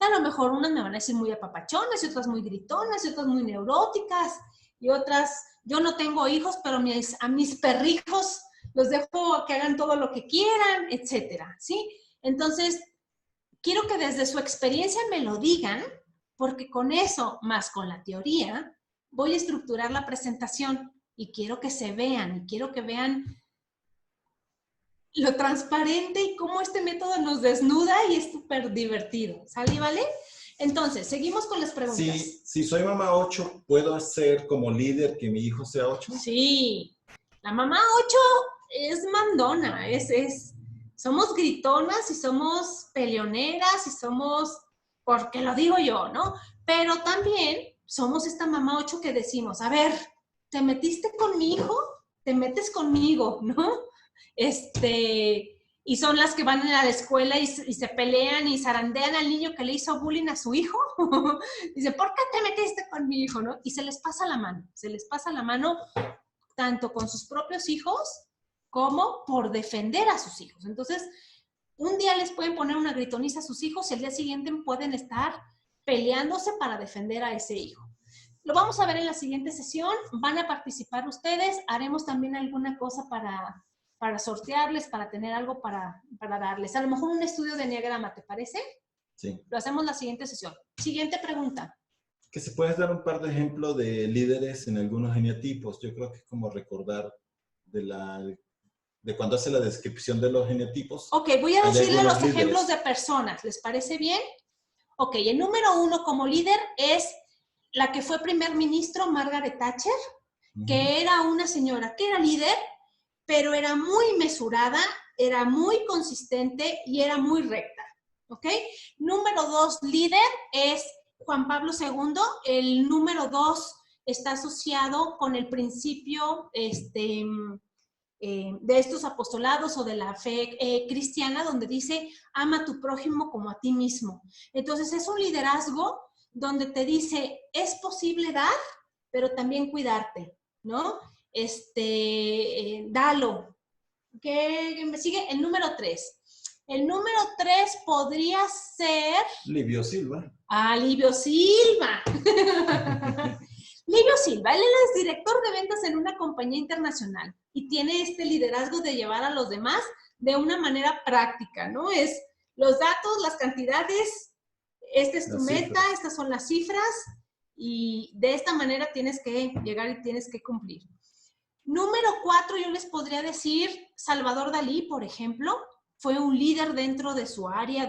Y a lo mejor unas me van a decir muy apapachonas, y otras muy gritonas, y otras muy neuróticas, y otras, yo no tengo hijos, pero a mis perrijos los dejo que hagan todo lo que quieran, etcétera, ¿sí? Entonces, quiero que desde su experiencia me lo digan, porque con eso, más con la teoría, voy a estructurar la presentación y quiero que se vean, y quiero que vean lo transparente y cómo este método nos desnuda y es súper divertido. ¿Sale, vale? Entonces, seguimos con las preguntas. Si soy mamá 8, ¿puedo hacer como líder que mi hijo sea 8? Sí. La mamá 8 es mandona, somos gritonas y somos peleoneras y somos, porque lo digo yo, ¿no? Pero también somos esta mamá 8 que decimos, a ver, ¿te metiste con mi hijo? Te metes conmigo, ¿no? Y son las que van a la escuela y se pelean y zarandean al niño que le hizo bullying a su hijo. Dice, ¿por qué te metiste con mi hijo? ¿No? Y se les pasa la mano tanto con sus propios hijos como por defender a sus hijos. Entonces, un día les pueden poner una gritoniza a sus hijos y el día siguiente pueden estar peleándose para defender a ese hijo. Lo vamos a ver en la siguiente sesión. Van a participar ustedes. Haremos también alguna cosa para sortearles, para tener algo para darles. A lo mejor un estudio de enneagrama, ¿te parece? Sí. Lo hacemos en la siguiente sesión. Siguiente pregunta. Que si puedes dar un par de ejemplos de líderes en algunos genotipos. Yo creo que es como recordar de cuando hace la descripción de los genotipos. Ok, voy a decirle los ejemplos de personas. ¿Les parece bien? Ok, el número 1 como líder es la que fue primer ministro, Margaret Thatcher, que era una señora que era líder, pero era muy mesurada, era muy consistente y era muy recta. ¿Ok? Número 2 líder es Juan Pablo II. El número 2 está asociado con el principio de estos apostolados o de la fe cristiana, donde dice, ama a tu prójimo como a ti mismo. Entonces, es un liderazgo donde te dice, es posible dar, pero también cuidarte, ¿no? Dalo. ¿Qué me sigue? El número 3. El número 3 podría ser... Livio Silva. Ah, Livio Silva. Livio Silva, él es director de ventas en una compañía internacional y tiene este liderazgo de llevar a los demás de una manera práctica, ¿no? Es los datos, las cantidades, esta es tu meta, estas son las cifras y de esta manera tienes que llegar y tienes que cumplir. Número 4, yo les podría decir, Salvador Dalí, por ejemplo, fue un líder dentro de su área,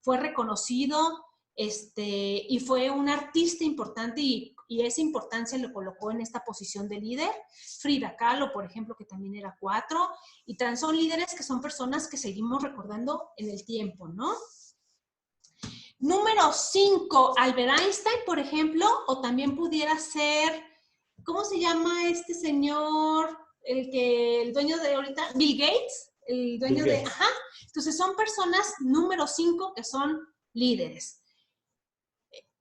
fue reconocido, y fue un artista importante y esa importancia lo colocó en esta posición de líder. Frida Kahlo, por ejemplo, que también era 4, y son líderes que son personas que seguimos recordando en el tiempo, ¿no? Número 5, Albert Einstein, por ejemplo, o también pudiera ser, ¿cómo se llama este señor? El dueño de ahorita, Bill Gates, el dueño de... Ajá. Entonces son personas número 5 que son líderes.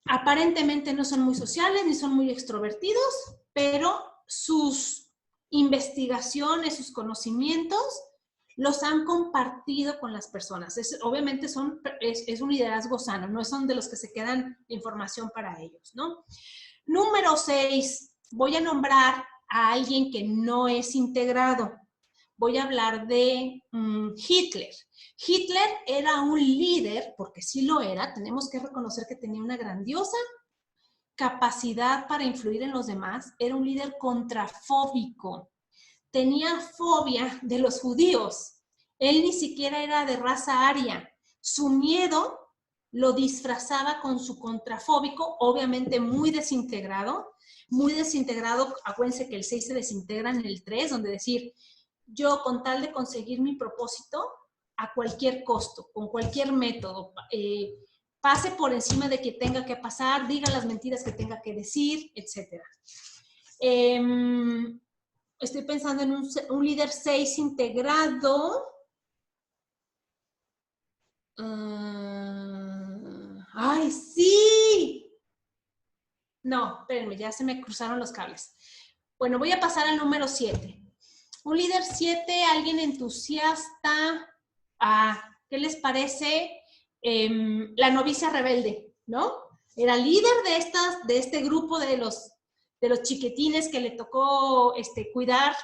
Aparentemente no son muy sociales ni son muy extrovertidos, pero sus investigaciones, sus conocimientos, los han compartido con las personas. Obviamente es un liderazgo sano, no son de los que se quedan información para ellos, ¿no? Número 6, voy a nombrar a alguien que no es integrado. Voy a hablar de Hitler. Hitler era un líder, porque sí lo era, tenemos que reconocer que tenía una grandiosa capacidad para influir en los demás, era un líder contrafóbico, tenía fobia de los judíos, él ni siquiera era de raza aria, su miedo lo disfrazaba con su contrafóbico, obviamente muy desintegrado, acuérdense que el 6 se desintegra en el 3, donde decir, yo con tal de conseguir mi propósito, a cualquier costo, con cualquier método, pase por encima de que tenga que pasar, diga las mentiras que tenga que decir, etc. Estoy pensando en un líder 6 integrado. ¡Ay, sí! No, espérenme, ya se me cruzaron los cables. Bueno, voy a pasar al número 7. Un líder 7, alguien entusiasta. ¿Qué les parece? la novicia rebelde, ¿no? Era líder de este grupo de los chiquitines que le tocó cuidar.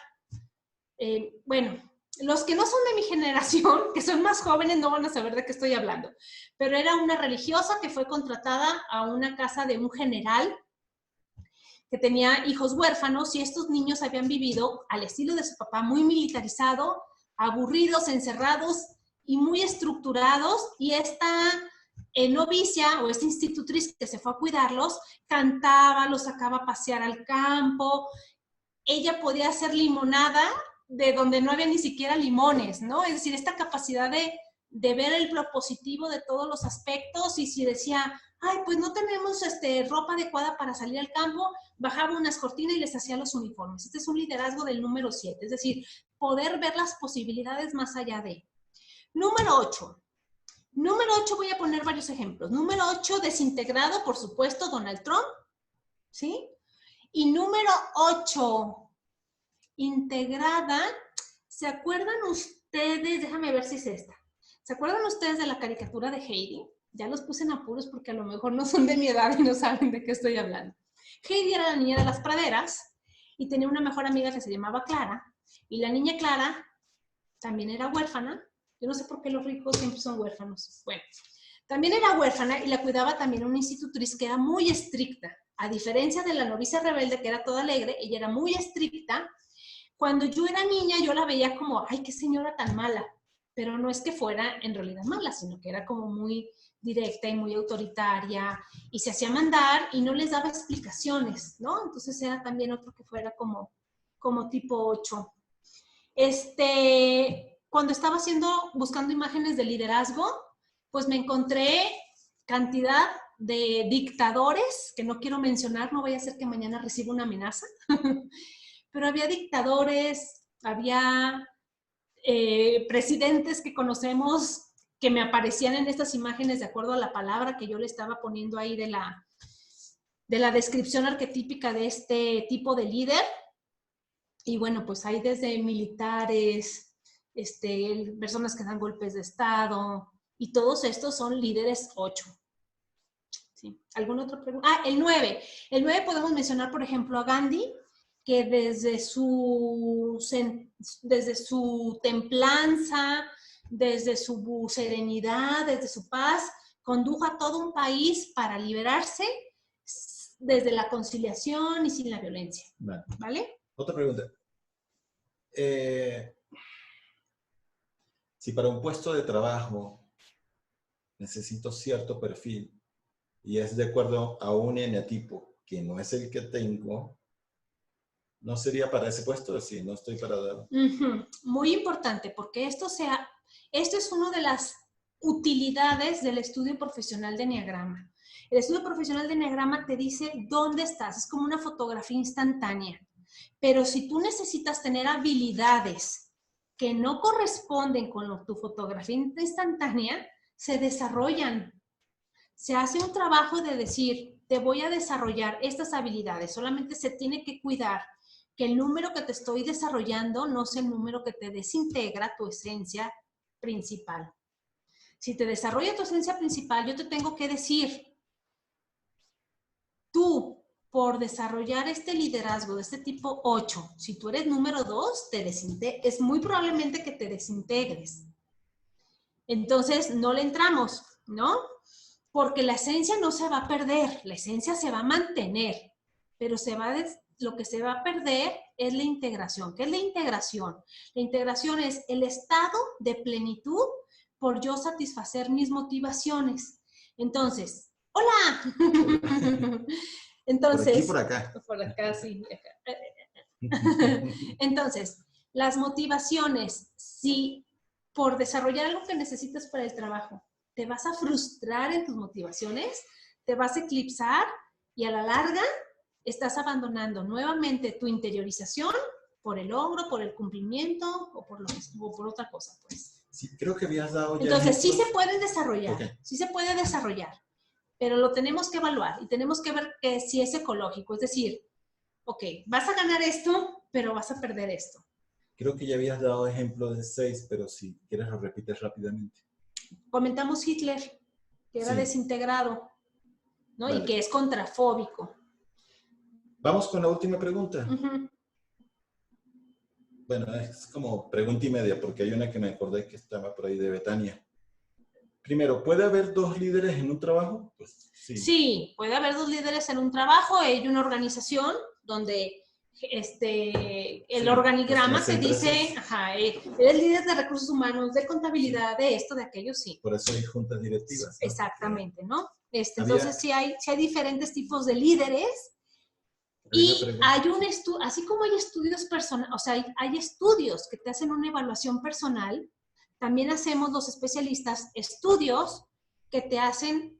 Bueno, los que no son de mi generación, que son más jóvenes, no van a saber de qué estoy hablando, pero era una religiosa que fue contratada a una casa de un general que tenía hijos huérfanos y estos niños habían vivido al estilo de su papá, muy militarizado, aburridos, encerrados y muy estructurados, y esta novicia o esta institutriz que se fue a cuidarlos, cantaba, los sacaba a pasear al campo, ella podía hacer limonada de donde no había ni siquiera limones, ¿no? Es decir, esta capacidad de ver lo positivo de todos los aspectos, y si decía, ay, pues no tenemos ropa adecuada para salir al campo, bajaba unas cortinas y les hacía los uniformes. Este es un liderazgo del número 7, es decir, poder ver las posibilidades más allá de. Número 8. Número 8, voy a poner varios ejemplos. Número 8, desintegrado, por supuesto, Donald Trump, ¿sí? Y número 8, integrada, ¿se acuerdan ustedes? Déjame ver si es esta. ¿Se acuerdan ustedes de la caricatura de Heidi? Ya los puse en apuros porque a lo mejor no son de mi edad y no saben de qué estoy hablando. Heidi era la niña de las praderas y tenía una mejor amiga que se llamaba Clara. Y la niña Clara también era huérfana. Yo no sé por qué los ricos siempre son huérfanos. Bueno, también era huérfana y la cuidaba también una institutriz que era muy estricta. A diferencia de la novicia rebelde, que era toda alegre, ella era muy estricta. Cuando yo era niña, yo la veía como, ay, qué señora tan mala. Pero no es que fuera en realidad mala, sino que era como muy directa y muy autoritaria, y se hacía mandar y no les daba explicaciones, ¿no? Entonces era también otro que fuera como tipo 8. Cuando estaba buscando imágenes de liderazgo, pues me encontré cantidad de dictadores, que no quiero mencionar, no vaya a ser que mañana reciba una amenaza, pero había dictadores, había presidentes que conocemos que me aparecían en estas imágenes de acuerdo a la palabra que yo le estaba poniendo ahí de la descripción arquetípica de este tipo de líder. Y bueno, pues hay desde militares, personas que dan golpes de Estado, y todos estos son líderes 8. ¿Sí? ¿Alguna otra pregunta? Ah, el 9. El 9 podemos mencionar, por ejemplo, a Gandhi, que desde su templanza, desde su serenidad, desde su paz, condujo a todo un país para liberarse desde la conciliación y sin la violencia. ¿Vale? Otra pregunta. Si para un puesto de trabajo necesito cierto perfil y es de acuerdo a un eneatipo que no es el que tengo, ¿no sería para ese puesto? Si no estoy para dar. Muy importante, porque esto es una de las utilidades del estudio profesional de Enneagrama. El estudio profesional de Enneagrama te dice dónde estás, es como una fotografía instantánea. Pero si tú necesitas tener habilidades que no corresponden con tu fotografía instantánea, se desarrollan. Se hace un trabajo de decir, te voy a desarrollar estas habilidades, solamente se tiene que cuidar que el número que te estoy desarrollando no sea el número que te desintegra tu esencia principal. Si te desarrolla tu esencia principal, yo te tengo que decir, tú, por desarrollar este liderazgo de este tipo 8, si tú eres número 2, es muy probablemente que te desintegres. Entonces, no le entramos, ¿no? Porque la esencia no se va a perder, la esencia se va a mantener, pero lo que se va a perder es la integración. ¿Qué es la integración? La integración es el estado de plenitud por yo satisfacer mis motivaciones. Entonces, ¡hola! Entonces, por aquí, por acá. Por acá, sí. Entonces, las motivaciones, si por desarrollar algo que necesitas para el trabajo, te vas a frustrar en tus motivaciones, te vas a eclipsar y a la larga estás abandonando nuevamente tu interiorización por el logro, por el cumplimiento o por otra cosa, pues. Sí, creo que habías dado ya. Entonces, sí se pueden desarrollar, okay. Sí se puede desarrollar, pero lo tenemos que evaluar y tenemos que ver que si es ecológico, es decir, ok, vas a ganar esto, pero vas a perder esto. Creo que ya habías dado ejemplo de 6, pero si quieres lo repites rápidamente. Comentamos Hitler. que era desintegrado, ¿no? Vale. Y que es contrafóbico. Vamos con la última pregunta. Bueno, es como pregunta y media, porque hay una que me acordé que estaba por ahí de Betania. Primero, ¿puede haber 2 líderes en un trabajo? Pues sí. Sí, puede haber 2 líderes en un trabajo. Hay una organización donde el organigrama te dice, eres líder de recursos humanos, de contabilidad, de esto, de aquello, sí. Por eso hay juntas directivas, ¿no? Exactamente, ¿no? Entonces sí hay diferentes tipos de líderes. Y hay un estudio, así como hay estudios personales, o sea, hay estudios que te hacen una evaluación personal, también hacemos los especialistas estudios que te hacen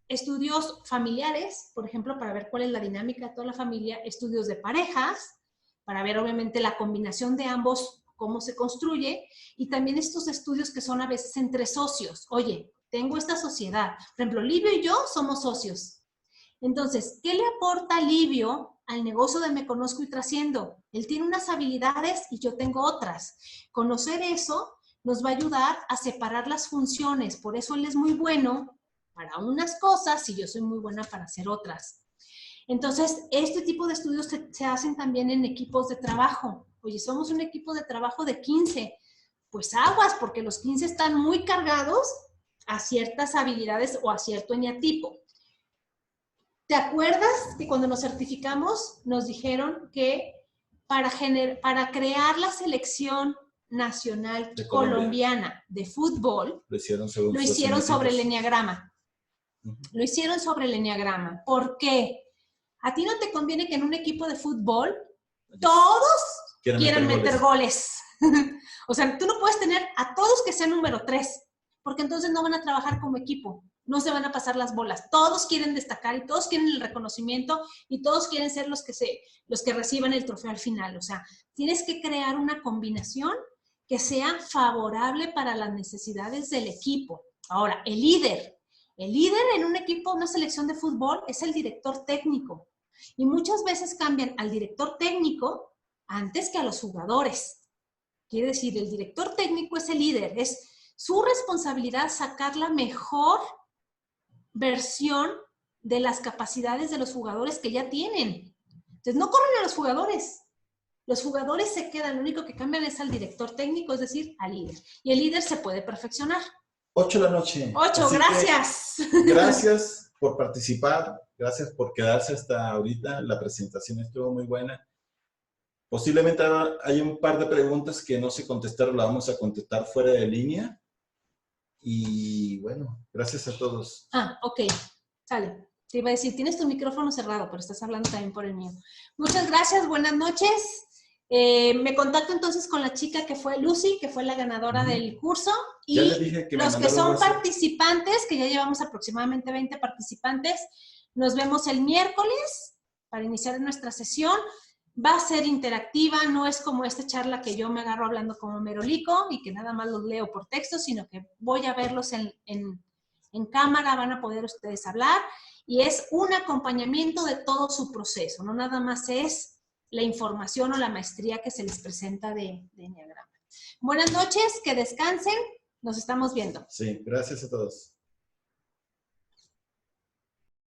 estudios familiares, por ejemplo, para ver cuál es la dinámica de toda la familia, estudios de parejas, para ver obviamente la combinación de ambos, cómo se construye, y también estos estudios que son a veces entre socios. Oye, tengo esta sociedad, por ejemplo, Livio y yo somos socios. Entonces, ¿qué le aporta Livio al negocio de Me Conozco y Trasciendo? Él tiene unas habilidades y yo tengo otras. Conocer eso nos va a ayudar a separar las funciones. Por eso él es muy bueno para unas cosas y yo soy muy buena para hacer otras. Entonces, este tipo de estudios se hacen también en equipos de trabajo. Oye, somos un equipo de trabajo de 15. Pues aguas, porque los 15 están muy cargados a ciertas habilidades o a cierto eneatipo. ¿Te acuerdas que cuando nos certificamos nos dijeron que para crear la selección nacional colombiana de fútbol, lo hicieron sobre el eneagrama? Lo hicieron sobre el eneagrama. ¿Por qué? A ti no te conviene que en un equipo de fútbol todos quieran meter goles. O sea, tú no puedes tener a todos que sean número 3, porque entonces no van a trabajar como equipo. No se van a pasar las bolas. Todos quieren destacar y todos quieren el reconocimiento y todos quieren ser los que reciban el trofeo al final. O sea, tienes que crear una combinación que sea favorable para las necesidades del equipo. Ahora, el líder en un equipo, una selección de fútbol, es el director técnico. Y muchas veces cambian al director técnico antes que a los jugadores. Quiere decir, el director técnico es el líder. Es su responsabilidad sacar la mejor versión de las capacidades de los jugadores que ya tienen. Entonces, no corren a los jugadores. Los jugadores se quedan, lo único que cambian es al director técnico, es decir, al líder. Y el líder se puede perfeccionar. 8 de la noche. 8, así gracias. Gracias por participar, gracias por quedarse hasta ahorita. La presentación estuvo muy buena. Posiblemente hay un par de preguntas que no se contestaron, las vamos a contestar fuera de línea. Y bueno, gracias a todos. Ok, sale. Te iba a decir, tienes tu micrófono cerrado, pero estás hablando también por el mío. Muchas gracias, buenas noches. Me contacto entonces con la chica que fue Lucy, que fue la ganadora del curso. Y los que son participantes, que ya llevamos aproximadamente 20 participantes, nos vemos el miércoles para iniciar nuestra sesión. Va a ser interactiva, no es como esta charla que yo me agarro hablando como merolico y que nada más los leo por texto, sino que voy a verlos en cámara, van a poder ustedes hablar y es un acompañamiento de todo su proceso, no nada más es la información o la maestría que se les presenta de Enneagrama. Buenas noches, que descansen, nos estamos viendo. Sí, gracias a todos.